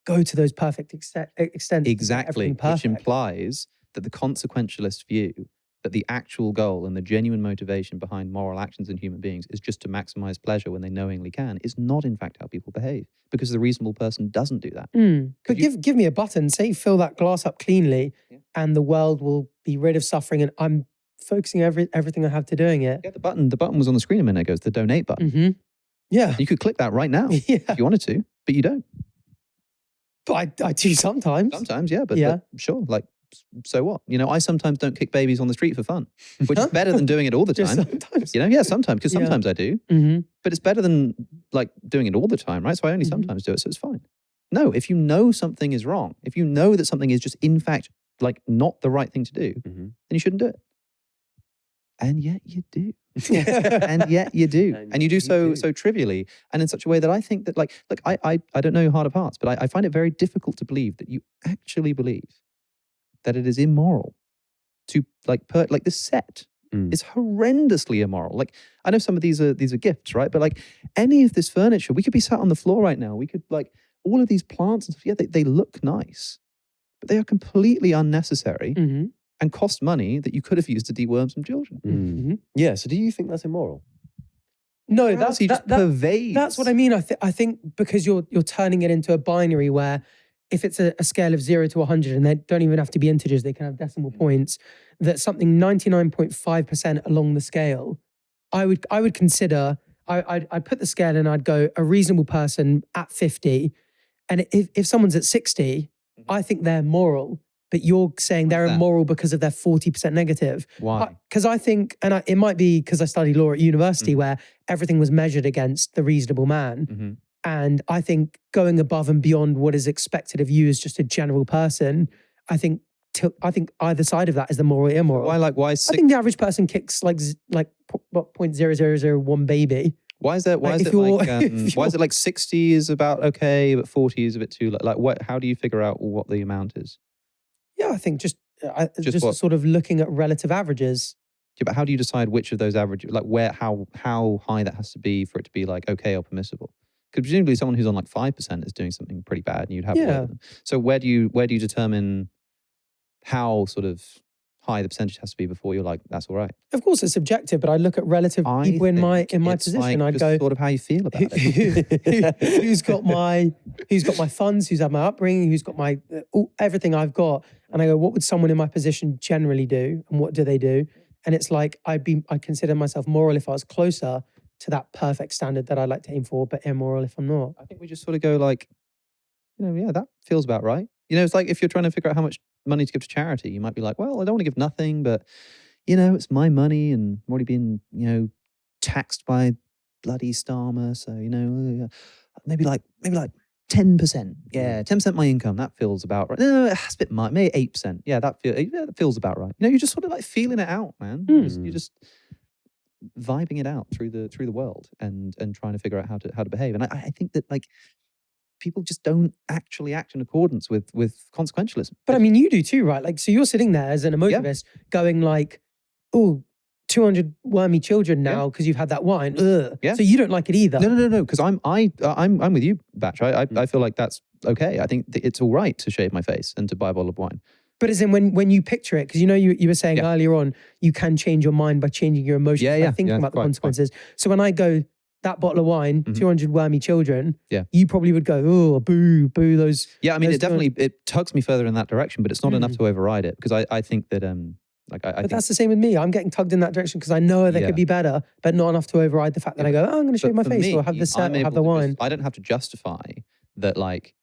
go to those perfect extents. Exactly, which implies that the consequentialist view that the actual goal and the genuine motivation behind moral actions in human beings is just to maximize pleasure when they knowingly can is not in fact how people behave, because the reasonable person doesn't do that. But give me a button, say fill that glass up cleanly and the world will be rid of suffering and I'm focusing everything I have to doing it. Yeah, the button was on the screen a minute ago. It's the donate button. Yeah. You could click that right now if you wanted to, but you don't. But I do sometimes. Sometimes, yeah, but sure, like, so what? I sometimes don't kick babies on the street for fun, which is better than doing it all the time. Sometimes. Yeah, sometimes, because sometimes I do. But it's better than like doing it all the time, right? So I only sometimes do it, so it's fine. No, if you know something is wrong, if you know that something is just in fact like not the right thing to do, then you shouldn't do it. And yet you do. And yet you do. And you do so trivially and in such a way that I think that like I don't know your heart of hearts, but I find it very difficult to believe that you actually believe that it is immoral to like this set is horrendously immoral. Like I know some of these are gifts, right? But like any of this furniture, we could be sat on the floor right now. We could like all of these plants and stuff. Yeah, they look nice, but they are completely unnecessary and cost money that you could have used to deworm some children. Yeah. So do you think that's immoral? No, just pervades. That's what I mean. I think because you're turning it into a binary where if it's a scale of 0 to 100 and they don't even have to be integers, they can have decimal points, that something 99.5% along the scale, I would consider, I'd put the scale and I'd go a reasonable person at 50. And if someone's at 60, I think they're moral. But you're saying they're immoral because of their 40% negative. Why? Because I think, and it might be because I studied law at university where everything was measured against the reasonable man. And I think going above and beyond what is expected of you as just a general person, I think either side of that is the moral or immoral. Why? I think the average person kicks like 0.0001 baby. Why is that? Why is it like? Why is it like 60 is about okay, but 40 is a bit too like what? How do you figure out what the amount is? Yeah, I think just sort of looking at relative averages. Yeah, but how do you decide which of those averages, like how high that has to be for it to be like okay or permissible? Because presumably someone who's on like 5% is doing something pretty bad, and you'd have them. So where do you determine how sort of high the percentage has to be before you're like that's all right? Of course, it's subjective, but I look at relative people in my position. Like I'd go sort of how you feel about it. who's got my funds, who's had my upbringing, who's got my everything I've got, and I go, what would someone in my position generally do, and what do they do? And it's like I consider myself moral if I was closer to that perfect standard that I like to aim for, but immoral if I'm not. I think we just sort of go like, yeah, that feels about right. It's like if you're trying to figure out how much money to give to charity, you might be like, well, I don't want to give nothing, but it's my money and I'm already being, taxed by bloody Starmer. So, maybe like 10%. Yeah, 10% my income. That feels about right. No, it's a bit much. Maybe 8%. Yeah, that feels about right. You're just sort of like feeling it out, man. You're just vibing it out through the world and trying to figure out how to behave. And I think that like people just don't actually act in accordance with consequentialism. But I mean, you do too, right? Like, so you're sitting there as an emotivist going like, oh, 200 wormy children now because you've had that wine. Ugh. Yeah. So you don't like it either. No. Because I'm with you, Batch. I feel like that's okay. I think it's all right to shave my face and to buy a bottle of wine. But as in when you picture it, because you were saying earlier on, you can change your mind by changing your emotions, by thinking about the consequences. So when I go, that bottle of wine, 200 wormy children, you probably would go, oh, boo, those. Yeah, I mean, it tugs me further in that direction, but it's not enough to override it, because I think that, but that's the same with me. I'm getting tugged in that direction because I know they could be better, but not enough to override the fact that I go, oh, I'm going to shave my face or have the set or have the wine. I don't have to justify that, like,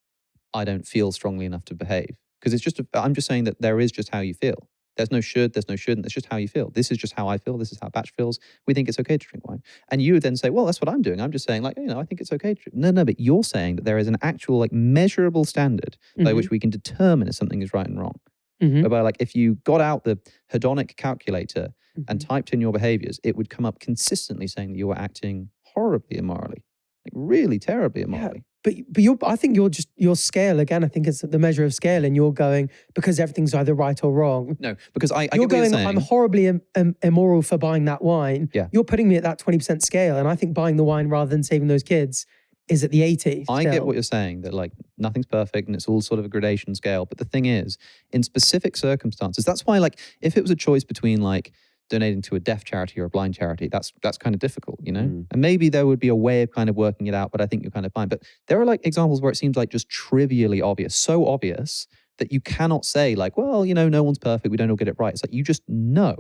I don't feel strongly enough to behave, because it's just, I'm just saying that there is just how you feel. There's no should, there's no shouldn't. It's just how you feel. This is just how I feel. This is how Batch feels. We think it's okay to drink wine. And you would then say, well, that's what I'm doing. I'm just saying, like, I think it's okay to drink. No, but you're saying that there is an actual, like, measurable standard by which we can determine if something is right and wrong. Whereby, like, if you got out the hedonic calculator and typed in your behaviors, it would come up consistently saying that you were acting horribly immorally, like really terribly immorally. But I think your scale, again, I think it's the measure of scale, and you're going, because everything's either right or wrong. No, because I you're get what going, you're saying. I'm horribly immoral for buying that wine. Yeah. You're putting me at that 20% scale, and I think buying the wine rather than saving those kids is at the 80. I get what you're saying, that, like, nothing's perfect and it's all sort of a gradation scale. But the thing is, in specific circumstances, that's why, like, if it was a choice between, like, donating to a deaf charity or a blind charity, that's kind of difficult, And maybe there would be a way of kind of working it out, but I think you're kind of fine. But there are, like, examples where it seems like just trivially obvious, so obvious that you cannot say, like, well, no one's perfect, we don't all get it right. It's like, you just know.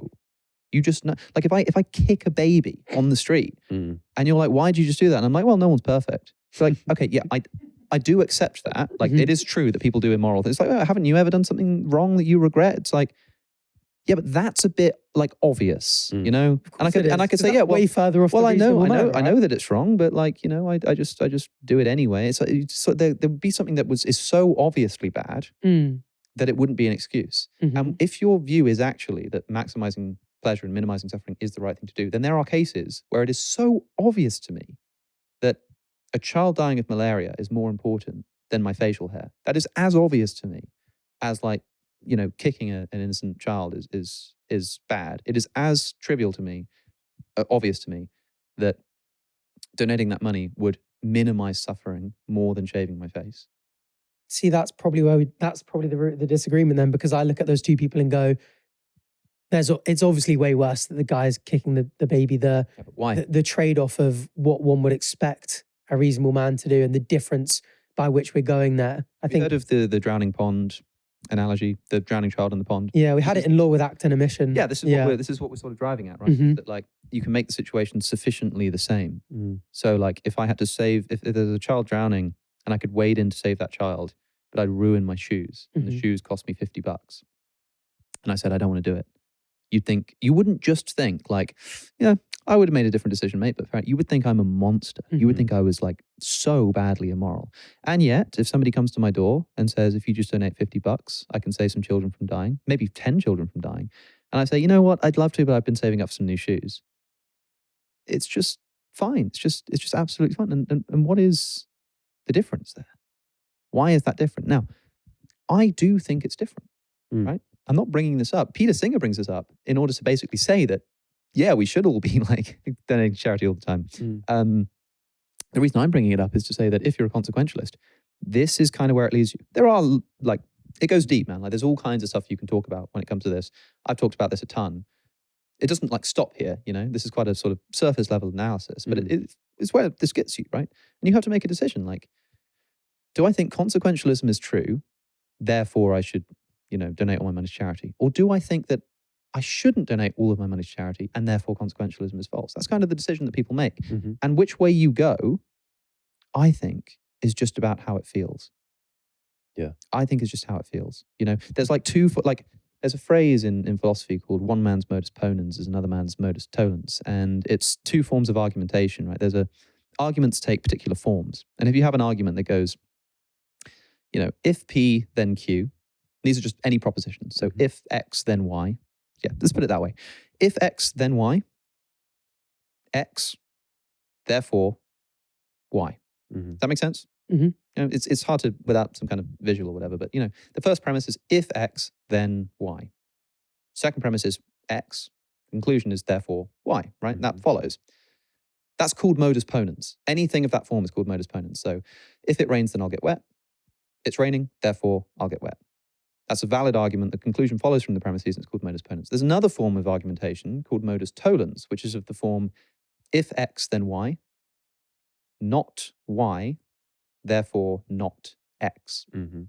You just know. Like, if I kick a baby on the street and you're like, why did you just do that? And I'm like, well, no one's perfect. It's like, okay, yeah, I do accept that. Like, it is true that people do immoral things. It's like, well, haven't you ever done something wrong that you regret? It's like, yeah, but that's a bit, like, obvious, And I could say, yeah, well, way further off. Well, I know right? that it's wrong, but, like, I just do it anyway. It's like, so there would be something that is so obviously bad that it wouldn't be an excuse. And if your view is actually that maximizing pleasure and minimizing suffering is the right thing to do, then there are cases where it is so obvious to me that a child dying of malaria is more important than my facial hair. That is as obvious to me as, like, kicking an innocent child is bad. It is as trivial to me, obvious to me, that donating that money would minimize suffering more than shaving my face. See, that's probably the root of the disagreement then, because I look at those two people and go, it's obviously way worse that the guy's kicking the baby. Why? The trade-off of what one would expect a reasonable man to do and the difference by which we're going there. I think. Heard of the drowning pond analogy, the drowning child in the pond? Yeah, we had it in Law with Act and Omission. Yeah, this is what we're sort of driving at, right? That, like, you can make the situation sufficiently the same. So, like, if I had to save, if there's a child drowning and I could wade in to save that child, but I'd ruin my shoes and the shoes cost me $50, and I said I don't want to do it, you wouldn't just think, like, I would have made a different decision, mate, but you would think I'm a monster. You would think I was, like, so badly immoral. And yet, if somebody comes to my door and says, if you just donate $50, I can save some children from dying, maybe 10 children from dying, and I say, you know what, I'd love to, but I've been saving up for some new shoes. It's just fine. It's just absolutely fine. And what is the difference there? Why is that different? Now, I do think it's different, right? I'm not bringing this up. Peter Singer brings this up in order to basically say that, yeah, we should all be, like, donating to charity all the time. The reason I'm bringing it up is to say that if you're a consequentialist, this is kind of where it leads you. There are, like, it goes deep, man. Like, there's all kinds of stuff you can talk about when it comes to this. I've talked about this a ton. It doesn't, like, stop here, This is quite a sort of surface level analysis, but it's where this gets you, right? And you have to make a decision, like, do I think consequentialism is true, therefore I should, donate all my money to charity? Or do I think that I shouldn't donate all of my money to charity and therefore consequentialism is false? That's kind of the decision that people make. And which way you go, I think, is just about how it feels. Yeah. I think it's just how it feels. There's, like, there's a phrase in philosophy called one man's modus ponens is another man's modus tollens. And it's two forms of argumentation, right? Arguments take particular forms. And if you have an argument that goes, if P, then Q, these are just any propositions. So if X, then Y. Yeah, let's put it that way. If X, then Y. X, therefore Y. Does that make sense? It's hard to, without some kind of visual or whatever, but, the first premise is if X, then Y. Second premise is X. Conclusion is therefore Y, right? That follows. That's called modus ponens. Anything of that form is called modus ponens. So if it rains, then I'll get wet. It's raining, therefore I'll get wet. That's a valid argument. The conclusion follows from the premises, and it's called modus ponens. There's another form of argumentation called modus tollens, which is of the form, if X, then Y, not Y, therefore not X. Mm-hmm.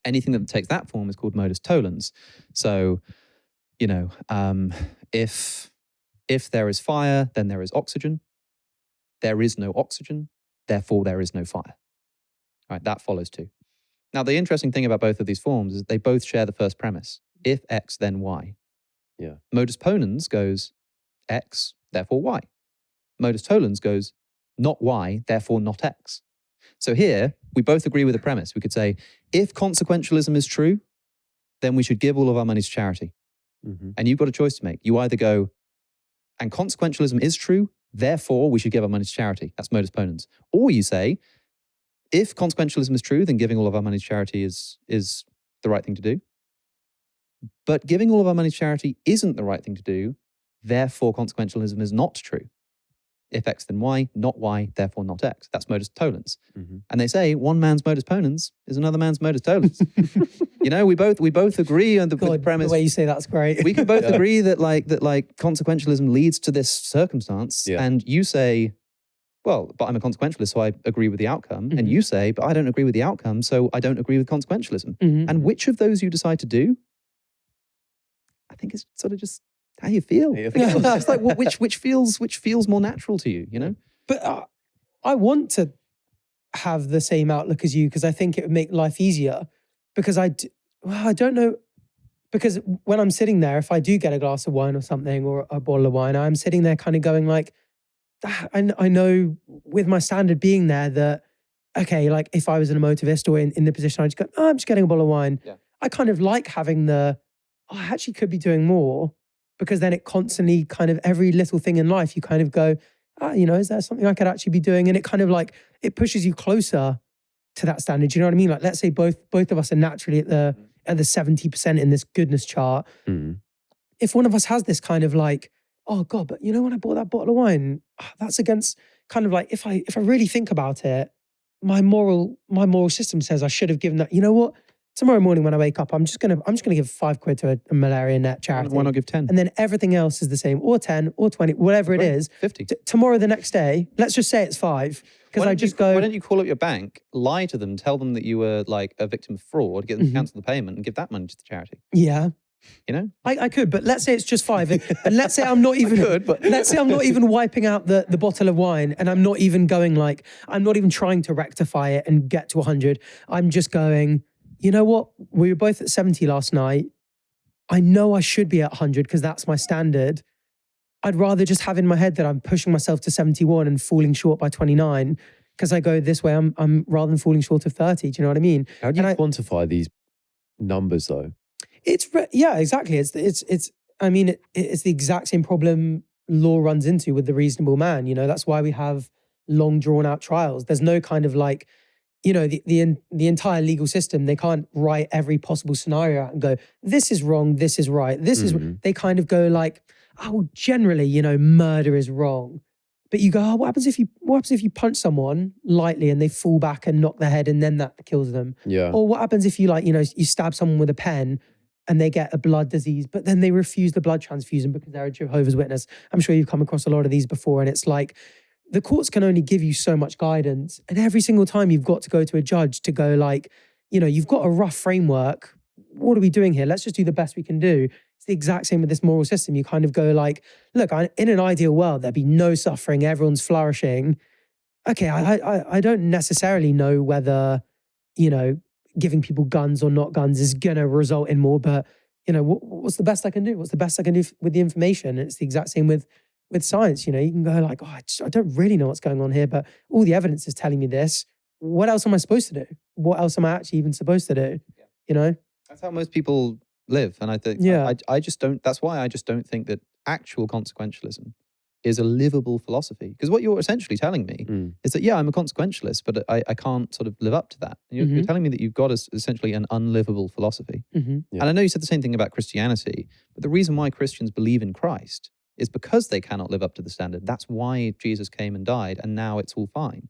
Anything that takes that form is called modus tollens. So, if there is fire, then there is oxygen. There is no oxygen, therefore there is no fire. All right, that follows too. Now, the interesting thing about both of these forms is they both share the first premise. If X, then Y. Yeah. Modus ponens goes X, therefore Y. Modus tollens goes not Y, therefore not X. So here, we both agree with the premise. We could say, if consequentialism is true, then we should give all of our money to charity. Mm-hmm. And you've got a choice to make. You either go, and consequentialism is true, therefore we should give our money to charity. That's modus ponens. Or you say, if consequentialism is true, then giving all of our money to charity is the right thing to do. But giving all of our money to charity isn't the right thing to do, therefore consequentialism is not true. If X, then Y, not Y, therefore not X. That's modus tollens. Mm-hmm. And they say one man's modus ponens is another man's modus tollens. We both agree on with the premise. The way you say that's great. We can both agree that consequentialism leads to this circumstance. Yeah. And you say, well, but I'm a consequentialist, so I agree with the outcome. Mm-hmm. And you say, but I don't agree with the outcome, so I don't agree with consequentialism. Mm-hmm. And which of those you decide to do, I think it's sort of just how you feel. It's like which feels more natural to you, But I want to have the same outlook as you because I think it would make life easier. Because I don't know. Because when I'm sitting there, if I do get a glass of wine or something or a bottle of wine, I'm sitting there kind of going like, I know with my standard being there that, okay, like if I was an emotivist or in the position, I just go, I'm just getting a bottle of wine. Yeah. I kind of like having I actually could be doing more. Because then it constantly kind of every little thing in life, you kind of go, is there something I could actually be doing? And it kind of like, it pushes you closer to that standard. Do you know what I mean? Like, let's say both of us are naturally at the 70% in this goodness chart. Mm-hmm. If one of us has this kind of like, oh God, but when I bought that bottle of wine, that's against kind of like, if I really think about it, my moral system says I should have given that. You know what? Tomorrow morning when I wake up, I'm just gonna give £5 to a malaria net charity. Why not give 10? And then everything else is the same, or 10, or 20, whatever it is. 50. Tomorrow, the next day, let's just say it's 5. Because why don't you call up your bank, lie to them, tell them that you were like a victim of fraud, get them to cancel the payment, and give that money to the charity? Yeah. I could, but let's say it's just 5, and let's say I'm not even. Let's say I'm not even wiping out the bottle of wine, and I'm not even going like I'm not even trying to rectify it and get to 100. I'm just going. You know what? We were both at 70 last night. I know I should be at 100 because that's my standard. I'd rather just have in my head that I'm pushing myself to 71 and falling short by 29 because I go this way. I'm rather than falling short of 30. Do you know what I mean? How do you quantify these numbers though? Exactly. It's the exact same problem law runs into with the reasonable man. That's why we have long drawn out trials. There's no kind of like, the entire legal system, they can't write every possible scenario out and go, this is wrong, this is right, this is, they kind of go like, generally, murder is wrong. But you go, what happens if you punch someone lightly and they fall back and knock their head and then that kills them? Yeah. Or what happens if you you stab someone with a pen and they get a blood disease, but then they refuse the blood transfusion because they're a Jehovah's Witness? I'm sure you've come across a lot of these before, and it's like, the courts can only give you so much guidance. And every single time you've got to go to a judge to go like, you've got a rough framework. What are we doing here? Let's just do the best we can do. It's the exact same with this moral system. You kind of go like, look, in an ideal world, there'd be no suffering. Everyone's flourishing. Okay, I don't necessarily know whether, giving people guns or not guns is going to result in more. But, what's the best I can do? What's the best I can do with the information? And it's the exact same with science. You can go like, I don't really know what's going on here, but all the evidence is telling me this. What else am I supposed to do? What else am I actually even supposed to do? Yeah. That's how most people live. And I think, I just don't, that's why I just don't think that actual consequentialism is a livable philosophy. Because what you're essentially telling me is that, I'm a consequentialist, but I can't sort of live up to that. And you're telling me that you've got essentially an unlivable philosophy. And I know you said the same thing about Christianity, but the reason why Christians believe in Christ is because they cannot live up to the standard. That's why Jesus came and died, and now it's all fine.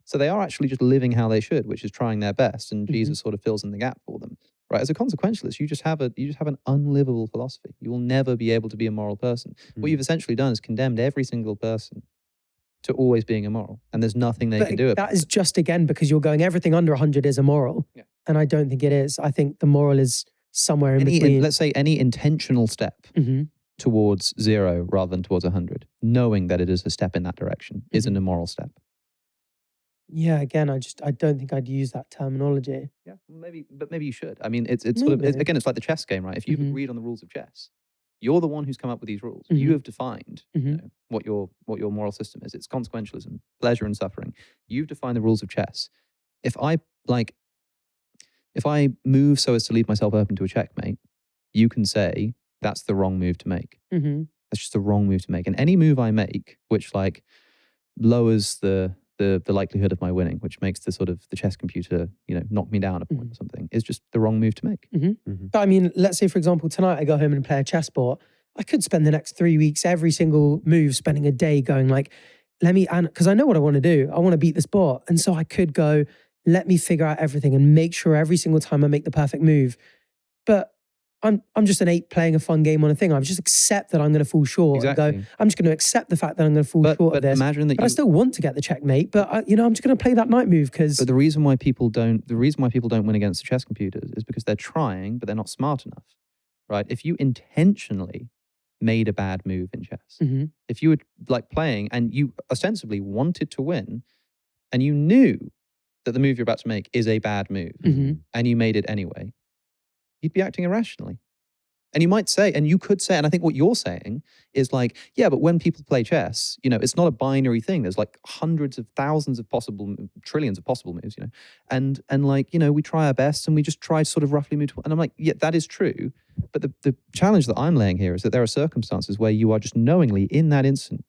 So they are actually just living how they should, which is trying their best, and Jesus sort of fills in the gap for them. right? As a consequentialist, you just have an unlivable philosophy. You will never be able to be a moral person. What you've essentially done is condemned every single person to always being immoral, and there's nothing they can do about it. That is just, again, because you're going everything under 100 is immoral. Yeah. And I don't think it is. I think the moral is somewhere in between. Let's say any intentional step towards 0 rather than towards 100, knowing that it is a step in that direction, is an immoral step. Yeah, again, I don't think I'd use that terminology. Yeah, maybe you should. I mean, it's sort of, again, it's like the chess game, right? If you've agreed on the rules of chess, you're the one who's come up with these rules. You have defined you know, what your moral system is. It's consequentialism, pleasure and suffering. You've defined the rules of chess. If I move so as to leave myself open to a checkmate, you can say that's the wrong move to make. That's just the wrong move to make. And any move I make, which like lowers the likelihood of my winning, which makes the chess computer, you know, knock me down a point or something, is just the wrong move to make. But I mean, let's say, for example, tonight I go home and play a chess board. I could spend the next 3 weeks, every single move, spending a day going like, because I know what I want to do. I want to beat this board. And so I could go, let me figure out everything and make sure every single time I make the perfect move. But I'm just an ape playing a fun game on a thing. I just accept that I'm going to fall short. Exactly. And go, I'm just going to accept the fact that I'm going to fall short of this. Imagine that I still want to get the checkmate, but I'm just going to play that knight move because. But the reason why people don't win against the chess computers is because they're trying, but they're not smart enough, right? If you intentionally made a bad move in chess, if you were like playing and you ostensibly wanted to win, and you knew that the move you're about to make is a bad move, and you made it anyway, you'd be acting irrationally. And you might say, and you could say, and I think what you're saying is like, yeah, but when people play chess, you know, it's not a binary thing. There's like hundreds of thousands of possible, trillions of possible moves, you know, and like, you know, we try our best and we just try to sort of roughly move to, and I'm like, yeah, that is true. But the challenge that I'm laying here is that there are circumstances where you are just knowingly in that instant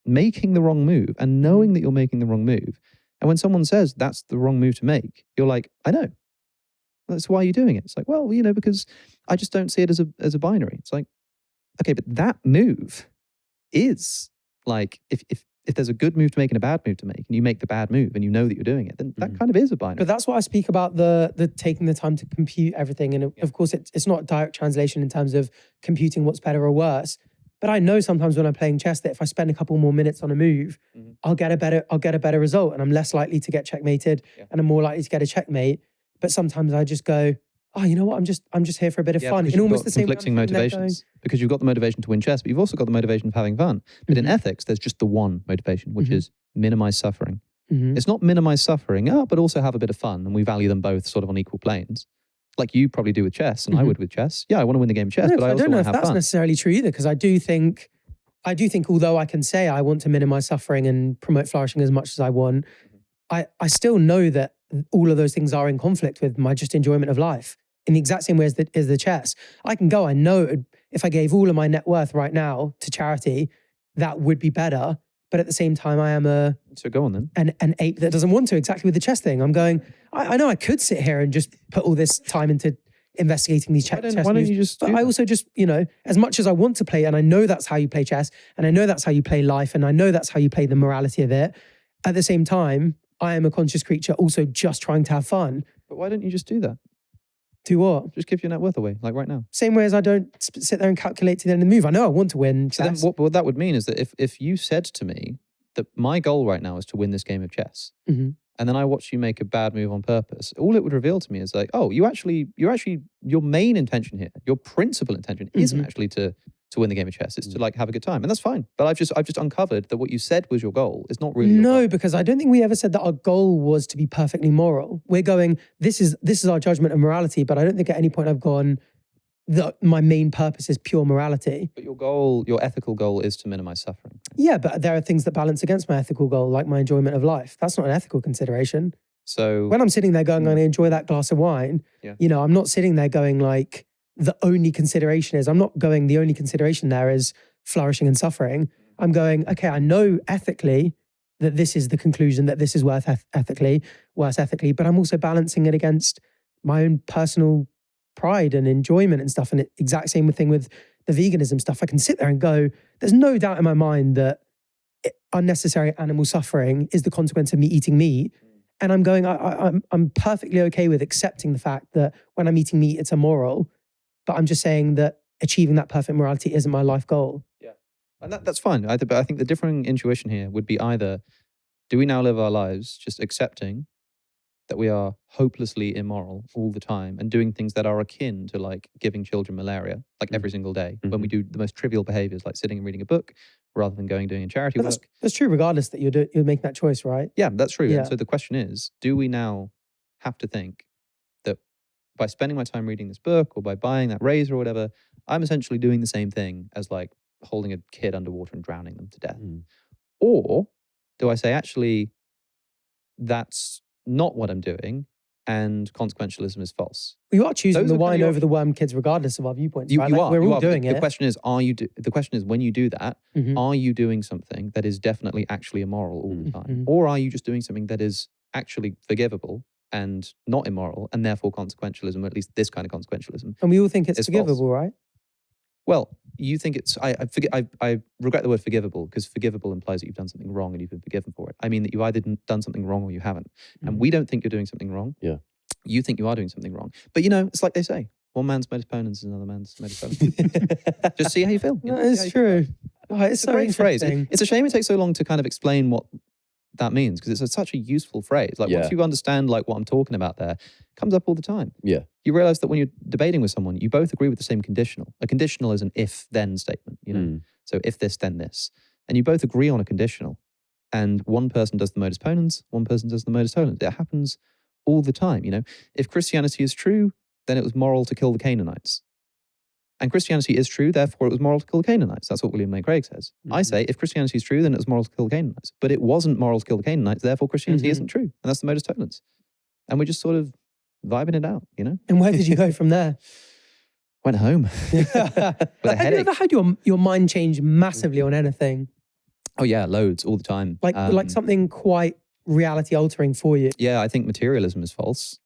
making the wrong move and knowing that you're making the wrong move. And when someone says that's the wrong move to make, you're like, I know. That's why you're doing it. It's like, well, you know, because I just don't see it as a binary. It's like, okay, but that move is like, if there's a good move to make and a bad move to make, and you make the bad move and you know that you're doing it, then that kind of is a binary. But that's what I speak about, the taking the time to compute everything. And of course, it's not direct translation in terms of computing what's better or worse. But I know sometimes when I'm playing chess that if I spend a couple more minutes on a move, I'll get a better result, and I'm less likely to get checkmated, and I'm more likely to get a checkmate. But sometimes I just go, oh, you know what? I'm just here for a bit of fun. In almost the same conflicting motivations. Because you've got the motivation to win chess, but you've also got the motivation of having fun. But in ethics, there's just the one motivation, which is minimize suffering. It's not minimize suffering, but also have a bit of fun, and we value them both sort of on equal planes. Like you probably do with chess, and I would with chess. Yeah, I want to win the game of chess, but I also want to have fun. I don't know if that's necessarily true either, because I do think, although I can say I want to minimize suffering and promote flourishing as much as I want, I still know that all of those things are in conflict with my just enjoyment of life in the exact same way as the chess. I know if I gave all of my net worth right now to charity, that would be better. But at the same time, I am so go on then. An ape that doesn't want to, exactly with the chess thing. I'm going, I know I could sit here and just put all this time into investigating these chess moves. Why don't you just But I also just, you know, as much as I want to play, and I know that's how you play chess, and I know that's how you play life, and I know that's how you play the morality of it, at the same time, I am a conscious creature also just trying to have fun. But why don't you just do that? Do what? Just give your net worth away, like right now. Same way as I don't sit there and calculate to the end of the move. I know I want to win. So then what that would mean is that if you said to me that my goal right now is to win this game of chess, and then I watch you make a bad move on purpose, all it would reveal to me is like, oh, your main intention here, your principal intention isn't actually to win the game of chess. It's to like have a good time, and that's fine. But I've just uncovered that what you said was your goal is not really your goal. Because I don't think we ever said that our goal was to be perfectly moral. We're going, this is our judgment of morality, but I don't think at any point I've gone, my main purpose is pure morality. But your ethical goal is to minimize suffering. Yeah, but there are things that balance against my ethical goal, like my enjoyment of life. That's not an ethical consideration. So when I'm sitting there going, I'm going to enjoy that glass of wine, you know, I'm not sitting there going like, the only consideration there is flourishing and suffering. I'm going, okay, I know ethically that this is the conclusion, that this is worse ethically, but I'm also balancing it against my own personal pride and enjoyment and stuff. And the exact same thing with the veganism stuff. I can sit there and go, there's no doubt in my mind that unnecessary animal suffering is the consequence of me eating meat. And I'm going, I'm perfectly okay with accepting the fact that when I'm eating meat, it's immoral. But I'm just saying that achieving that perfect morality isn't my life goal. Yeah. And that's fine. But I think the differing intuition here would be either, do we now live our lives just accepting that we are hopelessly immoral all the time and doing things that are akin to like giving children malaria, like every single day, when we do the most trivial behaviors, like sitting and reading a book, rather than doing charity work. That's true, regardless that you're making that choice, right? Yeah, that's true. Yeah. And so the question is, do we now have to think that by spending my time reading this book or by buying that razor or whatever, I'm essentially doing the same thing as like holding a kid underwater and drowning them to death? Or do I say, actually, that's not what I'm doing, and consequentialism is false? You are choosing Those the are kind wine of over the worm, kids, regardless of our viewpoints. You, right? you Like, are. we're you all are. doing The it. question is, the question is, when you do that, Mhm. are you doing something that is definitely actually immoral all the time, or are you just doing something that is actually forgivable and not immoral, and therefore consequentialism, or at least this kind of consequentialism? And we all think it's It's forgivable, false. right? Well, you think it's, I regret the word forgivable, because forgivable implies that you've done something wrong and you've been forgiven for it. I mean that you've either done something wrong or you haven't. And we don't think you're doing something wrong. Yeah. You think you are doing something wrong. But you know, it's like they say, one man's modus ponens is another man's modus ponens. Just see how you feel. You know, That see is how you true. feel. Oh, it's It's a so great phrase. interesting. It's a shame it takes so long to kind of explain what that means, because it's such a useful phrase. Like once Yeah. you understand like what I'm talking about there, it comes up all the time. Yeah. You realize that when you're debating with someone, you both agree with the same conditional. A conditional is an if-then statement, you know? So if this, then this. And you both agree on a conditional. And one person does the modus ponens, one person does the modus tollens. It happens all the time, you know? If Christianity is true, then it was moral to kill the Canaanites. And Christianity is true, therefore it was moral to kill the Canaanites. That's what William Lane Craig says. I say, if Christianity is true, then it was moral to kill the Canaanites. But it wasn't moral to kill the Canaanites, therefore Christianity isn't true. And that's the modus tollens. And we're just sort of vibing it out, you know? And where did you go from there? Went home with a Have you headache. ever had your mind change massively on anything? Oh yeah, loads, all the time. Like something quite reality altering for you? Yeah, I think materialism is false.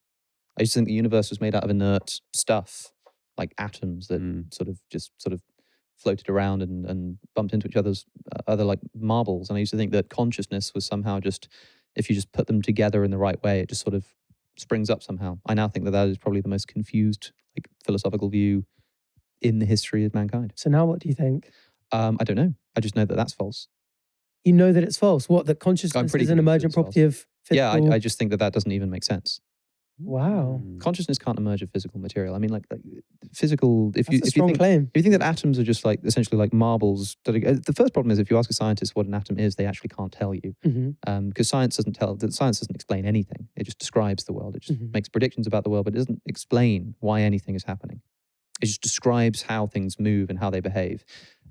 I used to think the universe was made out of inert stuff, like atoms that sort of floated around and bumped into each other's other like marbles. And I used to think that consciousness was somehow just, if you just put them together in the right way, it just sort of springs up somehow. I now think that that is probably the most confused like philosophical view in the history of mankind. So now what do you think? I don't know. I just know that that's false. You know that it's false? What, that consciousness is an emergent property of physical? Yeah, I just think that that doesn't even make sense. Wow. Consciousness can't emerge of physical material. I mean, like physical. If That's a you strong think, claim. if you think that atoms are just like essentially like marbles, that are, the first problem is if you ask a scientist what an atom is, they actually can't tell you, because science doesn't explain anything. It just describes the world. It just makes predictions about the world, but it doesn't explain why anything is happening. It just describes how things move and how they behave.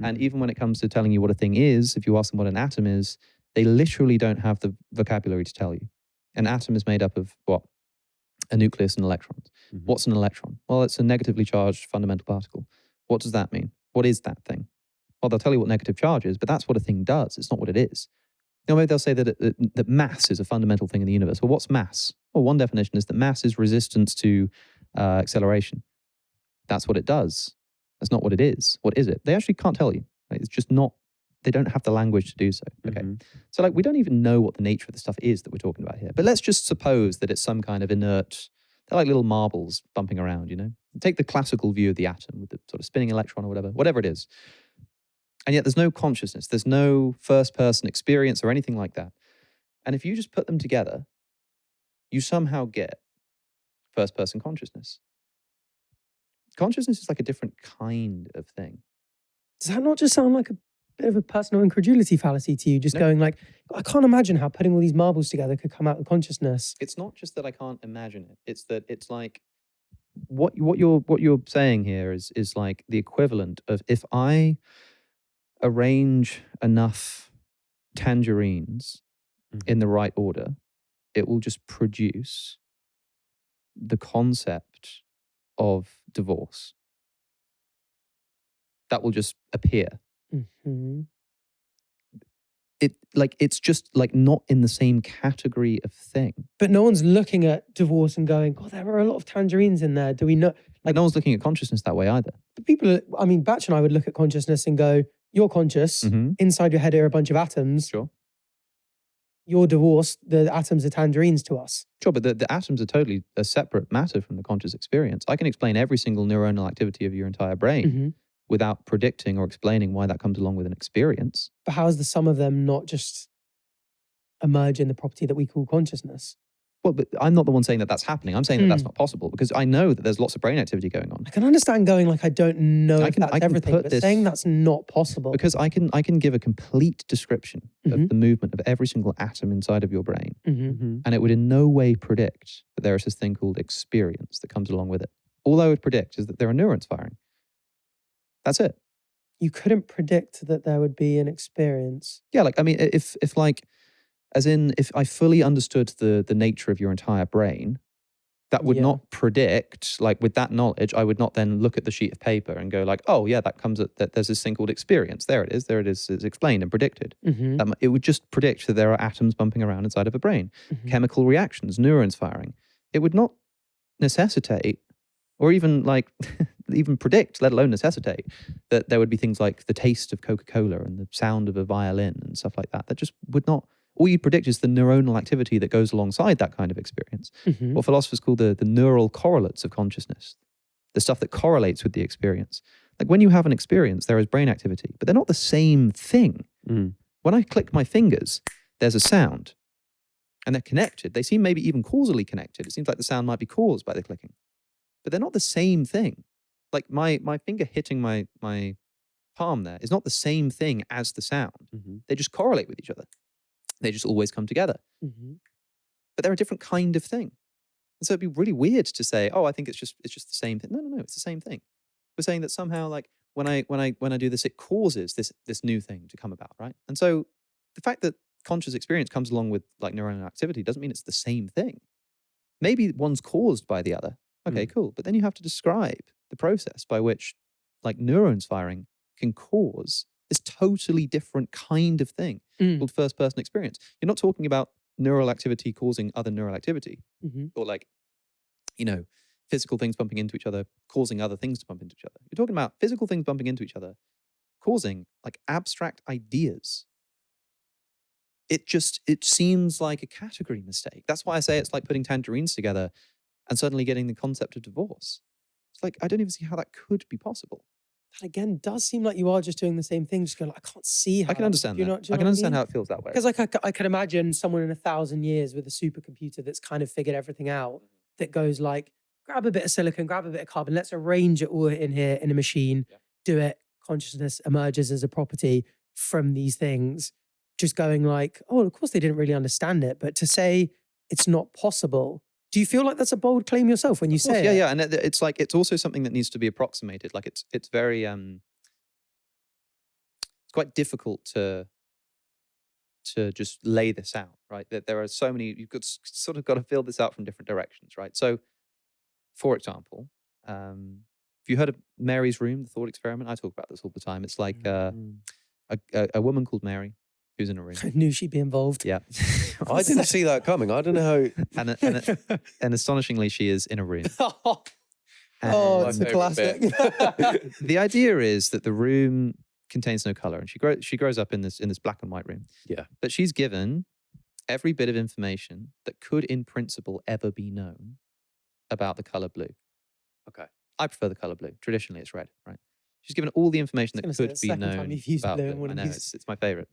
And even when it comes to telling you what a thing is, if you ask them what an atom is, they literally don't have the vocabulary to tell you. An atom is made up of what? A nucleus and electrons. What's an electron? Well, it's a negatively charged fundamental particle. What does that mean? What is that thing? Well, they'll tell you what negative charge is, but that's what a thing does. It's not what it is. You know, maybe they'll say that that mass is a fundamental thing in the universe. Well, what's mass? Well, one definition is that mass is resistance to acceleration. That's what it does. That's not what it is. What is it? They actually can't tell you. Right? It's just not, they don't have the language to do so. Okay. So like, we don't even know what the nature of the stuff is that we're talking about here. But let's just suppose that it's some kind of inert, they're like little marbles bumping around, you know? Take the classical view of the atom with the sort of spinning electron or whatever it is. And yet there's no consciousness. There's no first person experience or anything like that. And if you just put them together, you somehow get first person consciousness. Consciousness is like a different kind of thing. Does that not just sound like a bit of a personal incredulity fallacy to you? Just going like, I can't imagine how putting all these marbles together could come out with consciousness. It's not just that I can't imagine it. It's that it's like what you're saying here is like the equivalent of if I arrange enough tangerines in the right order, it will just produce the concept of divorce. That will just appear. It's just like not in the same category of thing. But no one's looking at divorce and going, God, there are a lot of tangerines in there. Do we know? Like no one's looking at consciousness that way either. People, I mean, Batch and I would look at consciousness and go, you're conscious. Inside your head are a bunch of atoms. Sure. you're divorced, the atoms are tangerines to us. Sure, but the atoms are totally a separate matter from the conscious experience. I can explain every single neuronal activity of your entire brain without predicting or explaining why that comes along with an experience. But how is the sum of them not just emerge in the property that we call consciousness? Well, but I'm not the one saying that that's happening. I'm saying that that's not possible because I know that there's lots of brain activity going on. I can understand going like, I don't know if that's everything, but saying that's not possible. Because I can give a complete description of the movement of every single atom inside of your brain. And it would in no way predict that there is this thing called experience that comes along with it. All I would predict is that there are neurons firing. That's it. You couldn't predict that there would be an experience. Yeah, like, I mean, if I fully understood the nature of your entire brain, that would not predict, like with that knowledge, I would not then look at the sheet of paper and go like, oh yeah, that there's this thing called experience. There it is, it's explained and predicted. It would just predict that there are atoms bumping around inside of a brain, chemical reactions, neurons firing. It would not necessitate or even like, even predict, let alone necessitate, that there would be things like the taste of Coca-Cola and the sound of a violin and stuff like that. That just would not. All you'd predict is the neuronal activity that goes alongside that kind of experience. What philosophers call the neural correlates of consciousness, the stuff that correlates with the experience. Like when you have an experience, there is brain activity, but they're not the same thing. When I click my fingers, there's a sound, and they're connected. They seem maybe even causally connected. It seems like the sound might be caused by the clicking, but they're not the same thing. Like my finger hitting my palm there is not the same thing as the sound. They just correlate with each other. They just always come together. But they're a different kind of thing. And so it'd be really weird to say, oh, I think it's just the same thing. No, it's the same thing. We're saying that somehow, like when I do this, it causes this new thing to come about, right? And so the fact that conscious experience comes along with like neuronal activity doesn't mean it's the same thing. Maybe one's caused by the other. Okay, cool. But then you have to describe the process by which like neurons firing can cause this totally different kind of thing called first-person experience. You're not talking about neural activity causing other neural activity, or like, you know, physical things bumping into each other causing other things to bump into each other. You're talking about physical things bumping into each other causing like abstract ideas. It seems like a category mistake. That's why I say it's like putting tangerines together and suddenly getting the concept of divorce. It's like, I don't even see how that could be possible. That again does seem like you are just doing the same thing, just going like, I can't see how. I can understand that. I can understand how it feels that way. Because like I can imagine someone in 1,000 years with a supercomputer that's kind of figured everything out, that goes like, grab a bit of silicon, grab a bit of carbon, let's arrange it all in here in a machine, do it, consciousness emerges as a property from these things, just going like, oh, of course they didn't really understand it, but to say it's not possible. Do you feel like that's a bold claim yourself when you say it? Yeah, and it's like it's also something that needs to be approximated. Like it's very it's quite difficult to just lay this out, right? That there are so many, you've got sort of got to fill this out from different directions, right? So, for example, have you heard of Mary's Room, the thought experiment? I talk about this all the time. It's like a woman called Mary who's in a room. I knew she'd be involved. Yeah. I didn't see that coming. I don't know how. And astonishingly, she is in a room. Oh, it's a classic. The idea is that the room contains no color, and she grows up in this black and white room. Yeah. But she's given every bit of information that could, in principle, ever be known about the color blue. Okay. I prefer the color blue. Traditionally, it's red, right? She's given all the information that could be known about blue. I know, it's my favorite.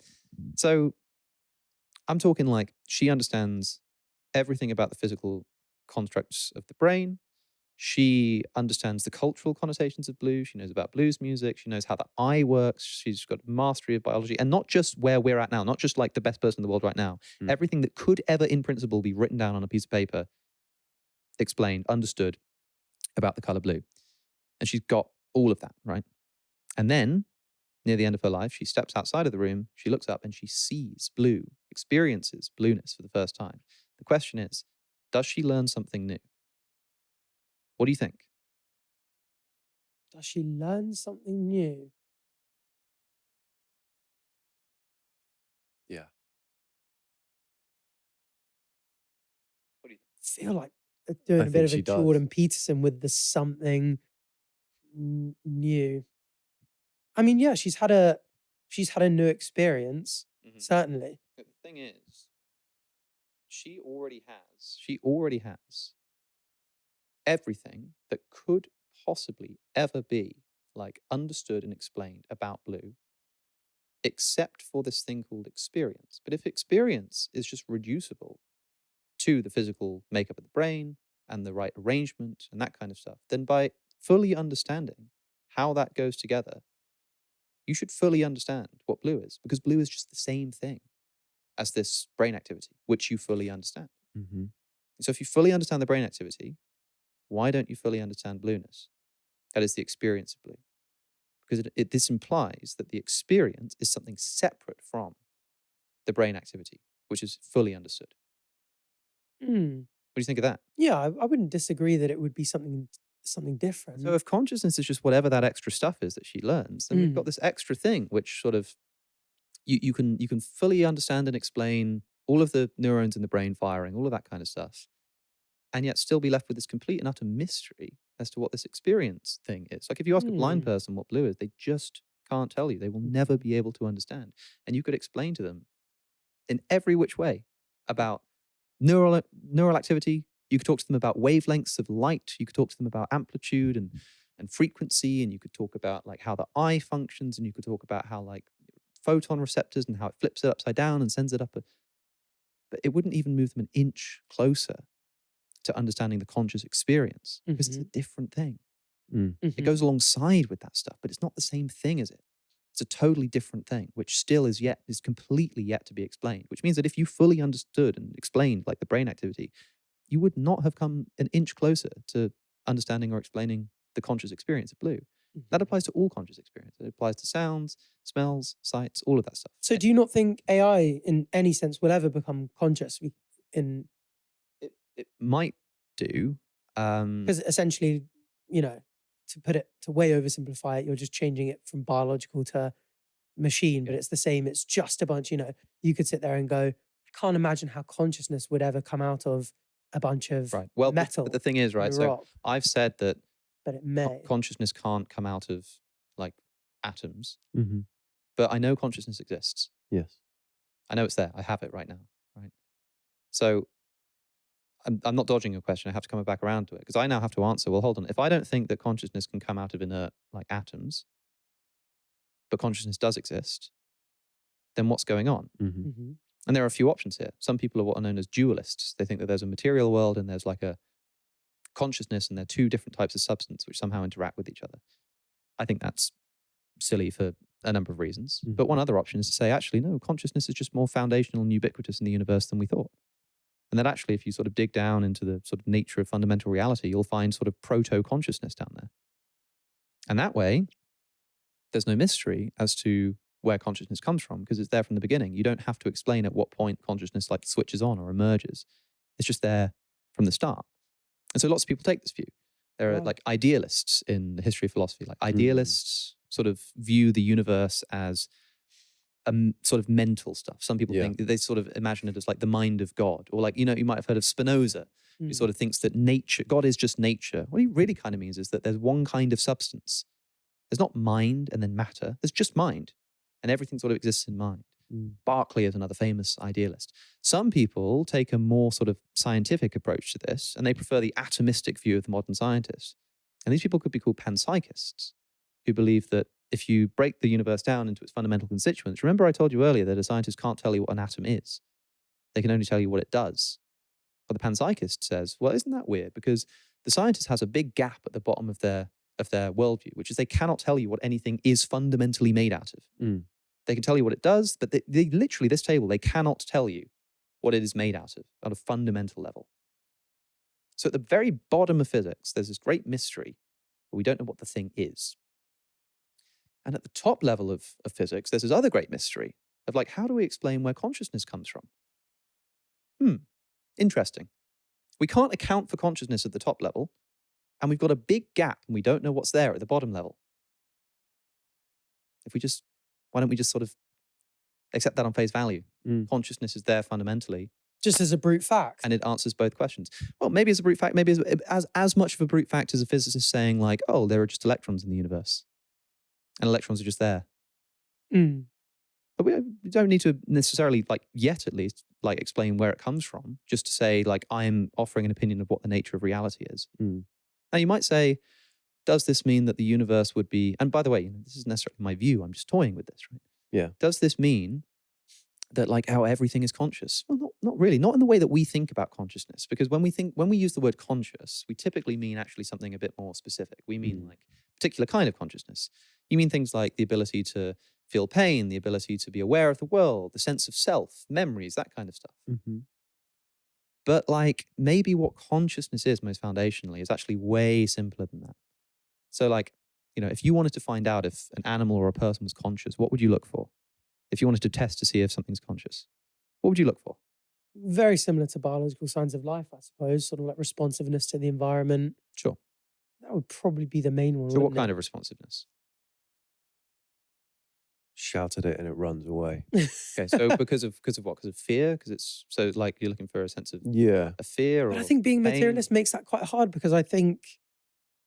So I'm talking like she understands everything about the physical constructs of the brain. She understands the cultural connotations of blue. She knows about blues music. She knows how the eye works. She's got mastery of biology. And not just where we're at now, not just like the best person in the world right now. Everything that could ever, in principle, be written down on a piece of paper, explained, understood about the color blue. And she's got all of that, right? And then, near the end of her life, she steps outside of the room, she looks up and she sees blue, experiences blueness for the first time. The question is, does she learn something new? What do you think? Does she learn something new? Yeah. What do you think? I feel like doing a bit of a Jordan Peterson with the something new. I mean, yeah, she's had a new experience, certainly. But the thing is, she already has everything that could possibly ever be like understood and explained about blue, except for this thing called experience. But if experience is just reducible to the physical makeup of the brain and the right arrangement and that kind of stuff, then by fully understanding how that goes together, you should fully understand what blue is, because blue is just the same thing as this brain activity, which you fully understand. Mm-hmm. So if you fully understand the brain activity, why don't you fully understand blueness? That is the experience of blue. Because this implies that the experience is something separate from the brain activity, which is fully understood. Mm. What do you think of that? Yeah, I wouldn't disagree that it would be something different. So if consciousness is just whatever that extra stuff is that she learns, then we've got this extra thing which sort of you can fully understand and explain all of the neurons in the brain firing, all of that kind of stuff, and yet still be left with this complete and utter mystery as to what this experience thing is. Like if you ask a blind person what blue is, they just can't tell you. They will never be able to understand. And you could explain to them in every which way about neural activity. You could talk to them about wavelengths of light. You could talk to them about amplitude and frequency. And you could talk about like how the eye functions. And you could talk about how like photon receptors and how it flips it upside down and sends it up. But it wouldn't even move them an inch closer to understanding the conscious experience, because it's a different thing. It goes alongside with that stuff, but it's not the same thing as it. It's a totally different thing, which still is completely yet to be explained, which means that if you fully understood and explained like the brain activity, you would not have come an inch closer to understanding or explaining the conscious experience of blue. That applies to all conscious experience. It applies to sounds, smells, sights, all of that stuff. So do you not think AI in any sense will ever become conscious? It might do. Because essentially, to way oversimplify it, you're just changing it from biological to machine, but it's the same. It's just a bunch, you could sit there and go, I can't imagine how consciousness would ever come out of a bunch of metal. But the thing is, right, so I've said that but it may. Consciousness can't come out of like atoms, but I know consciousness exists. Yes. I know it's there. I have it right now, right? So I'm not dodging your question. I have to come back around to it because I now have to answer, well, hold on. If I don't think that consciousness can come out of inert like atoms, but consciousness does exist, then what's going on? And there are a few options here. Some people are what are known as dualists. They think that there's a material world and there's like a consciousness, and they're two different types of substance which somehow interact with each other. I think that's silly for a number of reasons. But one other option is to say, actually, no, consciousness is just more foundational and ubiquitous in the universe than we thought. And that actually, if you sort of dig down into the sort of nature of fundamental reality, you'll find sort of proto-consciousness down there. And that way, there's no mystery as to where consciousness comes from, because it's there from the beginning. You don't have to explain at what point consciousness like switches on or emerges. It's just there from the start. And so lots of people take this view. There are like idealists in the history of philosophy. Like idealists sort of view the universe as sort of mental stuff. Some people think they sort of imagine it as like the mind of God, or like, you might have heard of Spinoza, who sort of thinks that God is just nature. What he really kind of means is that there's one kind of substance. There's not mind and then matter. There's just mind, and everything sort of exists in mind. Berkeley is another famous idealist. Some people take a more sort of scientific approach to this, and they prefer the atomistic view of the modern scientist. And these people could be called panpsychists, who believe that if you break the universe down into its fundamental constituents, remember I told you earlier that a scientist can't tell you what an atom is. They can only tell you what it does. But the panpsychist says, well, isn't that weird? Because the scientist has a big gap at the bottom of their worldview, which is they cannot tell you what anything is fundamentally made out of. They can tell you what it does, but they literally, this table, they cannot tell you what it is made out of on a fundamental level. So at the very bottom of physics, there's this great mystery, but we don't know what the thing is. And at the top level of physics, there's this other great mystery of like, how do we explain where consciousness comes from? Interesting. We can't account for consciousness at the top level, and we've got a big gap and we don't know what's there at the bottom level. Why don't we just sort of accept that on face value? Consciousness is there fundamentally. Just as a brute fact. And it answers both questions. Well, maybe as a brute fact, maybe as much of a brute fact as a physicist saying like, oh, there are just electrons in the universe. And electrons are just there. But don't need to necessarily, like, yet at least, like, explain where it comes from, just to say, like, I'm offering an opinion of what the nature of reality is. Now, you might say, does this mean that the universe would be, and by the way, this isn't necessarily my view, I'm just toying with this, right? Yeah. Does this mean that, like, how everything is conscious? Well, not really, not in the way that we think about consciousness, because when we use the word conscious, we typically mean actually something a bit more specific. We mean like a particular kind of consciousness. You mean things like the ability to feel pain, the ability to be aware of the world, the sense of self, memories, that kind of stuff. But, like, maybe what consciousness is most foundationally is actually way simpler than that. So, like, you know, if you wanted to find out if an animal or a person was conscious, what would you look for? If you wanted to test to see if something's conscious, what would you look for? Very similar to biological signs of life, I suppose, sort of like responsiveness to the environment. Sure. That would probably be the main one. So what kind of responsiveness? Shout at it and it runs away. Okay, so because of what? Because of fear? Because it's, so, like, you're looking for a sense of a fear, or But I think being pain? materialist makes that quite hard, because I think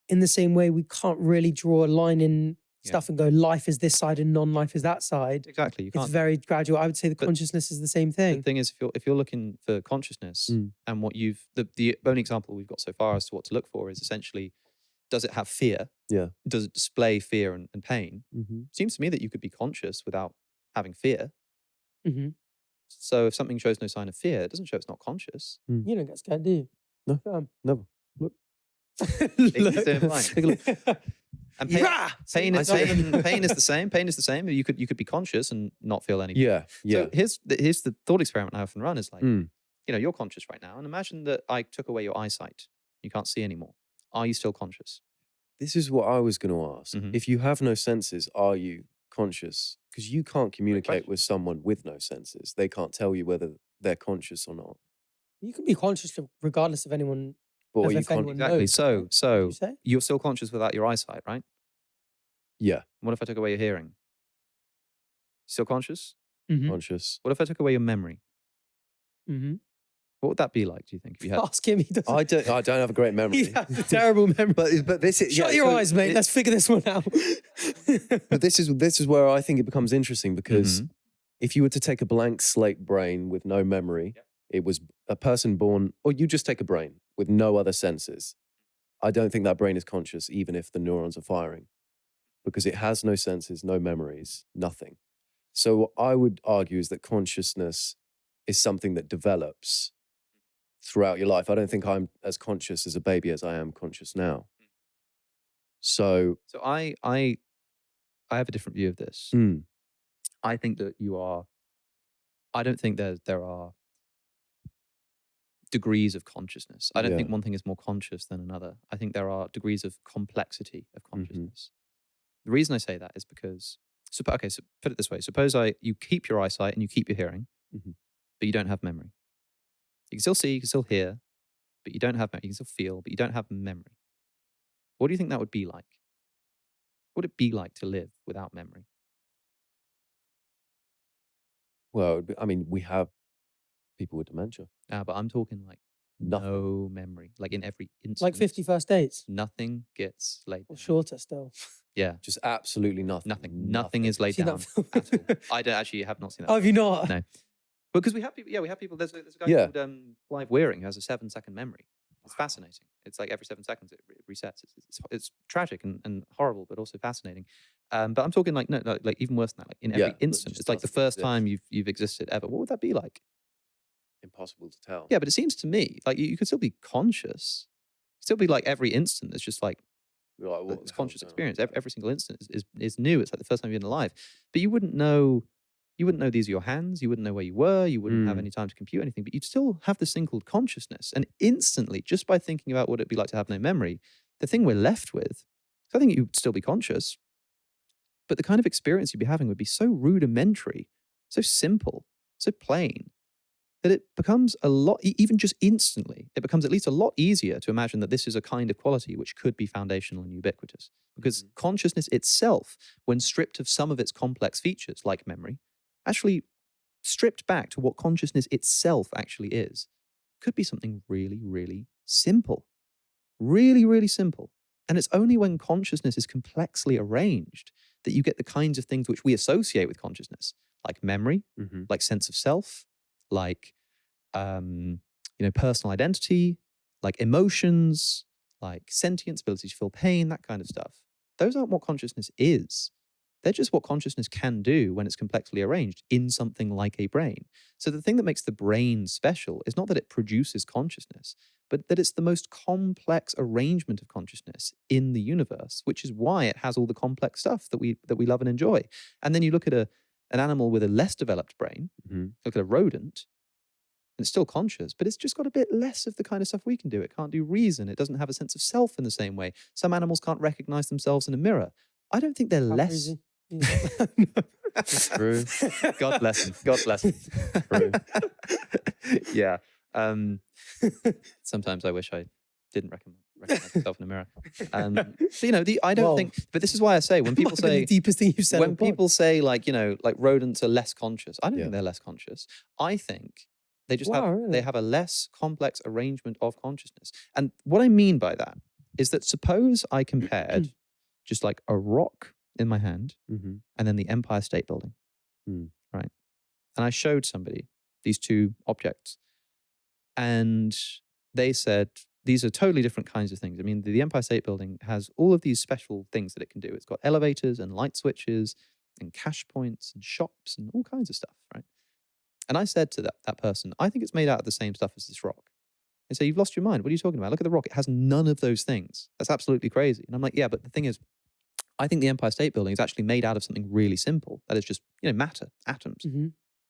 in the same way we can't really draw a line in stuff and go, life is this side and non-life is that side. Exactly. You can't. It's very gradual. I would say the consciousness is the same thing. The thing is, if you're looking for consciousness, and what you've, the only example we've got so far as to what to look for is essentially, does it have fear? Yeah. Does it display fear and pain? Seems to me that you could be conscious without having fear. So if something shows no sign of fear, it doesn't show it's not conscious. You don't get scared, do you? No, never. Look. Take a look. And pain is the same. Pain is the same. You could be conscious and not feel anything. Yeah. So here's the thought experiment I often run is like, you know, you're conscious right now, and imagine that I took away your eyesight. You can't see anymore. Are you still conscious? This is what I was going to ask. If you have no senses, are you conscious? Because you can't communicate with someone with no senses. They can't tell you whether they're conscious or not. You can be conscious regardless of anyone. But Exactly. Knows, So you're still conscious without your eyesight, right? Yeah. What if I took away your hearing? Still conscious? Conscious. What if I took away your memory? What would that be like, do you think? If you had... Ask him. He doesn't. I don't have a great memory. He has a terrible memory. But this is Shut your eyes, mate. Let's figure this one out. But this is where I think it becomes interesting, because if you were to take a blank slate brain with no memory, it was a person born, or you just take a brain with no other senses. I don't think that brain is conscious, even if the neurons are firing, because it has no senses, no memories, nothing. So what I would argue is that consciousness is something that develops throughout your life. I don't think I'm as conscious as a baby as I am conscious now. So I have a different view of this. I think that I don't think there are degrees of consciousness. I don't think one thing is more conscious than another. I think there are degrees of complexity of consciousness. The reason I say that is because, so put it this way. Suppose you keep your eyesight and you keep your hearing, but you don't have memory. You can still see, you can still hear, but you don't have memory. You can still feel, but you don't have memory. What do you think that would be like? What would it be like to live without memory? Well, I mean, we have people with dementia. But I'm talking like no memory, like in every instance. Like 50 First Dates. Nothing gets laid down. Or shorter still. Yeah. Just absolutely nothing. Nothing is laid down at all. I don't actually have not seen that. Oh, have you not? No. Because we have people, there's a guy called Clive Wearing who has a 7-second memory. It's fascinating. It's like every 7 seconds it resets. It's tragic and horrible, but also fascinating. But I'm talking like, no, like even worse than that. Like in every instant. It's like the first time you've existed ever. What would that be like? Impossible to tell. Yeah, but it seems to me like you could still be conscious. Still be like every instant. It's just like it's conscious experience. Every single instant is new. It's like the first time you've been alive. But you wouldn't know these are your hands. You wouldn't know where you were. You wouldn't have any time to compute anything. But you'd still have this thing called consciousness. And instantly, just by thinking about what it'd be like to have no memory, the thing we're left with, I think you'd still be conscious. But the kind of experience you'd be having would be so rudimentary, so simple, so plain, that it becomes a lot, even just instantly, it becomes at least a lot easier to imagine that this is a kind of quality which could be foundational and ubiquitous. Because consciousness itself, when stripped of some of its complex features, like memory, actually stripped back to what consciousness itself actually is, could be something really, really simple. Really, really simple. And it's only when consciousness is complexly arranged that you get the kinds of things which we associate with consciousness, like memory, like sense of self, like, personal identity, like emotions, like sentience, ability to feel pain, that kind of stuff. Those aren't what consciousness is. They're just what consciousness can do when it's complexly arranged in something like a brain. So the thing that makes the brain special is not that it produces consciousness, but that it's the most complex arrangement of consciousness in the universe, which is why it has all the complex stuff that we love and enjoy. And then you look at an animal with a less developed brain, look at a rodent, and it's still conscious, but it's just got a bit less of the kind of stuff we can do. It can't do reason. It doesn't have a sense of self in the same way. Some animals can't recognize themselves in a mirror. I don't think they're less. True. God bless him. God bless him. True. Yeah. Sometimes I wish I didn't recognize myself in a mirror. So, I don't think, but this is why I say when people say, the deepest thing you've said. when people say like rodents are less conscious, I don't think they're less conscious. I think they just they have a less complex arrangement of consciousness. And what I mean by that is that suppose I compared just like a rock in my hand and then the Empire State Building, right? And I showed somebody these two objects and they said, these are totally different kinds of things. I mean, the Empire State Building has all of these special things that it can do. It's got elevators and light switches and cash points and shops and all kinds of stuff, right? And I said to that person, I think it's made out of the same stuff as this rock. They say, you've lost your mind. What are you talking about? Look at the rock. It has none of those things. That's absolutely crazy. And I'm like, yeah, but the thing is, I think the Empire State Building is actually made out of something really simple. That is just, matter, atoms.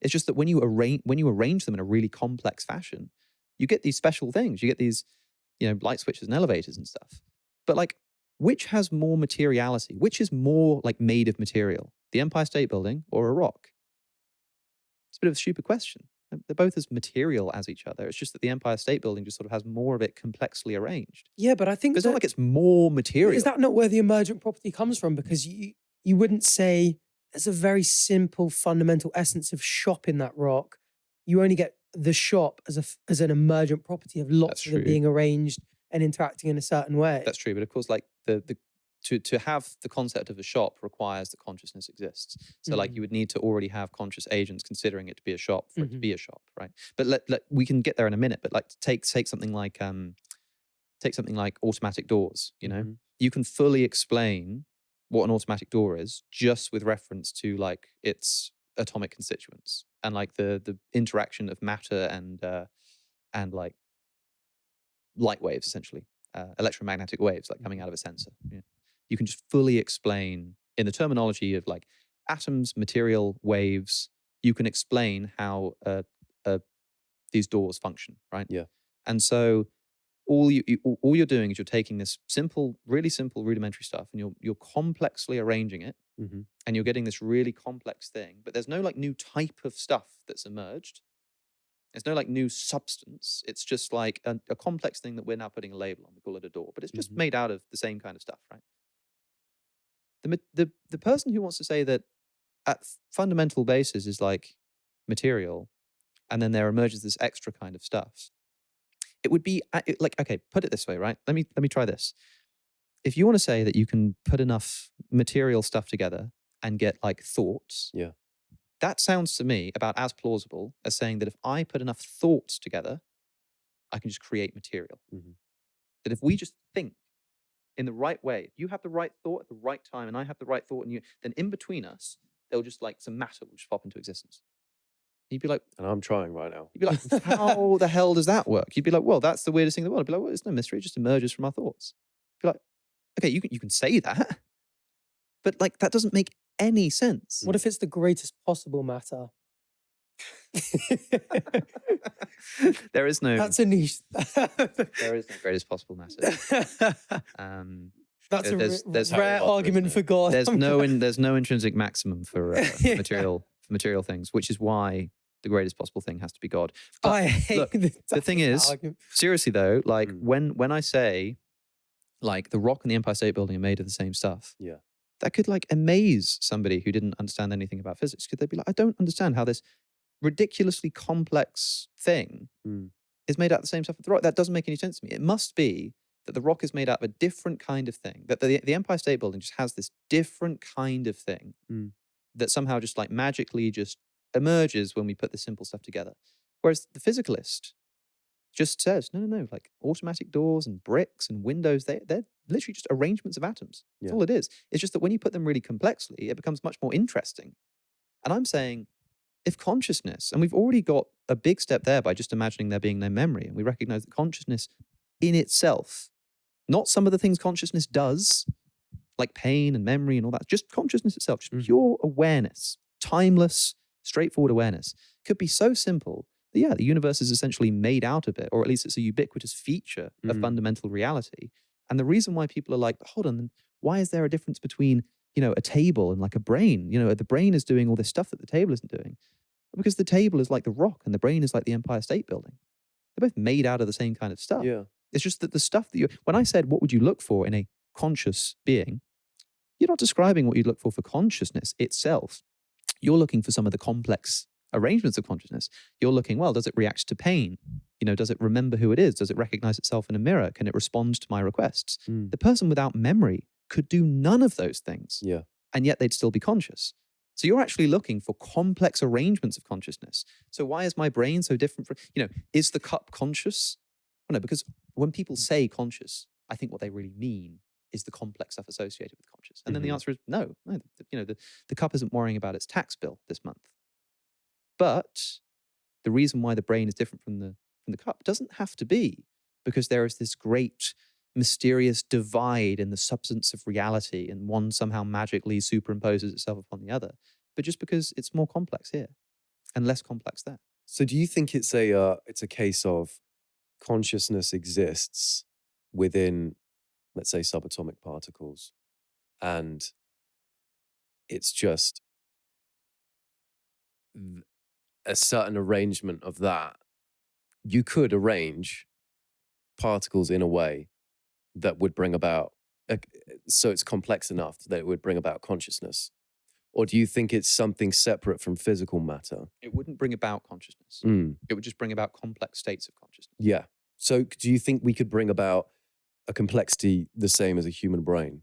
It's just that when you arrange them in a really complex fashion, you get these special things. You get these, light switches and elevators and stuff. But like, which has more materiality? Which is more like made of material? The Empire State Building or a rock? It's a bit of a stupid question. They're both as material as each other. It's just that the Empire State Building just sort of has more of it complexly arranged. Yeah, but I think it's not like it's more material. Is that not where the emergent property comes from? Because you wouldn't say there's a very simple fundamental essence of shop in that rock. You only get the shop as an emergent property of lots of them being arranged and interacting in a certain way. That's true, but of course, like to have the concept of a shop requires that consciousness exists. So like you would need to already have conscious agents considering it to be a shop for it to be a shop, right? But we can get there in a minute. But like take something like automatic doors. You can fully explain what an automatic door is just with reference to like its atomic constituents and like the interaction of matter and like light waves, essentially electromagnetic waves like coming out of a sensor. You can just fully explain in the terminology of like atoms, material, waves. You can explain how these doors function, right? Yeah. And so all you're doing is you're taking this really simple rudimentary stuff and you're complexly arranging it and you're getting this really complex thing, but there's no like new type of stuff that's emerged. There's no like new substance. It's just like a complex thing that we're now putting a label on. We call it a door, but it's just made out of the same kind of stuff, right? The person who wants to say that at fundamental basis is like material and then there emerges this extra kind of stuff, it would be like, okay, put it this way, right? Let me try this. If you want to say that you can put enough material stuff together and get like thoughts, that sounds to me about as plausible as saying that if I put enough thoughts together, I can just create material. That if we just think in the right way, if you have the right thought at the right time and I have the right thought and you, then in between us, they'll just like some matter will just pop into existence. You'd be like, and I'm trying right now. You'd be like, how the hell does that work? You'd be like, well, that's the weirdest thing in the world. I'd be like, well, it's no mystery. It just emerges from our thoughts. You'd be like, okay, you can say that, but like that doesn't make any sense. What if it's the greatest possible matter? There is no. That's a niche. There is no greatest possible matter. That's a rare argument for God. There's no intrinsic maximum for material things, which is why the greatest possible thing has to be God. But I hate the thing is, seriously though, like when I say like the rock and the Empire State Building are made of the same stuff, that could like amaze somebody who didn't understand anything about physics. Because they'd be like, I don't understand how this ridiculously complex thing is made out of the same stuff as the rock. That doesn't make any sense to me. It must be that the rock is made out of a different kind of thing. That the Empire State Building just has this different kind of thing that somehow just like magically just emerges when we put this simple stuff together. Whereas the physicalist just says, no, like automatic doors and bricks and windows, they're literally just arrangements of atoms. That's all it is. It's just that when you put them really complexly, it becomes much more interesting. And I'm saying, if consciousness, and we've already got a big step there by just imagining there being no memory, and we recognize that consciousness in itself, not some of the things consciousness does, like pain and memory and all that, just consciousness itself, just pure awareness, timeless, straightforward awareness, could be so simple that, the universe is essentially made out of it, or at least it's a ubiquitous feature of fundamental reality. And the reason why people are like, hold on, why is there a difference between, a table and like a brain? The brain is doing all this stuff that the table isn't doing. Because the table is like the rock and the brain is like the Empire State Building. They're both made out of the same kind of stuff. Yeah. It's just that the stuff that when I said, what would you look for in a conscious being? You're not describing what you'd look for consciousness itself. You're looking for some of the complex arrangements of consciousness. You're looking, well, does it react to pain? Does it remember who it is? Does it recognize itself in a mirror? Can it respond to my requests? The person without memory could do none of those things. Yeah. And yet they'd still be conscious. So you're actually looking for complex arrangements of consciousness. So why is my brain so different from, is the cup conscious? Well, no, because when people say conscious, I think what they really mean is the complex stuff associated with conscious. And then the answer is no, the cup isn't worrying about its tax bill this month. But the reason why the brain is different from the cup doesn't have to be because there is this great mysterious divide in the substance of reality and one somehow magically superimposes itself upon the other, but just because it's more complex here and less complex there. So do you think it's a case of consciousness exists within, let's say, subatomic particles, and it's just a certain arrangement of that? You could arrange particles in a way that would bring about, so it's complex enough that it would bring about consciousness? Or do you think it's something separate from physical matter? It wouldn't bring about consciousness. It would just bring about complex states of consciousness. Yeah. So do you think we could bring about a complexity the same as a human brain?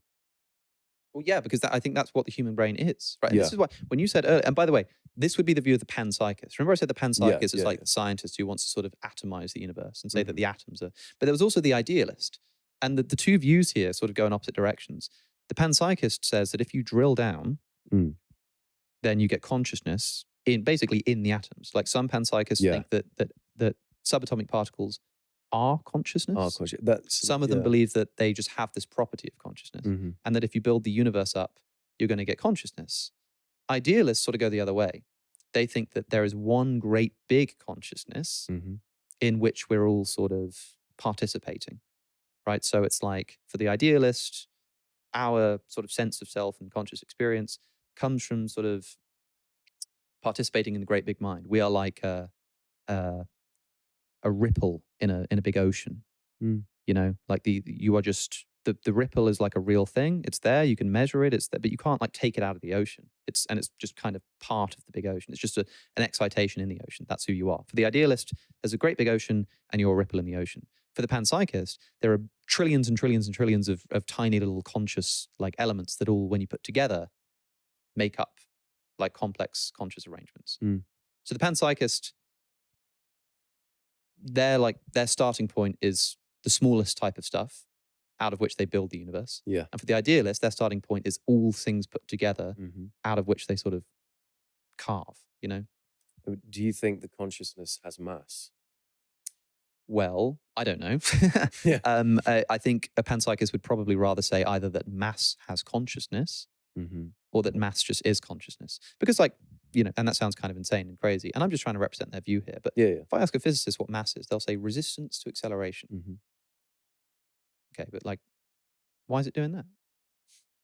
Well, yeah, because I think that's what the human brain is, right? Yeah. And this is why, when you said earlier, and by the way, this would be the view of the panpsychist. Remember I said the panpsychist is like the scientist who wants to sort of atomize the universe and say that the atoms are, but there was also the idealist. And the two views here sort of go in opposite directions. The panpsychist says that if you drill down, then you get consciousness basically in the atoms. Like some panpsychists think that subatomic particles are consciousness. Some of them believe that they just have this property of consciousness, and that if you build the universe up, you're going to get consciousness. Idealists sort of go the other way. They think that there is one great big consciousness in which we're all sort of participating, right? So it's like, for the idealist, our sort of sense of self and conscious experience comes from sort of participating in the great big mind. We are like a ripple in a big ocean. Like you are just the ripple is like a real thing. It's there, you can measure it, it's there, but you can't like take it out of the ocean. It's just kind of part of the big ocean. It's just an excitation in the ocean. That's who you are. For the idealist, there's a great big ocean and you're a ripple in the ocean. For the panpsychist, there are trillions and trillions and trillions of tiny little conscious like elements that all, when you put together, make up like complex conscious arrangements. So the panpsychist, their starting point is the smallest type of stuff out of which they build the universe. Yeah. And for the idealist, their starting point is all things put together out of which they sort of carve, Do you think the consciousness has mass? Well, I don't know. I think a panpsychist would probably rather say either that mass has consciousness or that mass just is consciousness. Because and that sounds kind of insane and crazy. And I'm just trying to represent their view here. But if I ask a physicist what mass is, they'll say resistance to acceleration. Okay, but why is it doing that?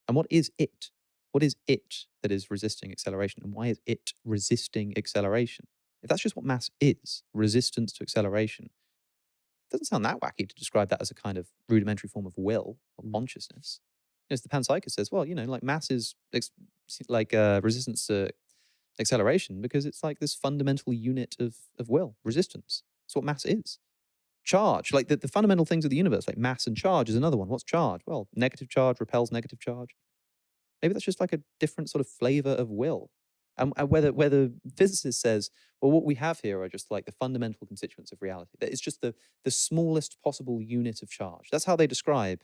And what is it? What is it that is resisting acceleration? And why is it resisting acceleration? If that's just what mass is, resistance to acceleration, it doesn't sound that wacky to describe that as a kind of rudimentary form of will or consciousness. The panpsychist says, well, mass is resistance to acceleration because it's like this fundamental unit of will, resistance. That's what mass is. Charge, like the fundamental things of the universe, like mass and charge is another one. What's charge? Well, negative charge repels negative charge. Maybe that's just like a different sort of flavor of will. And whether physicist says, well, what we have here are just like the fundamental constituents of reality. That it's just the smallest possible unit of charge. That's how they describe,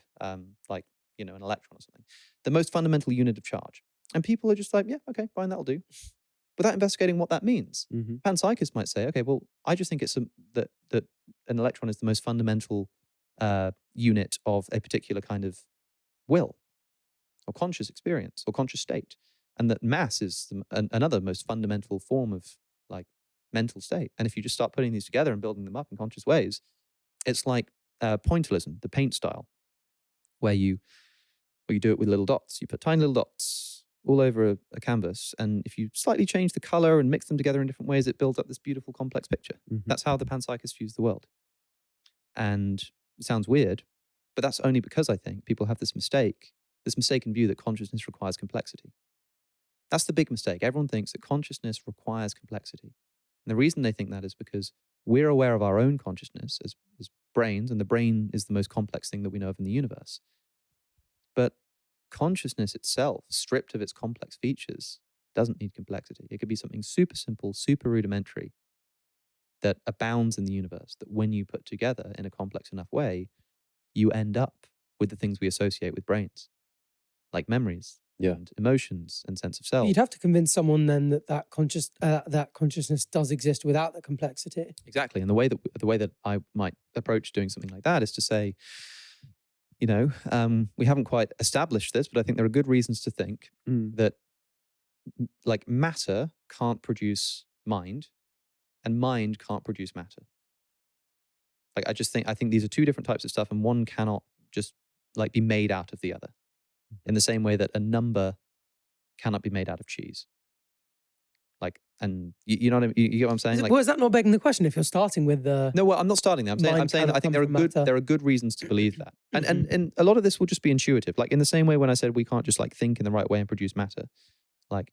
like, you know, an electron or something. The most fundamental unit of charge. And people are just like, yeah, okay, fine, that'll do. Without investigating what that means. Panpsychists might say, okay, well, I just think it's that an electron is the most fundamental unit of a particular kind of will or conscious experience or conscious state. And that mass is another most fundamental form of like mental state. And if you just start putting these together and building them up in conscious ways, it's like pointillism, the paint style, where you do it with little dots. You put tiny little dots all over a canvas. And if you slightly change the color and mix them together in different ways, it builds up this beautiful, complex picture. That's how the panpsychists views the world. And it sounds weird, but that's only because I think people have this mistaken view that consciousness requires complexity. That's the big mistake. Everyone thinks that consciousness requires complexity. And the reason they think that is because we're aware of our own consciousness as brains, and the brain is the most complex thing that we know of in the universe. But consciousness itself, stripped of its complex features, doesn't need complexity. It could be something super simple, super rudimentary, that abounds in the universe, that when you put together in a complex enough way, you end up with the things we associate with brains, like memories, and emotions and sense of self. You'd have to convince someone then that consciousness does exist without the complexity. Exactly. And the way that I might approach doing something like that is to say, you know, we haven't quite established this, but I think there are good reasons to think that like matter can't produce mind and mind can't produce matter. Like I think these are two different types of stuff, and one cannot just like be made out of the other. In the same way that a number cannot be made out of cheese. Like, and you know what I mean? You get what I'm saying? Like, well, is that not begging the question if you're starting with the... No, well, I'm not starting there. I'm saying I think there are good reasons to believe that. And a lot of this will just be intuitive. Like in the same way when I said we can't just like think in the right way and produce matter. Like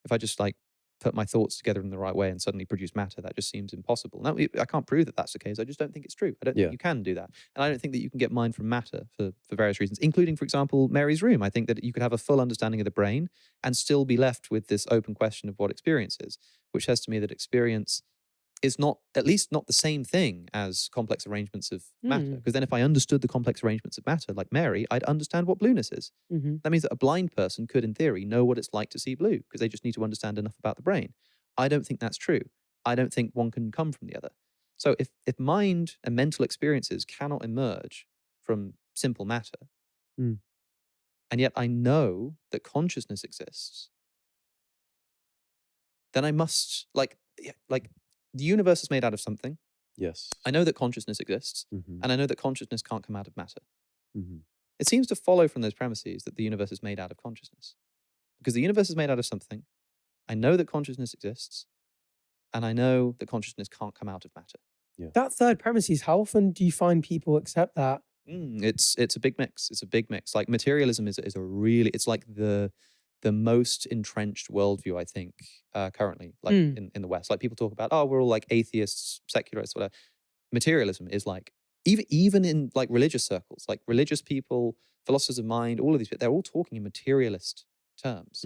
if I just like put my thoughts together in the right way and suddenly produce matter, that just seems impossible. Now, I can't prove that that's the case. I just don't think it's true. I don't think you can do that. And I don't think that you can get mind from matter for various reasons, including, for example, Mary's room. I think that you could have a full understanding of the brain and still be left with this open question of what experience is, which says to me that experience is not, at least not the same thing as complex arrangements of matter. Because then if I understood the complex arrangements of matter, like Mary, I'd understand what blueness is. That means that a blind person could, in theory, know what it's like to see blue because they just need to understand enough about the brain. I don't think that's true. I don't think one can come from the other. So if mind and mental experiences cannot emerge from simple matter, and yet I know that consciousness exists, then I must, like the universe is made out of something. Yes. I know that consciousness exists, and I know that consciousness can't come out of matter. It seems to follow from those premises that the universe is made out of consciousness. Because the universe is made out of something, I know that consciousness exists, and I know that consciousness can't come out of matter. That third premise is, how often do you find people accept that? It's a big mix. It's a big mix. Like materialism is a really, it's like the most entrenched worldview, I think, currently, like in the West. Like people talk about, oh, we're all like atheists, secularists, whatever. Materialism is like, even in like religious circles, like religious people, philosophers of mind, all of these, they're all talking in materialist terms.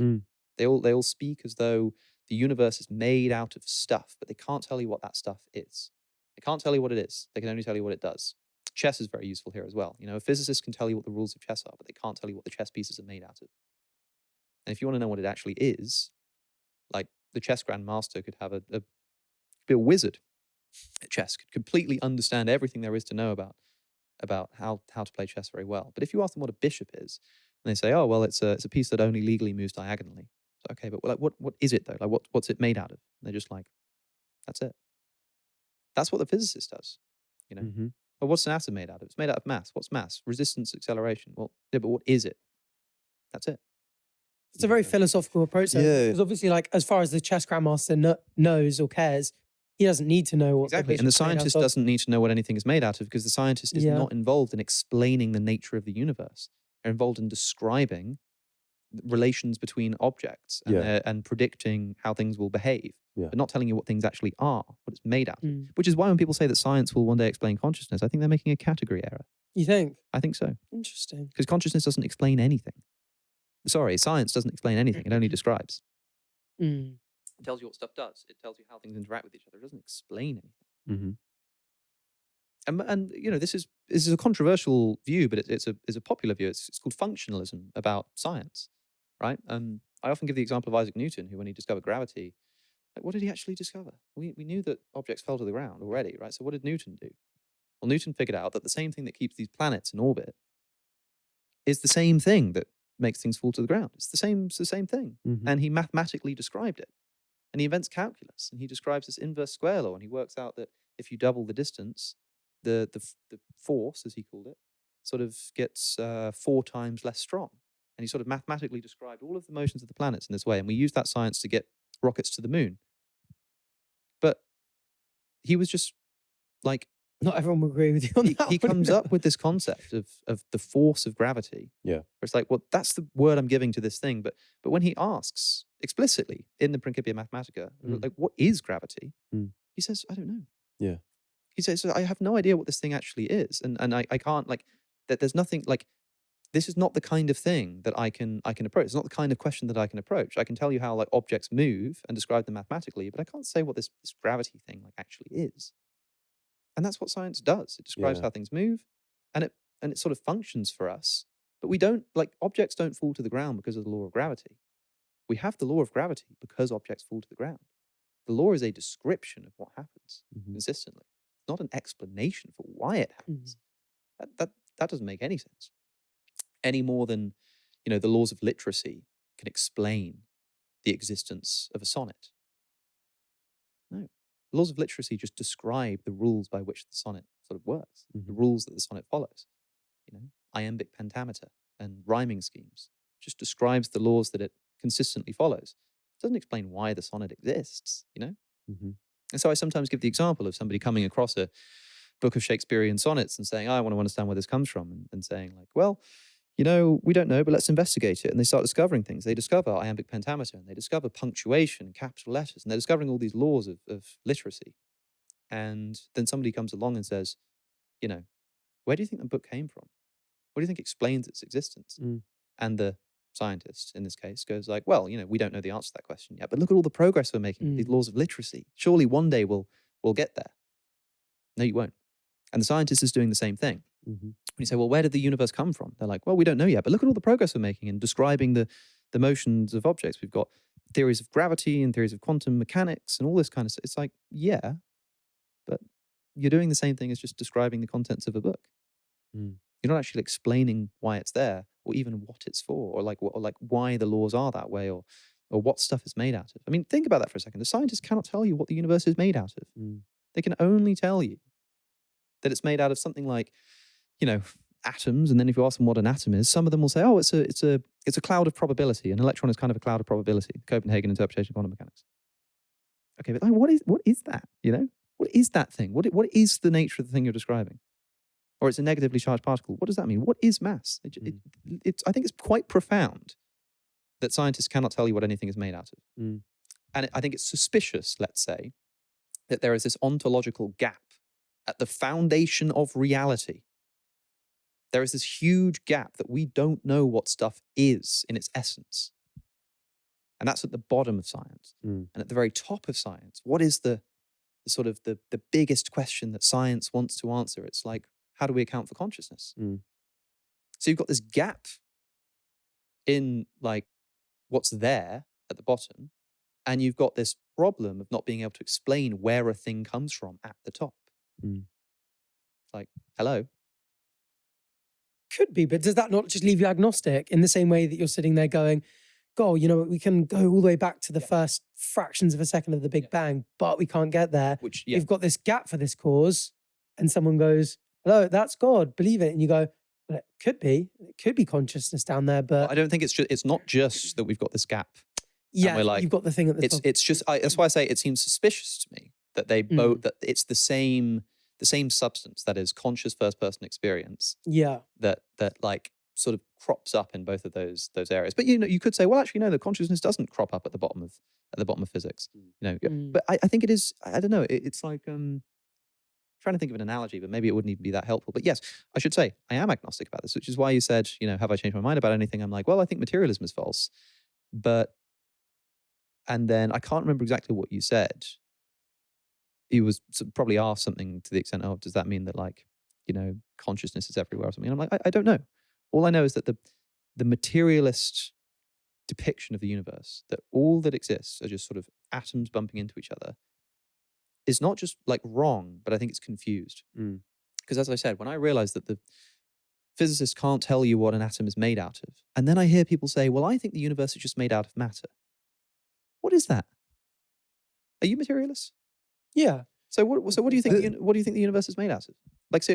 They all speak as though the universe is made out of stuff, but they can't tell you what that stuff is. They can't tell you what it is. They can only tell you what it does. Chess is very useful here as well. You know, a physicist can tell you what the rules of chess are, but they can't tell you what the chess pieces are made out of. And if you want to know what it actually is, like the chess grandmaster could have be a wizard at chess, could completely understand everything there is to know about how to play chess very well. But if you ask them what a bishop is, and they say, oh, well, it's a piece that only legally moves diagonally. So, okay, but like, what is it though? Like, what's it made out of? And they're just like, that's it. That's what the physicist does, you know? Well, what's an atom made out of? It's made out of mass. What's mass? Resistance, acceleration. Well, yeah, but what is it? That's it. It's a very philosophical approach. Because obviously, like, as far as the chess grandmaster knows or cares, he doesn't need to know what exactly. And the scientist doesn't need to know what anything is made out of, because the scientist is not involved in explaining the nature of the universe. They're involved in describing relations between objects and predicting how things will behave, but not telling you what things actually are, what it's made out of. Which is why when people say that science will one day explain consciousness, I think they're making a category error. You think? I think so. Interesting. Because consciousness doesn't explain anything. Sorry, science doesn't explain anything. It only describes. Mm. It tells you what stuff does. It tells you how things interact with each other. It doesn't explain anything. And this is a controversial view, but it's a popular view. It's called functionalism about science, right? I often give the example of Isaac Newton, who, when he discovered gravity, like, what did he actually discover? We knew that objects fell to the ground already, right? So what did Newton do? Well, Newton figured out that the same thing that keeps these planets in orbit is the same thing that makes things fall to the ground. It's the same thing. And he mathematically described it. And he invents calculus, and he describes this inverse square law, and he works out that if you double the distance, the force, as he called it, sort of gets 4 times less strong. And he sort of mathematically described all of the motions of the planets in this way. And we use that science to get rockets to the moon. But he was just like... Not everyone will agree with you on that. He comes up with this concept of the force of gravity. Yeah. Where it's like, well, that's the word I'm giving to this thing. But when he asks explicitly in the Principia Mathematica, like, what is gravity? He says, I don't know. Yeah. He says, I have no idea what this thing actually is. And I can't, like, that there's nothing, like, this is not the kind of thing that I can approach. It's not the kind of question that I can approach. I can tell you how, like, objects move and describe them mathematically, but I can't say what this gravity thing, like, actually is. And that's what science does. It describes how things move, and it sort of functions for us. But we don't, like, objects don't fall to the ground because of the law of gravity. We have the law of gravity because objects fall to the ground. The law is a description of what happens consistently. It's not an explanation for why it happens. That doesn't make any sense. Any more than, the laws of literacy can explain the existence of a sonnet. No. The laws of literacy just describe the rules by which the sonnet sort of works, the rules that the sonnet follows. Iambic pentameter and rhyming schemes just describes the laws that it consistently follows. It doesn't explain why the sonnet exists, And so I sometimes give the example of somebody coming across a book of Shakespearean sonnets and saying, I want to understand where this comes from, and saying, like, well, we don't know, but let's investigate it. And they start discovering things. They discover iambic pentameter, and they discover punctuation and capital letters, and they're discovering all these laws of literacy. And then somebody comes along and says, where do you think the book came from? What do you think explains its existence? And the scientist, in this case, goes like, well, we don't know the answer to that question yet, but look at all the progress we're making with these laws of literacy. Surely one day we'll get there. No, you won't. And the scientist is doing the same thing. When you say, well, where did the universe come from? They're like, well, we don't know yet, but look at all the progress we're making in describing the motions of objects. We've got theories of gravity and theories of quantum mechanics and all this kind of stuff. It's like, yeah, but you're doing the same thing as just describing the contents of a book. You're not actually explaining why it's there, or even what it's for, or like why the laws are that way, or what stuff is made out of. I mean, think about that for a second. The scientists cannot tell you what the universe is made out of. They can only tell you that it's made out of something like, atoms. And then if you ask them what an atom is, some of them will say, oh, it's a cloud of probability. An electron is kind of a cloud of probability. Copenhagen interpretation of quantum mechanics. Okay, but like, what is that? What is that thing? What is the nature of the thing you're describing? Or it's a negatively charged particle. What does that mean? What is mass? I think it's quite profound that scientists cannot tell you what anything is made out of. And I think it's suspicious, let's say, that there is this ontological gap at the foundation of reality. There is this huge gap that we don't know what stuff is in its essence. And that's at the bottom of science. And at the very top of science, what is the sort of the biggest question that science wants to answer? It's like, how do we account for consciousness? So you've got this gap in, like, what's there at the bottom, and you've got this problem of not being able to explain where a thing comes from at the top. Like, hello? Could be, but does that not just leave you agnostic in the same way that you're sitting there going, God, we can go all the way back to the first fractions of a second of the Big Bang, but we can't get there. You've got this gap for this cause, and someone goes, hello, that's God, believe it. And you go, well, it could be consciousness down there, but... I don't think it's not just that we've got this gap. Yeah, you've got the thing at the top. It's just, that's why I say it seems suspicious to me that they both, that it's the same substance, that is conscious first-person experience. Yeah. That like sort of crops up in both of those areas. But you could say, well, actually, no, the consciousness doesn't crop up at the bottom of physics. But I think it is. I don't know. It's like trying to think of an analogy, but maybe it wouldn't even be that helpful. But yes, I should say I am agnostic about this, which is why you said, have I changed my mind about anything? I'm like, well, I think materialism is false. And then I can't remember exactly what you said. You was probably asked something to the extent of, does that mean that consciousness is everywhere or something? And I'm like, I don't know. All I know is that the materialist depiction of the universe, that all that exists are just sort of atoms bumping into each other, is not just wrong, but I think it's confused. Because as I said, when I realized that the physicists can't tell you what an atom is made out of, and then I hear people say, well, I think the universe is just made out of matter. What is that? Are you materialist? Yeah. So what do you think? What do you think the universe is made out of?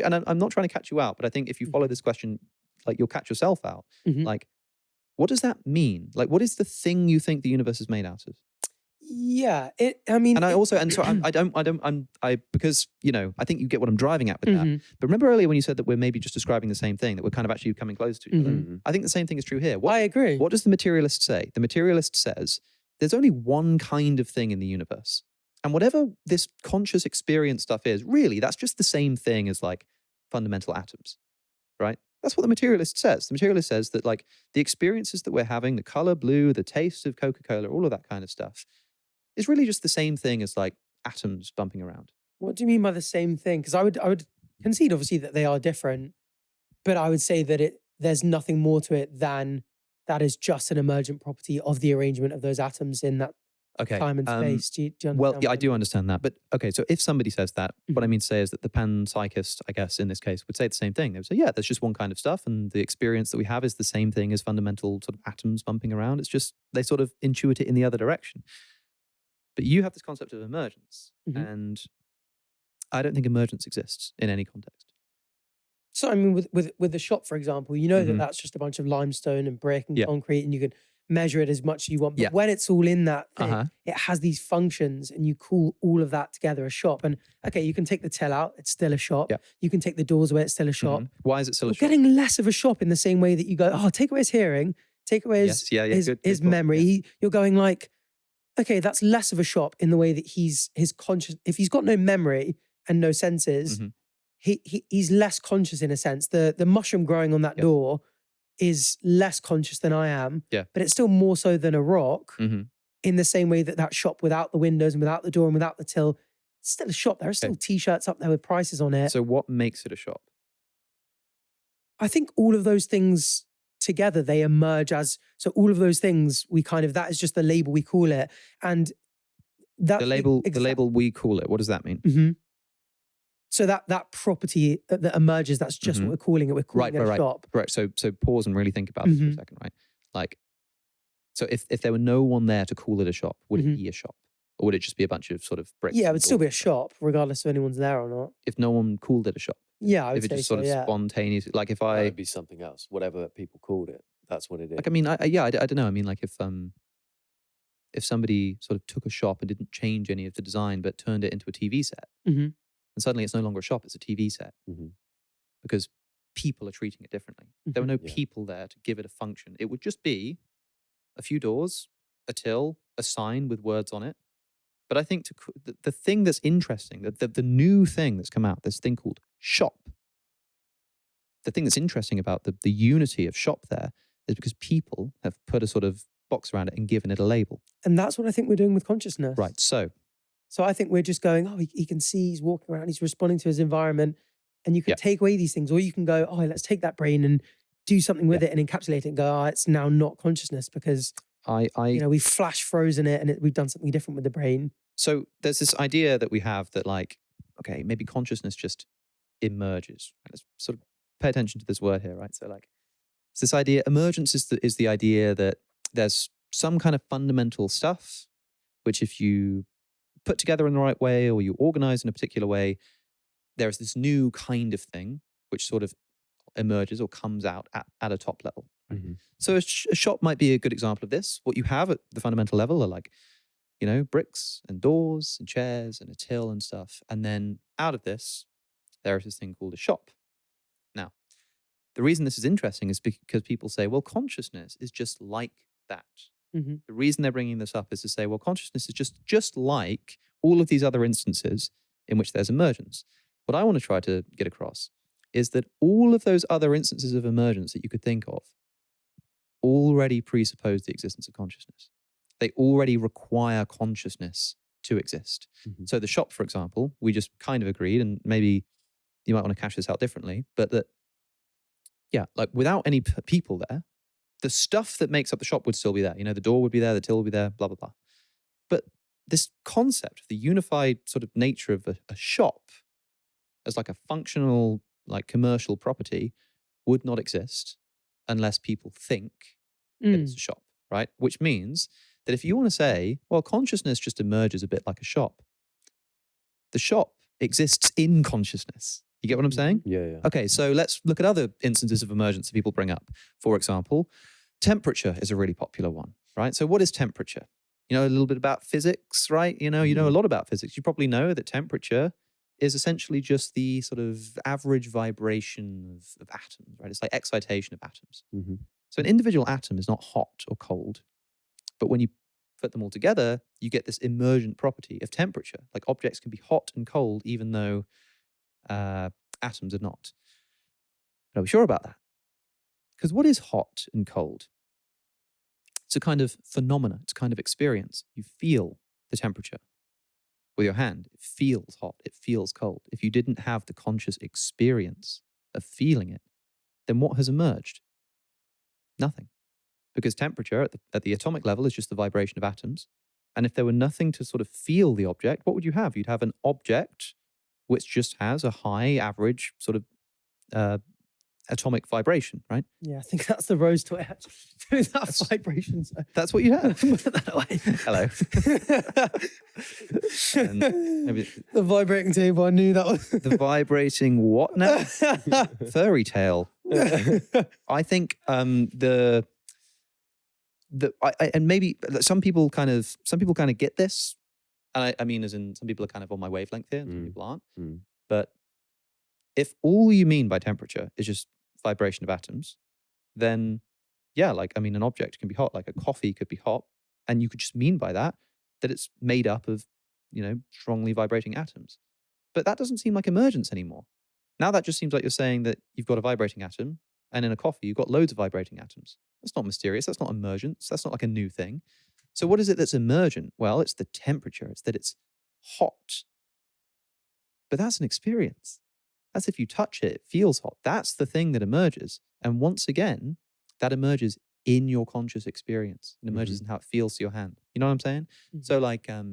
And I'm not trying to catch you out, but I think if you follow this question, you'll catch yourself out. What does that mean? What is the thing you think the universe is made out of? Yeah, because I think you get what I'm driving at with that. But remember earlier when you said that we're maybe just describing the same thing, that we're kind of actually coming close to each other. I think the same thing is true here. I agree. What does the materialist say? The materialist says there's only one kind of thing in the universe. And whatever this conscious experience stuff is, really, that's just the same thing as fundamental atoms, right? That's what the materialist says. The materialist says that the experiences that we're having, the color blue, the taste of Coca-Cola, all of that kind of stuff, is really just the same thing as atoms bumping around. What do you mean by the same thing? Because I would concede obviously that they are different, but I would say that there's nothing more to it than that is just an emergent property of the arrangement of those atoms in that time and space. Do you understand? Well, yeah, I do understand that. But okay, so if somebody says that, what I mean to say is that the panpsychist, I guess, in this case, would say the same thing. They would say, yeah, there's just one kind of stuff, and the experience that we have is the same thing as fundamental sort of atoms bumping around. It's just they sort of intuit it in the other direction. But you have this concept of emergence, and I don't think emergence exists in any context. So I mean, with the shop, for example, that that's just a bunch of limestone and brick and concrete, and you can measure it as much as you want. But when it's all in that thing, it has these functions, and you call all of that together a shop. And okay, you can take the till out, it's still a shop. You can take the doors away, it's still a shop. Why is it still a shop? Getting less of a shop in the same way that you go, oh, take away his hearing, take away his memory. You're going okay, that's less of a shop in the way that his conscious. If he's got no memory and no senses, he's less conscious in a sense. The mushroom growing on that door is less conscious than I am. Yeah. But it's still more so than a rock. In the same way that shop without the windows and without the door and without the till, it's still a shop. There are still T-shirts up there with prices on it. So what makes it a shop? I think all of those things together, they emerge as, so all of those things, that is just the label we call it. And that the label we call it, what does that mean? So that property that emerges, that's just what we're calling it. We're calling it a shop. Right. So pause and really think about this for a second, right? So if there were no one there to call it a shop, would it be a shop? Or would it just be a bunch of sort of bricks? Yeah, it would still be a shop, regardless of anyone's there or not. If no one called it a shop? Yeah, I would say so. If it just sort of spontaneously, if That would be something else. Whatever people called it, that's what it is. I mean, I don't know. I mean, if somebody sort of took a shop and didn't change any of the design, but turned it into a TV set, and suddenly it's no longer a shop, it's a TV set. Because people are treating it differently. There were no people there to give it a function. It would just be a few doors, a till, a sign with words on it. But I think the thing that's interesting, the new thing that's come out, this thing called shop, the thing that's interesting about the unity of shop there is because people have put a sort of box around it and given it a label. And that's what I think we're doing with consciousness. Right, so I think we're just going, oh, he can see, he's walking around, he's responding to his environment, and you can take away these things, or you can go, oh, let's take that brain and do something with it and encapsulate it and go, oh, it's now not consciousness because we've flash frozen it and we've done something different with the brain. So there's this idea that we have that okay, maybe consciousness just emerges. Let's sort of pay attention to this word here, right? So it's this idea, emergence is the idea that there's some kind of fundamental stuff, which if you put together in the right way or you organize in a particular way, there's this new kind of thing which sort of emerges or comes out at a top level. So a shop might be a good example of this. What you have at the fundamental level are bricks and doors and chairs and a till and stuff. And then out of this, there is this thing called a shop. Now, the reason this is interesting is because people say, well, consciousness is just like that. The reason they're bringing this up is to say, well, consciousness is just like all of these other instances in which there's emergence. What I want to try to get across is that all of those other instances of emergence that you could think of already presuppose the existence of consciousness. They already require consciousness to exist. So the shop, for example, we just kind of agreed, and maybe you might want to cash this out differently, but that, yeah, like without any people there, the stuff that makes up the shop would still be there. You know, the door would be there, the till would be there, blah, blah, blah. But this concept, the unified sort of nature of a shop as like a functional, like commercial property would not exist unless people think that it's a shop, right? Which means that if you want to say, well, consciousness just emerges a bit like a shop, the shop exists in consciousness. You get what I'm saying? Yeah. Okay, so let's look at other instances of emergence that people bring up. For example, temperature is a really popular one, right? So what is temperature? You know a little bit about physics, right? You know a lot about physics. You probably know that temperature is essentially just the sort of average vibration of atoms, right? It's like excitation of atoms. So an individual atom is not hot or cold, but when you put them all together, you get this emergent property of temperature. Like objects can be hot and cold even though atoms are not. But are we sure about that? Because what is hot and cold? It's a kind of phenomena. It's a kind of experience. You feel the temperature with your hand. It feels hot. It feels cold. If you didn't have the conscious experience of feeling it, then what has emerged? Nothing. Because temperature at the atomic level is just the vibration of atoms. And if there were nothing to sort of feel the object, what would you have? You'd have an object which just has a high average sort of atomic vibration, right? Yeah, I think that's the rose toy actually. That vibration. So. That's what you have. Put that away. Hello. Maybe the vibrating table, I knew that was. the vibrating what now? Fairy tale. I think and maybe some people kind of get this. And I mean, as in some people are kind of on my wavelength here and some people aren't. But if all you mean by temperature is just vibration of atoms, then yeah, like, I mean, an object can be hot, like a coffee could be hot. And you could just mean by that it's made up of, you know, strongly vibrating atoms. But that doesn't seem like emergence anymore. Now that just seems like you're saying that you've got a vibrating atom, and in a coffee, you've got loads of vibrating atoms. That's not mysterious. That's not emergence. That's not like a new thing. So what is it that's emergent? Well, it's the temperature. It's that it's hot. But that's an experience. That's if you touch it, it feels hot. That's the thing that emerges. And once again, that emerges in your conscious experience. It emerges in how it feels to your hand. You know what I'm saying? So like, I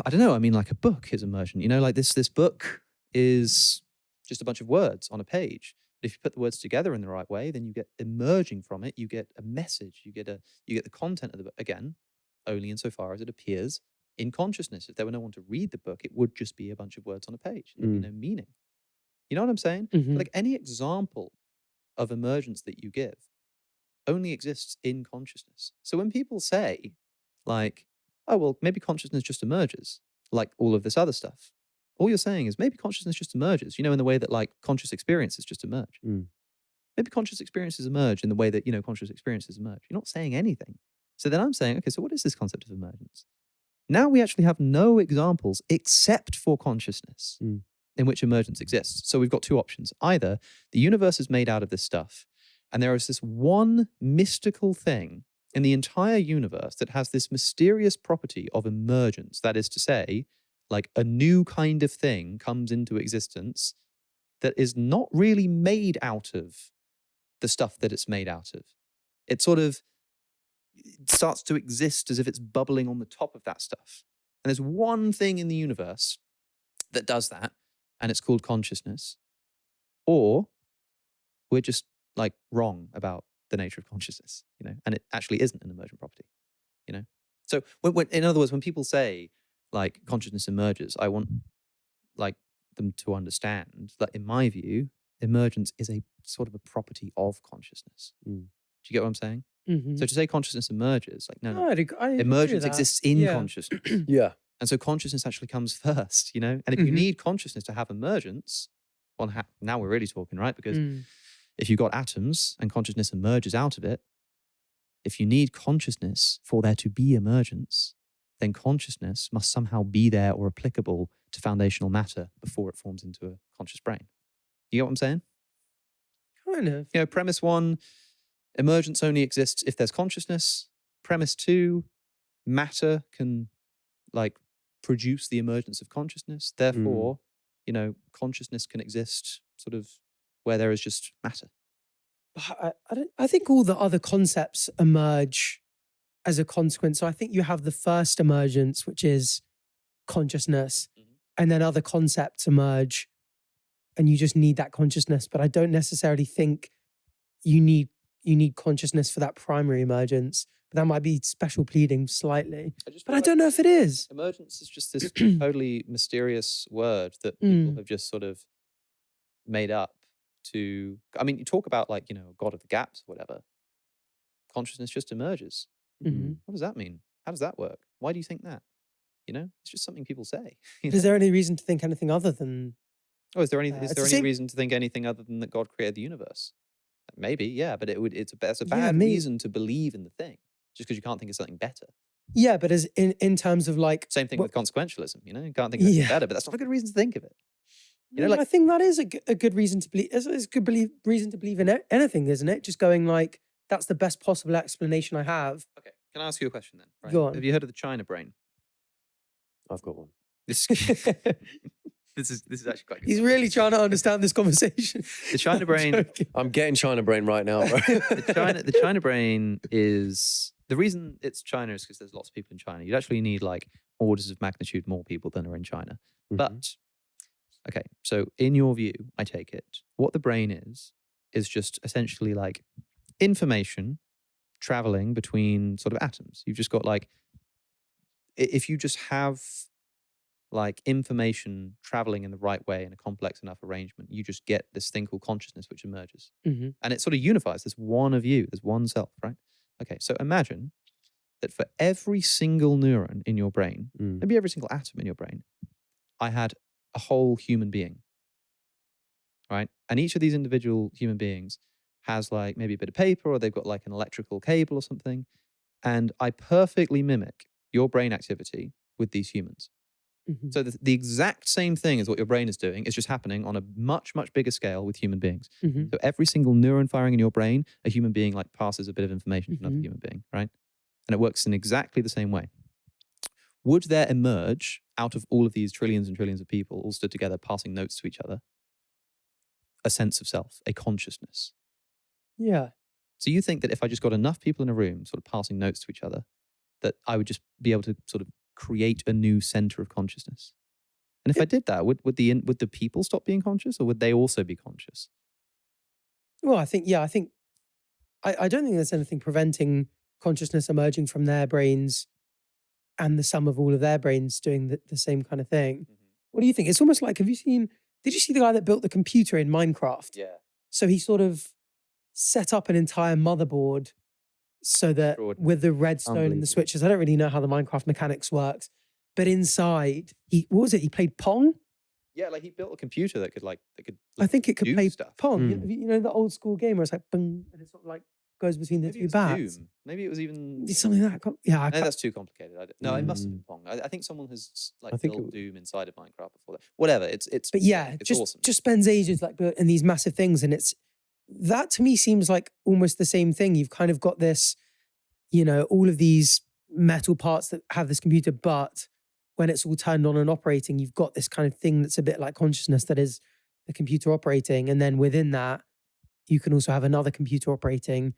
don't know. I mean, like a book is emergent. You know, like this book is just a bunch of words on a page. But if you put the words together in the right way, then you get emerging from it. You get a message. You get the content of the book, again, only insofar as it appears in consciousness. If there were no one to read the book, it would just be a bunch of words on a page. There'd be no meaning. You know what I'm saying? Like any example of emergence that you give only exists in consciousness. So when people say like, oh, well, maybe consciousness just emerges, like all of this other stuff, all you're saying is maybe consciousness just emerges, you know, in the way that like conscious experiences just emerge. Maybe conscious experiences emerge in the way that, you know, conscious experiences emerge. You're not saying anything. So then I'm saying, okay, so what is this concept of emergence? Now we actually have no examples except for consciousness in which emergence exists. So we've got two options. Either the universe is made out of this stuff, and there is this one mystical thing in the entire universe that has this mysterious property of emergence. That is to say, like a new kind of thing comes into existence that is not really made out of the stuff that it's made out of. It sort of starts to exist as if it's bubbling on the top of that stuff. And there's one thing in the universe that does that, and it's called consciousness. Or we're just like wrong about the nature of consciousness, you know, and it actually isn't an emergent property, you know? So when, in other words, when people say like consciousness emerges, I want like them to understand that in my view, emergence is a sort of a property of consciousness. Do you get what I'm saying? So to say consciousness emerges, like no, emergence exists in consciousness. And so consciousness actually comes first, you know? And if you need consciousness to have emergence, well, now we're really talking, right? Because if you've got atoms and consciousness emerges out of it, if you need consciousness for there to be emergence, then consciousness must somehow be there or applicable to foundational matter before it forms into a conscious brain. You get what I'm saying? Kind of. You know, premise 1, emergence only exists if there's consciousness. Premise 2, matter can like produce the emergence of consciousness. Therefore, you know, consciousness can exist sort of where there is just matter. I think all the other concepts emerge as a consequence. So I think you have the first emergence, which is consciousness, and then other concepts emerge and you just need that consciousness. But I don't necessarily think you need consciousness for that primary emergence. But that might be special pleading slightly. But I don't know if it is. Emergence is just this totally mysterious word that people have just sort of made up to, I mean, you talk about like, you know, God of the gaps or whatever. Consciousness just emerges. What does that mean? How does that work? Why do you think that? You know, it's just something people say. Is there any reason to think anything other than... Oh, is there any reason to think anything other than that God created the universe? Maybe, yeah, but it's a bad reason to believe in the thing, just because you can't think of something better. Yeah, but as in terms of like... Same thing with consequentialism, you know? You can't think of anything better, but that's not a good reason to think of it. You know, like, I think that is a good reason to believe. It's a good reason to believe in anything, isn't it? Just going like, that's the best possible explanation I have. Okay, can I ask you a question then? Right? Go on. Have you heard of the China brain? I've got one. This is actually quite good. He's really trying to understand this conversation. The China brain. I'm getting China brain right now, bro. The China brain is, the reason it's China is because there's lots of people in China. You'd actually need like orders of magnitude more people than are in China. But, okay, so in your view, I take it, what the brain is just essentially like information traveling between sort of atoms. You've just got like, if you just have like information traveling in the right way in a complex enough arrangement, you just get this thing called consciousness, which emerges. And it sort of unifies. There's one of you, there's one self, right? Okay, so imagine that for every single neuron in your brain, maybe every single atom in your brain, I had a whole human being, right? And each of these individual human beings has like maybe a bit of paper, or they've got like an electrical cable or something. And I perfectly mimic your brain activity with these humans. So the exact same thing as what your brain is doing is just happening on a much, much bigger scale with human beings. So every single neuron firing in your brain, a human being like passes a bit of information to another human being, right? And it works in exactly the same way. Would there emerge out of all of these trillions and trillions of people all stood together passing notes to each other a sense of self, a consciousness? Yeah. So you think that if I just got enough people in a room sort of passing notes to each other, that I would just be able to sort of create a new center of consciousness? And if I did that, would the people stop being conscious, or would they also be conscious? Well, I think I don't think there's anything preventing consciousness emerging from their brains and the sum of all of their brains doing the same kind of thing. What do you think? It's almost like, did you see the guy that built the computer in Minecraft? Yeah. So he sort of set up an entire motherboard so that with the redstone and the switches, I don't really know how the Minecraft mechanics works, but inside, he played Pong? Yeah, like he built a computer that could I think it could play stuff. Pong. You know the old school game where it's like boom, and it sort of like goes between the two bats. Doom. Maybe it was even something like that. Yeah, no, that's too complicated. No, it must have been Pong. I think someone has like built Doom inside of Minecraft before that. Whatever. It's but yeah, it's awesome. Just spends ages like in these massive things, and that to me seems like almost the same thing. You've kind of got this, all of these metal parts that have this computer, but when it's all turned on and operating, you've got this kind of thing that's a bit like consciousness that is the computer operating. And then within that, you can also have another computer operating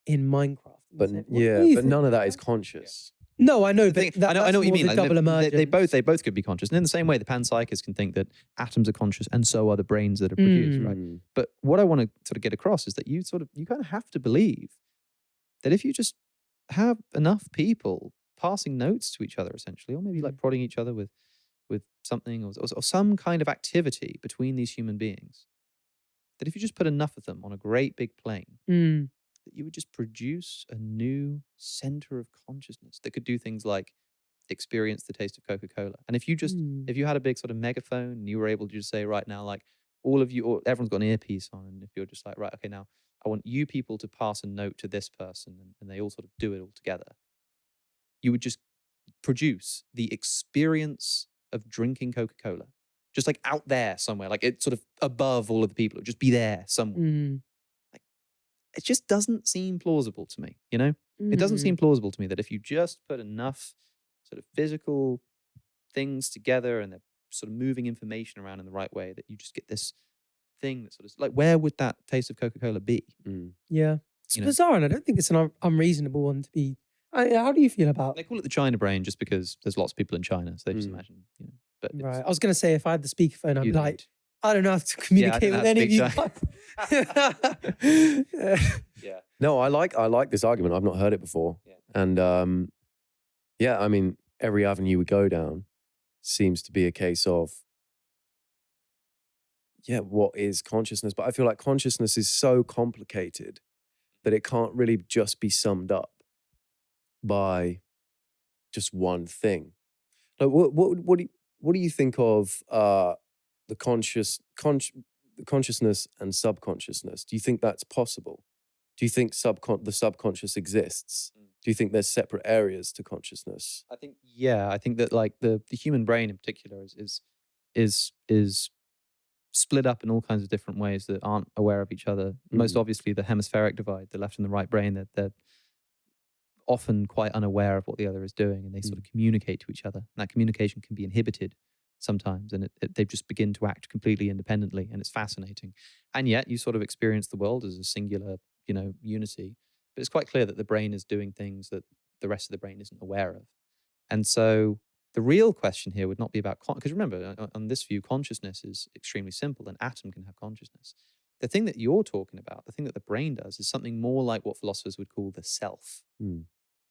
in Minecraft. But none of that is conscious. No, I know, but I know what you mean. Like double emergence. They both could be conscious. And in the same way, the panpsychists can think that atoms are conscious and so are the brains that are produced, right? But what I want to sort of get across is that you kind of have to believe that if you just have enough people passing notes to each other, essentially, or maybe like prodding each other with something or some kind of activity between these human beings, that if you just put enough of them on a great big plane, that you would just produce a new center of consciousness that could do things like experience the taste of Coca-Cola. And if you had a big sort of megaphone and you were able to just say right now, like all of you, or everyone's got an earpiece on, and if you're just like, right, okay, now I want you people to pass a note to this person, and they all sort of do it all together, you would just produce the experience of drinking Coca-Cola, just like out there somewhere, like it's sort of above all of the people, it would just be there somewhere. Like, it just doesn't seem plausible to me, you know? It doesn't seem plausible to me that if you just put enough sort of physical things together and they're sort of moving information around in the right way, that you just get this thing that sort of, like, where would that taste of Coca-Cola be? Yeah. It's bizarre, and I don't think it's an unreasonable one to be. How do you feel about? They call it the China brain just because there's lots of people in China, so they just imagine, you know. But Right. I was going to say, if I had the speakerphone, I'd be You like, I don't know how to communicate with any of you guys. yeah. No, I like this argument. I've not heard it before. Yeah. And yeah, I mean, every avenue we go down seems to be a case of, yeah, what is consciousness? But I feel like consciousness is so complicated that it can't really just be summed up by just one thing. Like, what do you think of the consciousness and subconsciousness? Do you think that's possible? Do you think the subconscious exists? Do you think there's separate areas to consciousness? I think that like the human brain in particular is split up in all kinds of different ways that aren't aware of each other. Most obviously the hemispheric divide, the left and the right brain, they're often quite unaware of what the other is doing, and they sort of communicate to each other. And that communication can be inhibited sometimes, and they just begin to act completely independently, and it's fascinating. And yet you sort of experience the world as a singular, you know, unity. But it's quite clear that the brain is doing things that the rest of the brain isn't aware of. And so the real question here would not be about, because remember, on this view, consciousness is extremely simple. An atom can have consciousness. The thing that you're talking about, the thing that the brain does, is something more like what philosophers would call the self,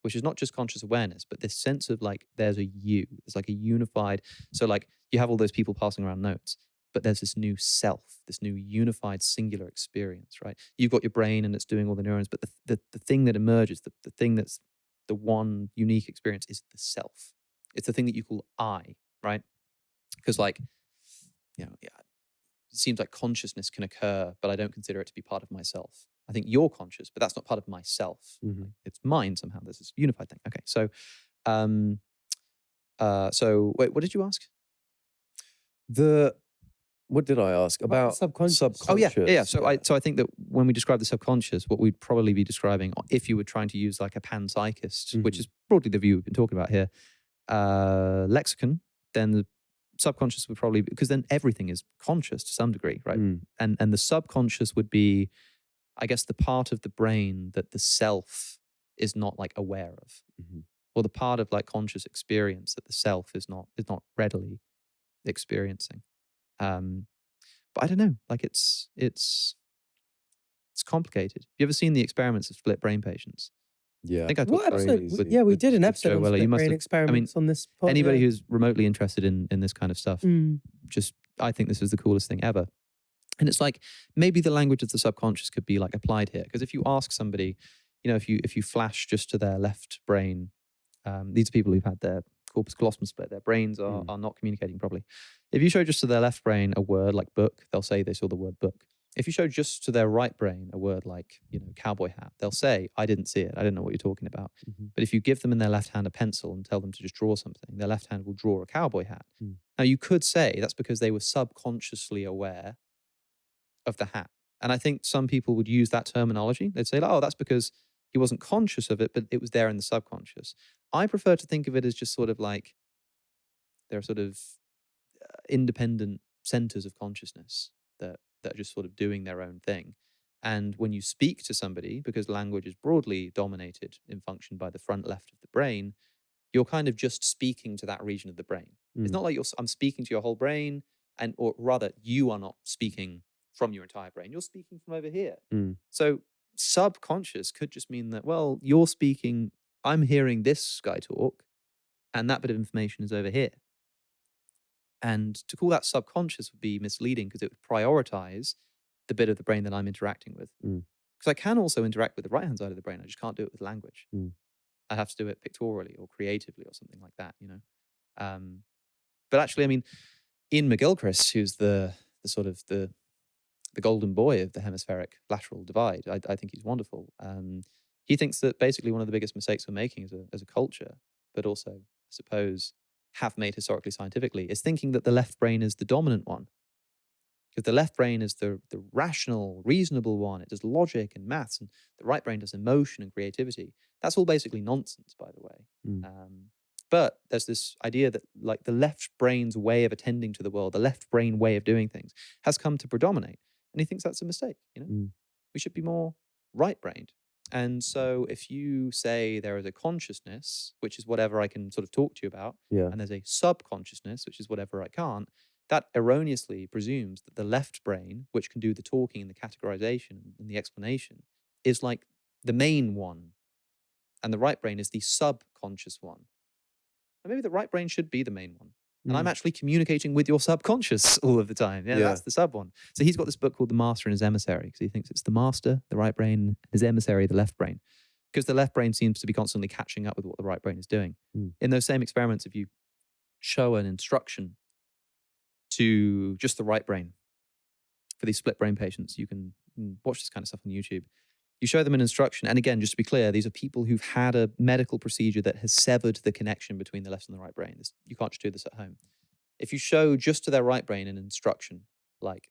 which is not just conscious awareness, but this sense of like, there's a you, there's like a unified, so like you have all those people passing around notes, but there's this new self, this new unified singular experience, right? You've got your brain and it's doing all the neurons, but the thing that emerges, the thing that's the one unique experience is the self. It's the thing that you call I, right? Because like, you know, yeah, it seems like consciousness can occur, but I don't consider it to be part of myself. I think you're conscious, but that's not part of myself. Like, it's mine somehow. There's this unified thing. Okay, so, so wait, what did you ask? What did I ask about subconscious? Oh yeah. So I think that when we describe the subconscious, what we'd probably be describing, if you were trying to use like a panpsychist, which is broadly the view we've been talking about here, lexicon, then the subconscious would probably, because then everything is conscious to some degree, right? And the subconscious would be, I guess, the part of the brain that the self is not like aware of, or the part of like conscious experience that the self is not readily experiencing. But I don't know, like it's complicated. Have you ever seen the experiments of split brain patients? Yeah. I think I What talked about episode? Yeah, we did an episode on split brain experiments on this podcast. Anybody who's remotely interested in this kind of stuff, just, I think this is the coolest thing ever. And it's like, maybe the language of the subconscious could be like applied here. Because if you ask somebody, you know, if you flash just to their left brain, these are people who've had their corpus callosum split, their brains are not communicating properly. If you show just to their left brain a word like book, they'll say they saw the word book. If you show just to their right brain a word like, you know, cowboy hat, they'll say, I didn't see it. I don't know what you're talking about. But if you give them in their left hand a pencil and tell them to just draw something, their left hand will draw a cowboy hat. Now you could say that's because they were subconsciously aware of the hat. And I think some people would use that terminology. They'd say, oh, that's because he wasn't conscious of it, but it was there in the subconscious. I prefer to think of it as just sort of like, they're sort of independent centers of consciousness that are just sort of doing their own thing. And when you speak to somebody, because language is broadly dominated in function by the front left of the brain, you're kind of just speaking to that region of the brain. It's not like I'm speaking to your whole brain, or rather, you are not speaking from your entire brain. You're speaking from over here. So subconscious could just mean that, well, you're speaking, I'm hearing this guy talk, and that bit of information is over here. And to call that subconscious would be misleading because it would prioritize the bit of the brain that I'm interacting with. Because I can also interact with the right-hand side of the brain. I just can't do it with language. I have to do it pictorially or creatively or something like that, you know. But actually, I mean, Ian McGilchrist, who's the sort of the golden boy of the hemispheric lateral divide, I think he's wonderful. He thinks that basically one of the biggest mistakes we're making as a culture, but also suppose, have made historically scientifically, is thinking that the left brain is the dominant one. Because the left brain is the rational, reasonable one. It does logic and maths, and the right brain does emotion and creativity. That's all basically nonsense, by the way. But there's this idea that like the left brain's way of attending to the world, the left brain way of doing things, has come to predominate. And he thinks that's a mistake, you know? We should be more right-brained. And so if you say there is a consciousness, which is whatever I can sort of talk to you about, and there's a subconsciousness, which is whatever I can't, that erroneously presumes that the left brain, which can do the talking and the categorization and the explanation, is like the main one. And the right brain is the subconscious one. And maybe the right brain should be the main one. And I'm actually communicating with your subconscious all of the time. Yeah, that's the sub one. So he's got this book called The Master and His Emissary, because he thinks it's the master, the right brain, his emissary, the left brain. Because the left brain seems to be constantly catching up with what the right brain is doing. In those same experiments, if you show an instruction to just the right brain for these split brain patients, you can watch this kind of stuff on YouTube. You show them an instruction, and again, just to be clear, these are people who've had a medical procedure that has severed the connection between the left and the right brain. You can't just do this at home. If you show just to their right brain an instruction, like,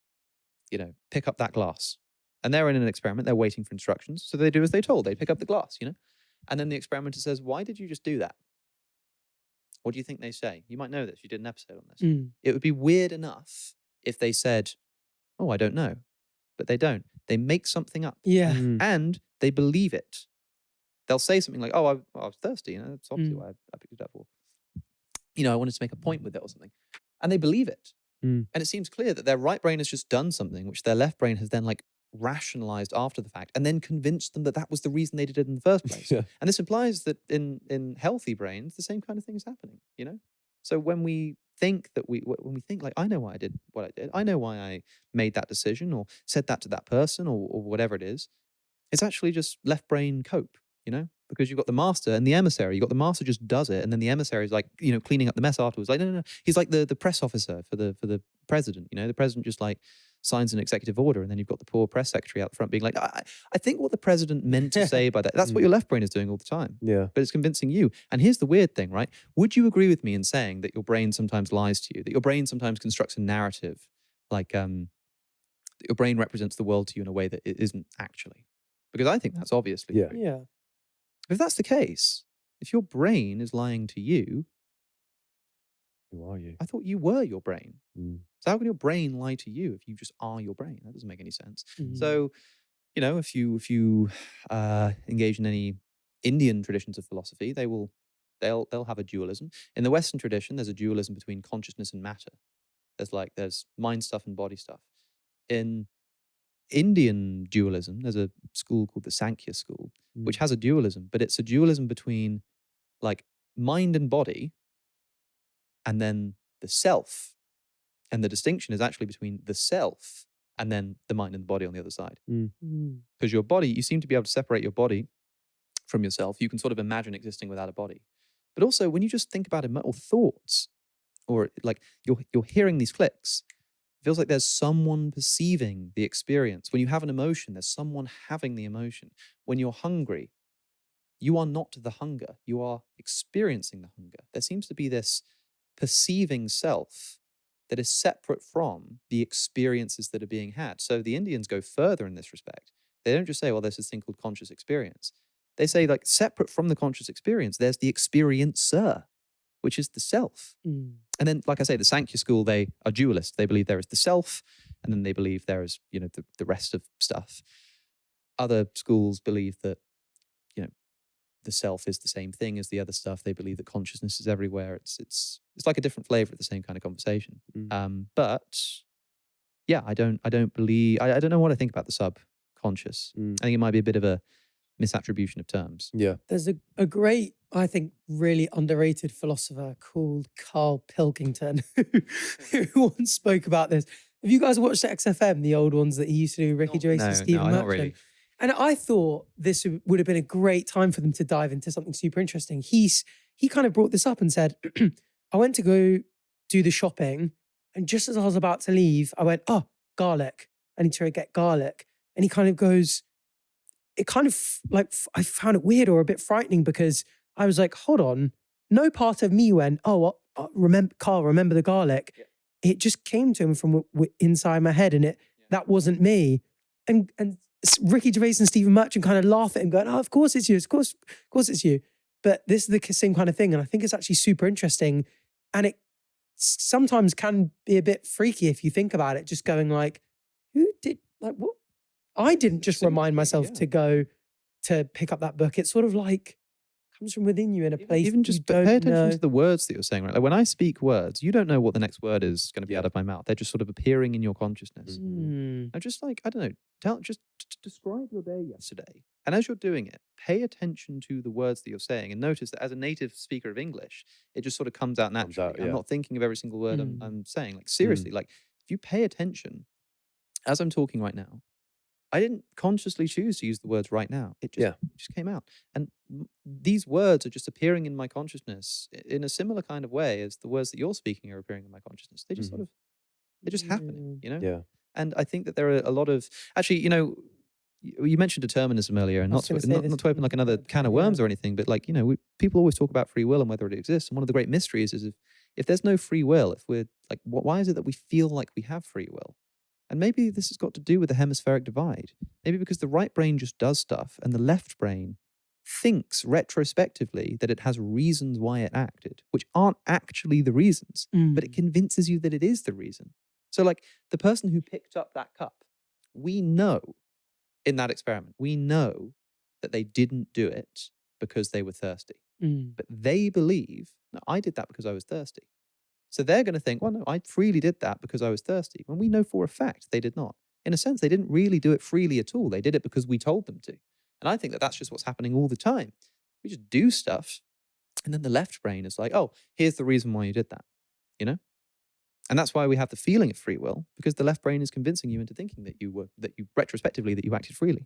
you know, pick up that glass, and they're in an experiment, they're waiting for instructions, so they do as they told, they pick up the glass, you know? And then the experimenter says, why did you just do that? What do you think they say? You might know this, you did an episode on this. It would be weird enough if they said, oh, I don't know. But they don't. They make something up. And they believe it. They'll say something like, oh, I was thirsty. You know, that's obviously why I picked it up. Or, you know, I wanted to make a point with it or something. And they believe it. And it seems clear that their right brain has just done something, which their left brain has then like rationalized after the fact and then convinced them that that was the reason they did it in the first place. And this implies that in healthy brains, the same kind of thing is happening, you know? So when we think that when we think like, I know why I did what I did, I know why I made that decision or said that to that person or whatever it is, it's actually just left brain cope, you know? Because you've got the master and the emissary. You've got the master just does it, and then the emissary is like, you know, cleaning up the mess afterwards. Like, no. He's like the press officer for the president, you know? The president just like signs an executive order, and then you've got the poor press secretary out the front being like, I think what the president meant to say by that, that's what your left brain is doing all the time. But it's convincing you. And here's the weird thing, right? Would you agree with me in saying that your brain sometimes lies to you, that your brain sometimes constructs a narrative, like that your brain represents the world to you in a way that it isn't actually? Because I think that's obviously true. If that's the case, if your brain is lying to you, who are you? I thought you were your brain. So how can your brain lie to you if you just are your brain? That doesn't make any sense. So, you know, if you engage in any Indian traditions of philosophy, they'll have a dualism. In the Western tradition, there's a dualism between consciousness and matter. There's mind stuff and body stuff. In Indian dualism, there's a school called the Sankhya school, which has a dualism, but it's a dualism between like mind and body, and then the self. And the distinction is actually between the self and then the mind and the body on the other side. Because your body, you seem to be able to separate your body from yourself. You can sort of imagine existing without a body. But also, when you just think about or thoughts, or like you're hearing these clicks, it feels like there's someone perceiving the experience. When you have an emotion, there's someone having the emotion. When you're hungry, you are not the hunger. You are experiencing the hunger. There seems to be this perceiving self that is separate from the experiences that are being had. So the Indians go further in this respect. They don't just say, well, there's this thing called conscious experience. They say, like, separate from the conscious experience, there's the experiencer, which is the self. And then, like I say, the Sankhya school, they are dualist. They believe there is the self, and then they believe there is, you know, the rest of stuff. Other schools believe that, you know, the self is the same thing as the other stuff. They believe that consciousness is everywhere. It's like a different flavor of the same kind of conversation. But yeah, I don't know what I think about the subconscious. I think it might be a bit of a misattribution of terms. There's a great, I think, really underrated philosopher called Carl Pilkington who once spoke about this. Have you guys watched XFM, the old ones that he used to do, Ricky Gervais and Stephen Merchant? Not really. And I thought this would have been a great time for them to dive into something super interesting. He kind of brought this up and said, I went to go do the shopping, and just as I was about to leave, I went, oh, garlic. I need to get garlic. And he kind of goes, it kind of like, I found it weird or a bit frightening because I was like, hold on, no part of me went, oh, remember, Carl, remember the garlic. Yeah. It just came to him from inside my head, and that wasn't me. And Ricky Gervais and Stephen Merchant kind of laugh at him, going, "Oh, of course it's you. Of course it's you." But this is the same kind of thing, and I think it's actually super interesting, and it sometimes can be a bit freaky if you think about it. Just going like, "Who did like what?" I didn't just remind myself to go to pick up that book. It's sort of like comes from within you in a place. Even just pay attention to the words that you're saying, right? Like when I speak words, you don't know what the next word is going to be out of my mouth. They're just sort of appearing in your consciousness. I'm just like, I don't know, just describe your day yesterday. And as you're doing it, pay attention to the words that you're saying, and notice that as a native speaker of English, it just sort of comes out naturally. I'm not thinking of every single word I'm saying. Like seriously, like if you pay attention, as I'm talking right now, I didn't consciously choose to use the words right now. It just came out. And these words are just appearing in my consciousness in a similar kind of way as the words that you're speaking are appearing in my consciousness. They just sort of, they're just happening, you know? Yeah. And I think that there are a lot of, actually, you know, you mentioned determinism earlier, and not to open like another can of worms or anything, but like, you know, people always talk about free will and whether it exists. And one of the great mysteries is if there's no free will, if we're like, why is it that we feel like we have free will? And maybe this has got to do with the hemispheric divide. Maybe because the right brain just does stuff and the left brain thinks retrospectively that it has reasons why it acted, which aren't actually the reasons, but it convinces you that it is the reason. So like the person who picked up that cup, we know in that experiment, we know that they didn't do it because they were thirsty. But they believe, no, I did that because I was thirsty. So they're going to think, well, no, I freely did that because I was thirsty. When we know for a fact they did not. In a sense, they didn't really do it freely at all. They did it because we told them to. And I think that that's just what's happening all the time. We just do stuff, and then the left brain is like, oh, here's the reason why you did that, you know? And that's why we have the feeling of free will, because the left brain is convincing you into thinking that you retrospectively, that you acted freely.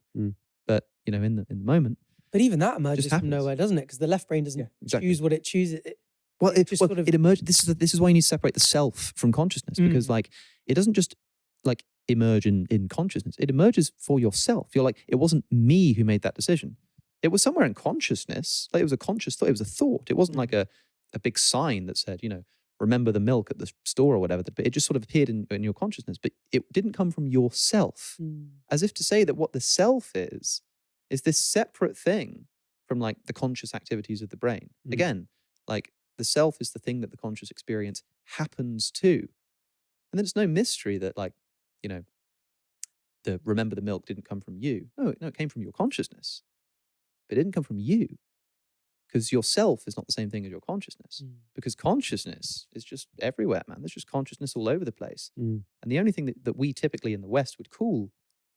But, you know, in the moment. But even that emerges from nowhere, doesn't it? Because the left brain doesn't choose what it chooses. It emerges. This is why you need to separate the self from consciousness, because like it doesn't just like emerge in consciousness. It emerges for yourself. You're like, it wasn't me who made that decision. It was somewhere in consciousness. Like it was a conscious thought. It was a thought. It wasn't like a big sign that said, you know, remember the milk at the store or whatever. But it just sort of appeared in your consciousness. But it didn't come from yourself. As if to say that what the self is this separate thing from like the conscious activities of the brain. Again, like the self is the thing that the conscious experience happens to. And then it's no mystery that like, you know, the remember the milk didn't come from you. No, it came from your consciousness. But it didn't come from you. Because yourself is not the same thing as your consciousness. Because consciousness is just everywhere, man. There's just consciousness all over the place. And the only thing that we typically in the West would call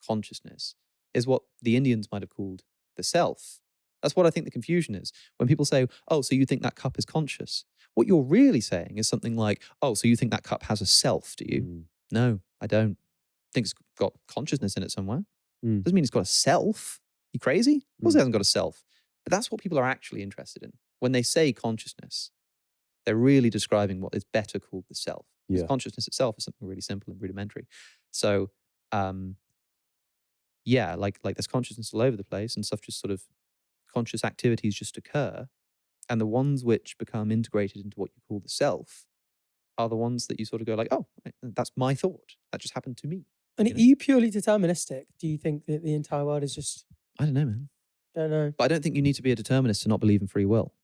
consciousness is what the Indians might have called the self. That's what I think the confusion is. When people say, oh, so you think that cup is conscious? What you're really saying is something like, oh, so you think that cup has a self, do you? No, I don't. I think it's got consciousness in it somewhere. Doesn't mean it's got a self. You crazy? Of course it hasn't got a self. But that's what people are actually interested in. When they say consciousness, they're really describing what is better called the self. Because consciousness itself is something really simple and rudimentary. So, yeah, like there's consciousness all over the place, and stuff just sort of, conscious activities just occur, and the ones which become integrated into what you call the self are the ones that you sort of go like, oh, that's my thought. That just happened to me. And are you purely deterministic? Do you think that the entire world is just... I don't know, man. Don't know. But I don't think you need to be a determinist to not believe in free will.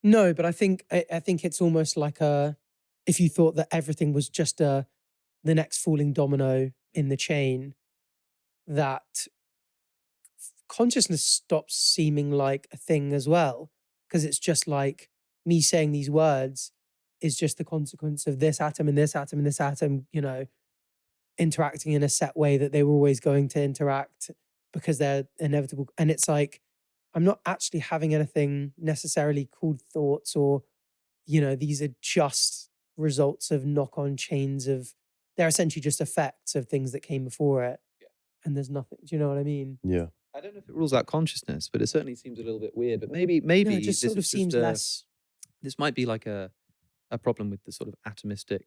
No, but I think it's almost like if you thought that everything was just the next falling domino in the chain, that consciousness stops seeming like a thing as well, because it's just like me saying these words is just the consequence of this atom and this atom and this atom, you know, interacting in a set way that they were always going to interact because they're inevitable. And it's like, I'm not actually having anything necessarily called thoughts, or, you know, these are just results of knock-on chains of, they're essentially just effects of things that came before it. And there's nothing, do you know what I mean? Yeah. I don't know if it rules out consciousness, but it certainly seems a little bit weird. But maybe no, it just sort of seems less. This might be like a problem with the sort of atomistic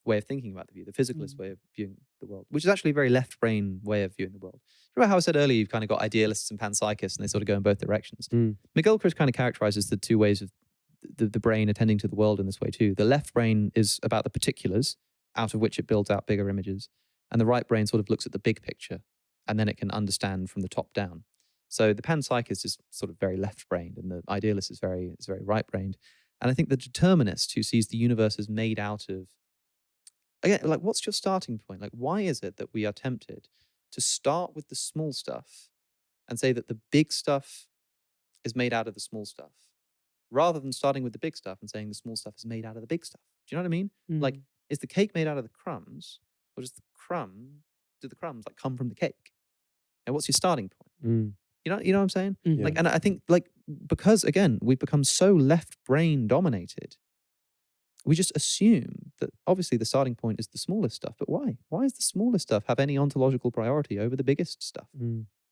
way of thinking about the view, the physicalist way of viewing the world, which is actually a very left brain way of viewing the world. Remember how I said earlier, you've kind of got idealists and panpsychists, and they sort of go in both directions. McGilchrist kind of characterizes the two ways of the brain attending to the world in this way too. The left brain is about the particulars, out of which it builds out bigger images, and the right brain sort of looks at the big picture, and then it can understand from the top down. So the panpsychist is sort of very left-brained, and the idealist is very right-brained. And I think the determinist who sees the universe as made out of, again, like, what's your starting point? Like, why is it that we are tempted to start with the small stuff and say that the big stuff is made out of the small stuff, rather than starting with the big stuff and saying the small stuff is made out of the big stuff? Do you know what I mean? Like, is the cake made out of the crumbs, or do the crumbs like come from the cake? And what's your starting point? You know what I'm saying? Like, and I think, like, because again, we've become so left brain dominated, we just assume that obviously the starting point is the smallest stuff. But why? Why does the smallest stuff have any ontological priority over the biggest stuff?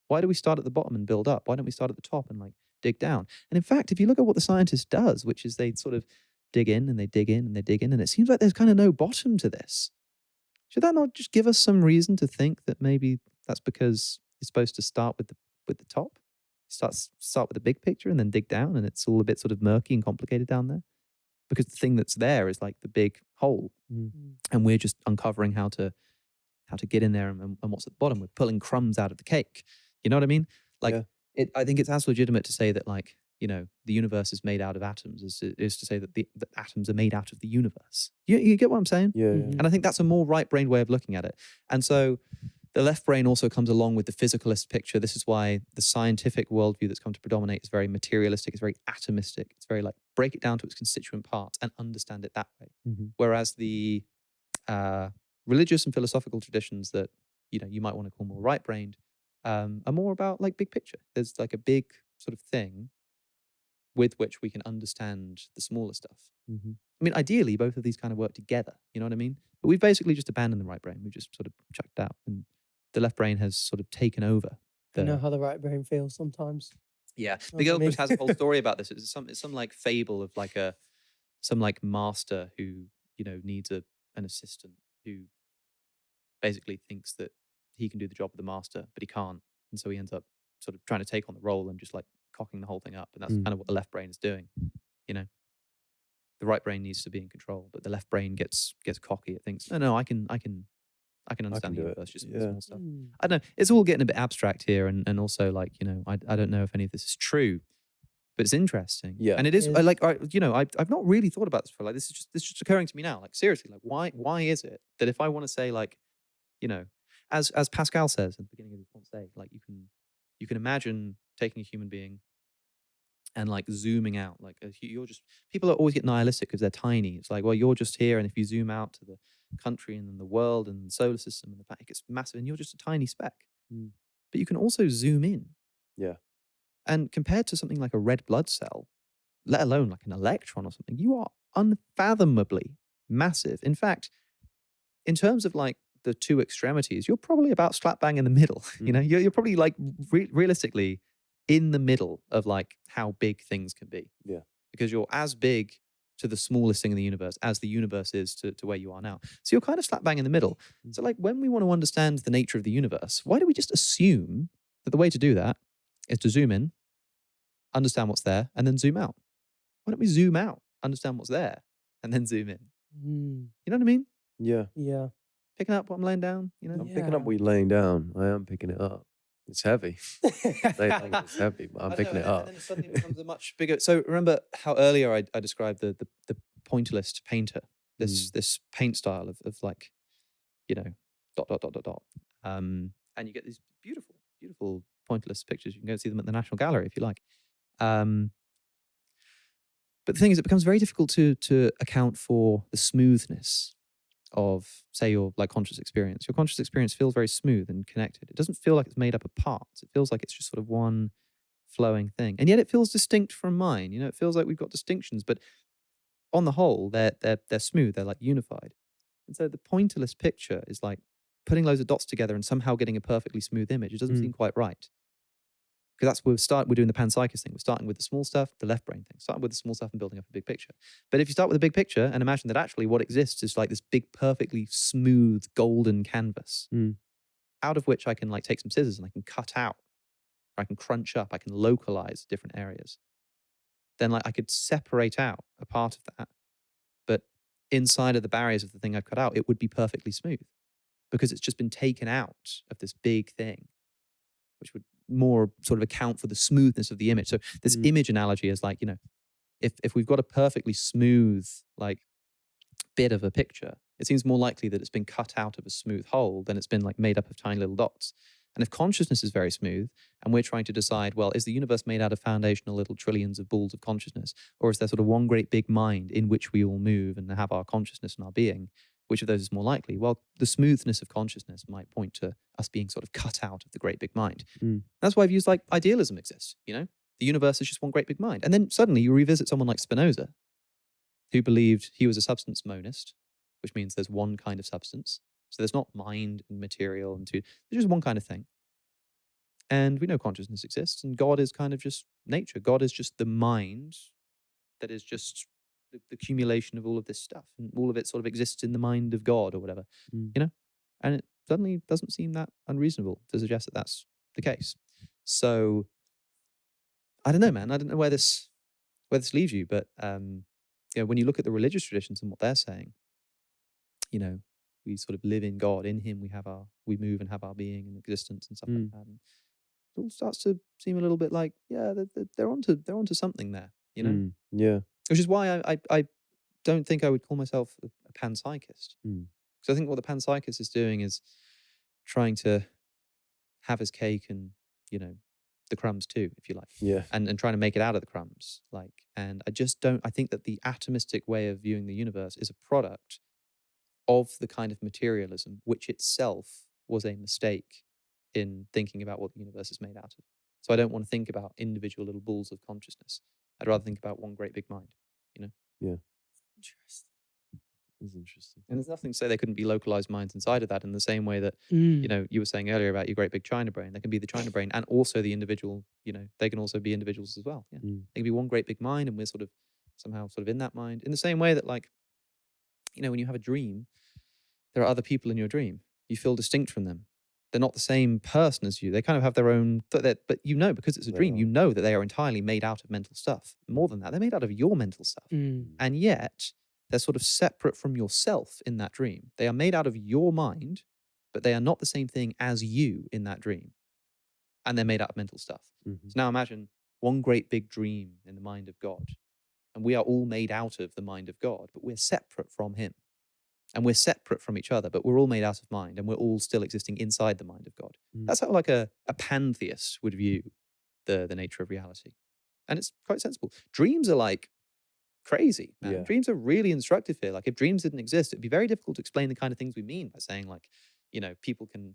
Why do we start at the bottom and build up? Why don't we start at the top and like dig down? And in fact, if you look at what the scientist does, which is they sort of dig in and they dig in and they dig in, and it seems like there's kind of no bottom to this. Should that not just give us some reason to think that maybe that's because you're supposed to start with the top? Start with the big picture and then dig down, and it's all a bit sort of murky and complicated down there, because the thing that's there is like the big hole, and we're just uncovering how to get in there and what's at the bottom. We're pulling crumbs out of the cake. You know what I mean? Like, I think it's as legitimate to say that, like, you know, the universe is made out of atoms as it is to say that the atoms are made out of the universe. You get what I'm saying? Yeah. And I think that's a more right-brained way of looking at it. And so the left brain also comes along with the physicalist picture. This is why the scientific worldview that's come to predominate is very materialistic. It's very atomistic. It's very like, break it down to its constituent parts and understand it that way. Whereas the religious and philosophical traditions that, you know, you might want to call more right-brained are more about like big picture. There's like a big sort of thing with which we can understand the smaller stuff. I mean, ideally, both of these kind of work together. You know what I mean? But we've basically just abandoned the right brain. We've just sort of chucked it out, and the left brain has sort of taken over. I know how the right brain feels sometimes. Yeah, McGilchrist has a whole story about this. It's some like fable of like some like master who, you know, needs an assistant who basically thinks that he can do the job of the master, but he can't, and so he ends up sort of trying to take on the role and just like cocking the whole thing up. And that's kind of what the left brain is doing. You know, the right brain needs to be in control, but the left brain gets cocky. It thinks, no, I can understand the universe just with small stuff. I don't know. It's all getting a bit abstract here, and also, like, you know, I don't know if any of this is true, but it's interesting. Yeah, and it is. You know, I've not really thought about this before. Like, this is just occurring to me now. Like, seriously, like, why is it that if I want to say, like, you know, as Pascal says at the beginning of his Pensée, like, you can imagine taking a human being and like zooming out, like, you're just, people always get nihilistic because they're tiny. It's like, well, you're just here, and if you zoom out to the country and then the world and the solar system and the planet, it gets massive, and you're just a tiny speck. But you can also zoom in. Yeah. And compared to something like a red blood cell, let alone like an electron or something, you are unfathomably massive. In fact, in terms of like the two extremities, you're probably about slap bang in the middle. You know, you're probably like realistically in the middle of like how big things can be. Yeah. Because you're as big to the smallest thing in the universe as the universe is to where you are now. So you're kind of slap bang in the middle. So like, when we want to understand the nature of the universe, why do we just assume that the way to do that is to zoom in, understand what's there, and then zoom out? Why don't we zoom out, understand what's there, and then zoom in? You know what I mean? Yeah. Yeah. Picking up what I'm laying down, you know? I'm picking up what you're laying down. I am picking it up. It's heavy. It's heavy, but I'm picking it up. And then it suddenly becomes a much bigger... So remember how earlier I described the pointillist painter, this paint style of like, you know, ... And you get these beautiful, beautiful pointillist pictures. You can go see them at the National Gallery if you like. But the thing is, it becomes very difficult to account for the smoothness of, say, your like conscious experience. Your conscious experience feels very smooth and connected. It doesn't feel like it's made up of parts. It feels like it's just sort of one flowing thing. And yet it feels distinct from mine. You know, it feels like we've got distinctions, but on the whole, they're smooth, they're like unified. And so the pointillist picture is like putting loads of dots together and somehow getting a perfectly smooth image. It doesn't seem quite right. Because that's where we're doing the panpsychist thing. We're starting with the small stuff, the left brain thing, starting with the small stuff and building up a big picture. But if you start with a big picture and imagine that actually what exists is like this big, perfectly smooth, golden canvas, out of which I can like take some scissors and I can cut out, or I can crunch up, I can localize different areas. Then like I could separate out a part of that, but inside of the barriers of the thing I've cut out, it would be perfectly smooth because it's just been taken out of this big thing, which would more sort of account for the smoothness of the image. So this image analogy is like, you know, if we've got a perfectly smooth like bit of a picture, it seems more likely that it's been cut out of a smooth hole than it's been like made up of tiny little dots. And if consciousness is very smooth and we're trying to decide, well, is the universe made out of foundational little trillions of balls of consciousness, or is there sort of one great big mind in which we all move and have our consciousness and our being? Which of those is more likely? Well, the smoothness of consciousness might point to us being sort of cut out of the great big mind. That's why views like idealism exist, you know? The universe is just one great big mind. And then suddenly you revisit someone like Spinoza, who believed he was a substance monist, which means there's one kind of substance. So there's not mind and material and there's just one kind of thing. And we know consciousness exists and God is kind of just nature. God is just the mind that is just the accumulation of all of this stuff, and all of it sort of exists in the mind of God or whatever, you know? And it suddenly doesn't seem that unreasonable to suggest that that's the case. So I don't know, man. I don't know where this leaves you, but you know, when you look at the religious traditions and what they're saying, you know, we sort of live in God, in Him we move and have our being and existence and stuff like that. And it all starts to seem a little bit like, yeah, they're onto something there, you know? Yeah. Which is why I don't think I would call myself a panpsychist. Because I think what the panpsychist is doing is trying to have his cake and, you know, the crumbs too, if you like. Yeah. And trying to make it out of the crumbs. Like, and I think that the atomistic way of viewing the universe is a product of the kind of materialism which itself was a mistake in thinking about what the universe is made out of. So I don't want to think about individual little balls of consciousness. I'd rather think about one great big mind, you know? Yeah. Interesting. That's interesting. And there's nothing to say there couldn't be localized minds inside of that, in the same way that, you know, you were saying earlier about your great big China brain. There can be the China brain and also the individual, you know, they can also be individuals as well. Yeah. They can be one great big mind and we're sort of somehow sort of in that mind. In the same way that, like, you know, when you have a dream, there are other people in your dream. You feel distinct from them. They're not the same person as you. They kind of have their own, but you know, because it's a dream, you know that they are entirely made out of mental stuff. More than that, they're made out of your mental stuff. And yet, they're sort of separate from yourself in that dream. They are made out of your mind, but they are not the same thing as you in that dream. And they're made out of mental stuff. So now imagine one great big dream in the mind of God. And we are all made out of the mind of God, but we're separate from Him. And we're separate from each other, but we're all made out of mind and we're all still existing inside the mind of God. That's how like a pantheist would view the nature of reality. And it's quite sensible. Dreams are like crazy, man. Yeah. Dreams are really instructive here. Like if dreams didn't exist, it'd be very difficult to explain the kind of things we mean by saying like, you know, people can,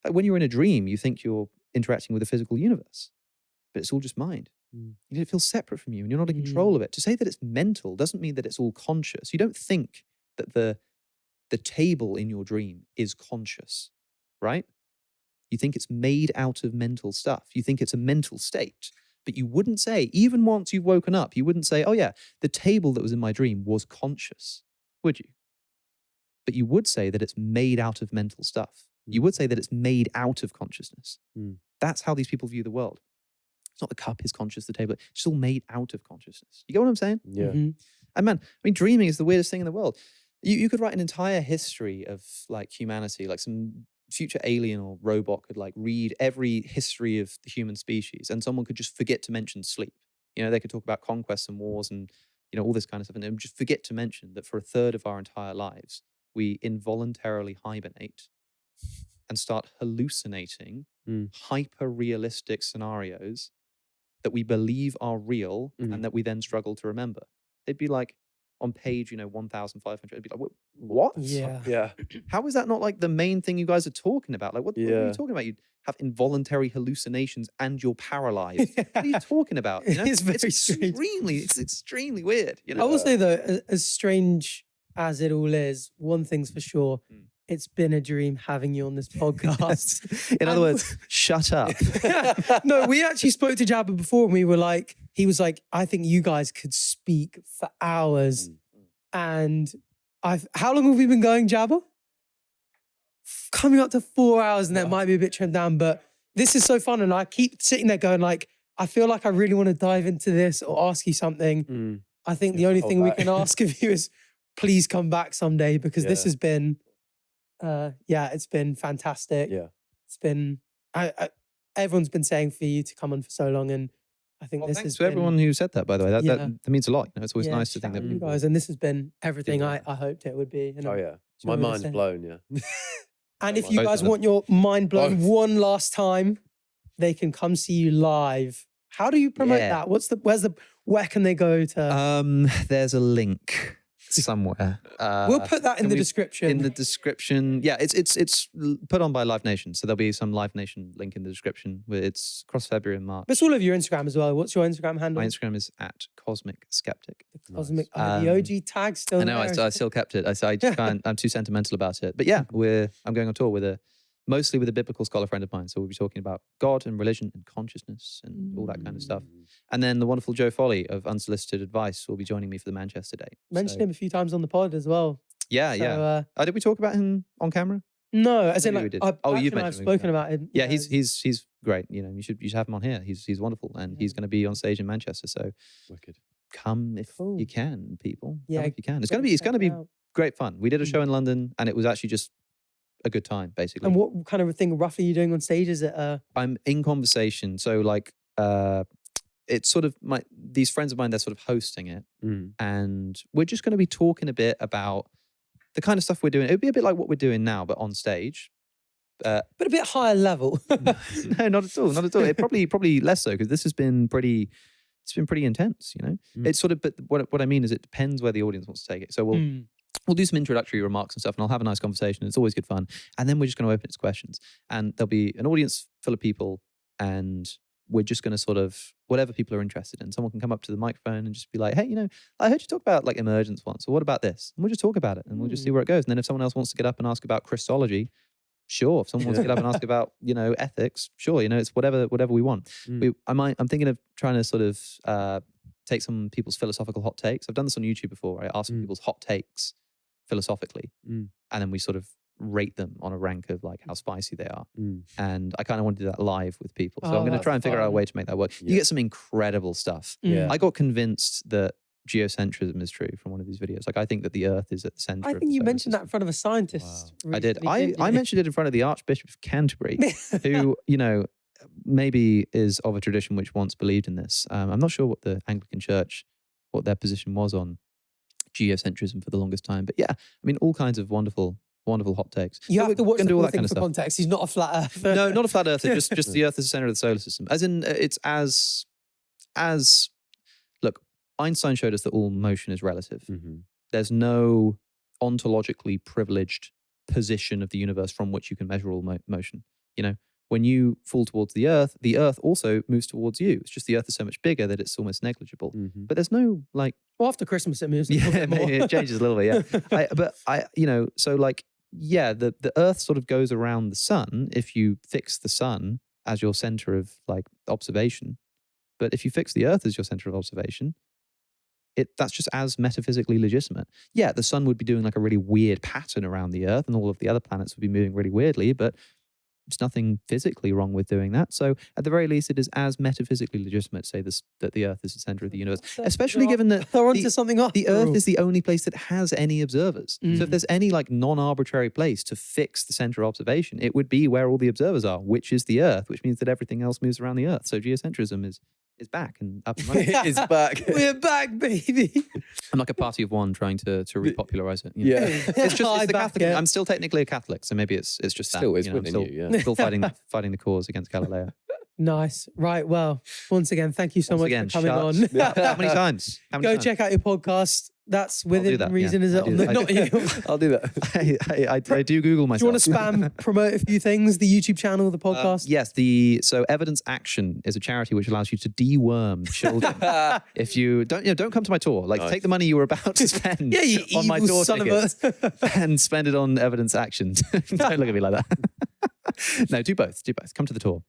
like when you're in a dream, you think you're interacting with a physical universe, but it's all just mind. It feels separate from you and you're not in control of it. To say that it's mental doesn't mean that it's all conscious. You don't think that the table in your dream is conscious, right? You think it's made out of mental stuff. You think it's a mental state, but you wouldn't say, even once you've woken up, you wouldn't say, oh yeah, the table that was in my dream was conscious, would you? But you would say that it's made out of mental stuff. You would say that it's made out of consciousness. That's how these people view the world. It's not the cup is conscious, the table, it's all made out of consciousness. You get what I'm saying? Yeah. And man, I mean, dreaming is the weirdest thing in the world. You could write an entire history of like humanity, like some future alien or robot could like read every history of the human species and someone could just forget to mention sleep. You know, they could talk about conquests and wars and, you know, all this kind of stuff and they would just forget to mention that for a third of our entire lives, we involuntarily hibernate and start hallucinating hyper-realistic scenarios that we believe are real and that we then struggle to remember. They'd be like, on page, you know, 1,500, it'd be like, what? Yeah. How is that not like the main thing you guys are talking about? Like, what are you talking about? You have involuntary hallucinations and you're paralyzed. What are you talking about? You know? It's very strange. It's extremely weird. You know? I will say though, as strange as it all is, one thing's for sure, it's been a dream having you on this podcast. In other words, shut up. No, we actually spoke to Jabba before and we were like, he was like, I think you guys could speak for hours. And how long have we been going, Jabba? Coming up to 4 hours, and that might be a bit trimmed down, but this is so fun. And I keep sitting there going like, I feel like I really want to dive into this or ask you something. I think the only thing we can ask of you is please come back someday, because this has been, it's been fantastic. Yeah. It's been, everyone's been saying for you to come on for so long. And I think this thanks has to been, everyone who said that, by the way. That means a lot. You know, it's always nice to think shout that out you guys. And this has been everything I hoped it would be. Oh yeah. My mind's blown, yeah. And if you guys want your mind blown one last time, they can come see you live. How do you promote that? Where can they go to? There's a link somewhere. We'll put that in the description. In the description. Yeah, it's put on by Live Nation. So there'll be some Live Nation link in the description. It's across February and March. But it's all over your Instagram as well. What's your Instagram handle? My Instagram is @CosmicSkeptic. The Cosmic, the OG tag still I know, I still kept it. I just can't, I'm too sentimental about it. But yeah, I'm going on tour with mostly with a biblical scholar friend of mine. So we'll be talking about God and religion and consciousness and all that kind of stuff. And then the wonderful Joe Foley of Unsolicited Advice will be joining me for the Manchester date. Mentioned him a few times on the pod as well. Yeah. Did we talk about him on camera? No, as in like, you've mentioned I've spoken about him. Yeah, he's great. You know, you should have him on here. He's wonderful, and he's going to be on stage in Manchester. So wicked. Come if you can, people. Yeah, come if you can. It's going to be great fun. We did a show in London, and it was actually just a good time, basically. And what kind of thing roughly are you doing on stage? Is it? I'm in conversation. So like, it's sort of these friends of mine. They're sort of hosting it, and we're just going to be talking a bit about the kind of stuff we're doing. It would be a bit like what we're doing now, but on stage. But a bit higher level. No, not at all. Not at all. It probably less so, because this has been pretty. It's been pretty intense, you know. It's sort of, but what I mean is, it depends where the audience wants to take it. So we'll do some introductory remarks and stuff, and I'll have a nice conversation. It's always good fun, and then we're just going to open it to questions, and there'll be an audience full of people, and we're just going to sort of, whatever people are interested in. Someone can come up to the microphone and just be like, hey, you know, I heard you talk about like emergence once. So what about this? And we'll just talk about it, and we'll just see where it goes. And then if someone else wants to get up and ask about Christology, sure. If someone wants to get up and ask about, you know, ethics, sure. You know, it's whatever we want. I'm thinking of trying to sort of take some people's philosophical hot takes. I've done this on YouTube before. I ask people's hot takes philosophically, and then we sort of rate them on a rank of like how spicy they are. And I kind of want to do that live with people. So I'm going to try and figure out a way to make that work. You get some incredible stuff. I got convinced that geocentrism is true from one of these videos. Like, I think that the Earth is at the center. I think you mentioned that in front of a scientist. I did. I mentioned it in front of the Archbishop of Canterbury, who, you know, maybe is of a tradition which once believed in this. I'm not sure what the Anglican Church, what their position was on geocentrism for the longest time. But yeah, I mean, all kinds of wonderful hot takes. You have to watch the whole thing for context. He's not a flat earther. No, not a flat earther. just the Earth is the center of the solar system. As in, it's as look, Einstein showed us that all motion is relative. There's no ontologically privileged position of the universe from which you can measure all motion. You know, when you fall towards the Earth also moves towards you. It's just the Earth is so much bigger that it's almost negligible. But there's no like. Well, after Christmas it moves. Yeah, maybe it changes a little bit. Yeah, you know, so like, yeah, the Earth sort of goes around the sun if you fix the sun as your center of like observation. But if you fix the Earth as your center of observation, that's just as metaphysically legitimate. Yeah, the sun would be doing like a really weird pattern around the Earth, and all of the other planets would be moving really weirdly, but there's nothing physically wrong with doing that. So at the very least, it is as metaphysically legitimate to say this, that the Earth is the center of the universe, especially given that they're onto something else. The Earth is the only place that has any observers. So if there's any like non-arbitrary place to fix the center of observation, it would be where all the observers are, which is the Earth, which means that everything else moves around the Earth. So geocentrism is back and up and running. It's back. We're back, baby. I'm like a party of one trying to repopularize it. You know? Yeah. It's just the Catholic. I'm still technically a Catholic, so maybe it's just still that. Is within you, Still fighting the cause against Galileo. Nice. Right. Well, once again, thank you so much for coming on. How many times? Go check out your podcast. That's do within that, reason, yeah. is it? I do that. Not you. I'll do that. I do Google Do myself. you want to spam promote a few things? The YouTube channel, the podcast? Yes, so Evidence Action is a charity which allows you to deworm children. If you don't come to my tour. Like, take the money you were about to spend Yeah, you on my evil tour son of tickets a... and spend it on Evidence Action. Don't look at me like that. No, do both. Come to the tour.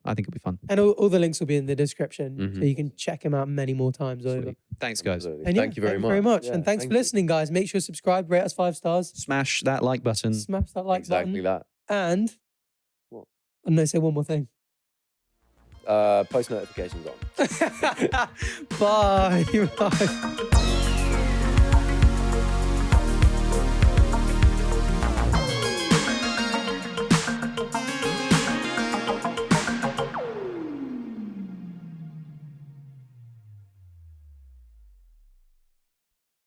I think it'll be fun. And all the links will be in the description, Mhm. so you can check him out many more times over. Sweet. Thanks, guys. Absolutely. And yeah, Thank you very much. Yeah, And thanks thank for you. listening, guys. Make sure to subscribe, rate us 5 stars, Smash that like button. smash that like Exactly button, that. and What? oh, no, say one more thing. Post notifications on. Bye. Bye.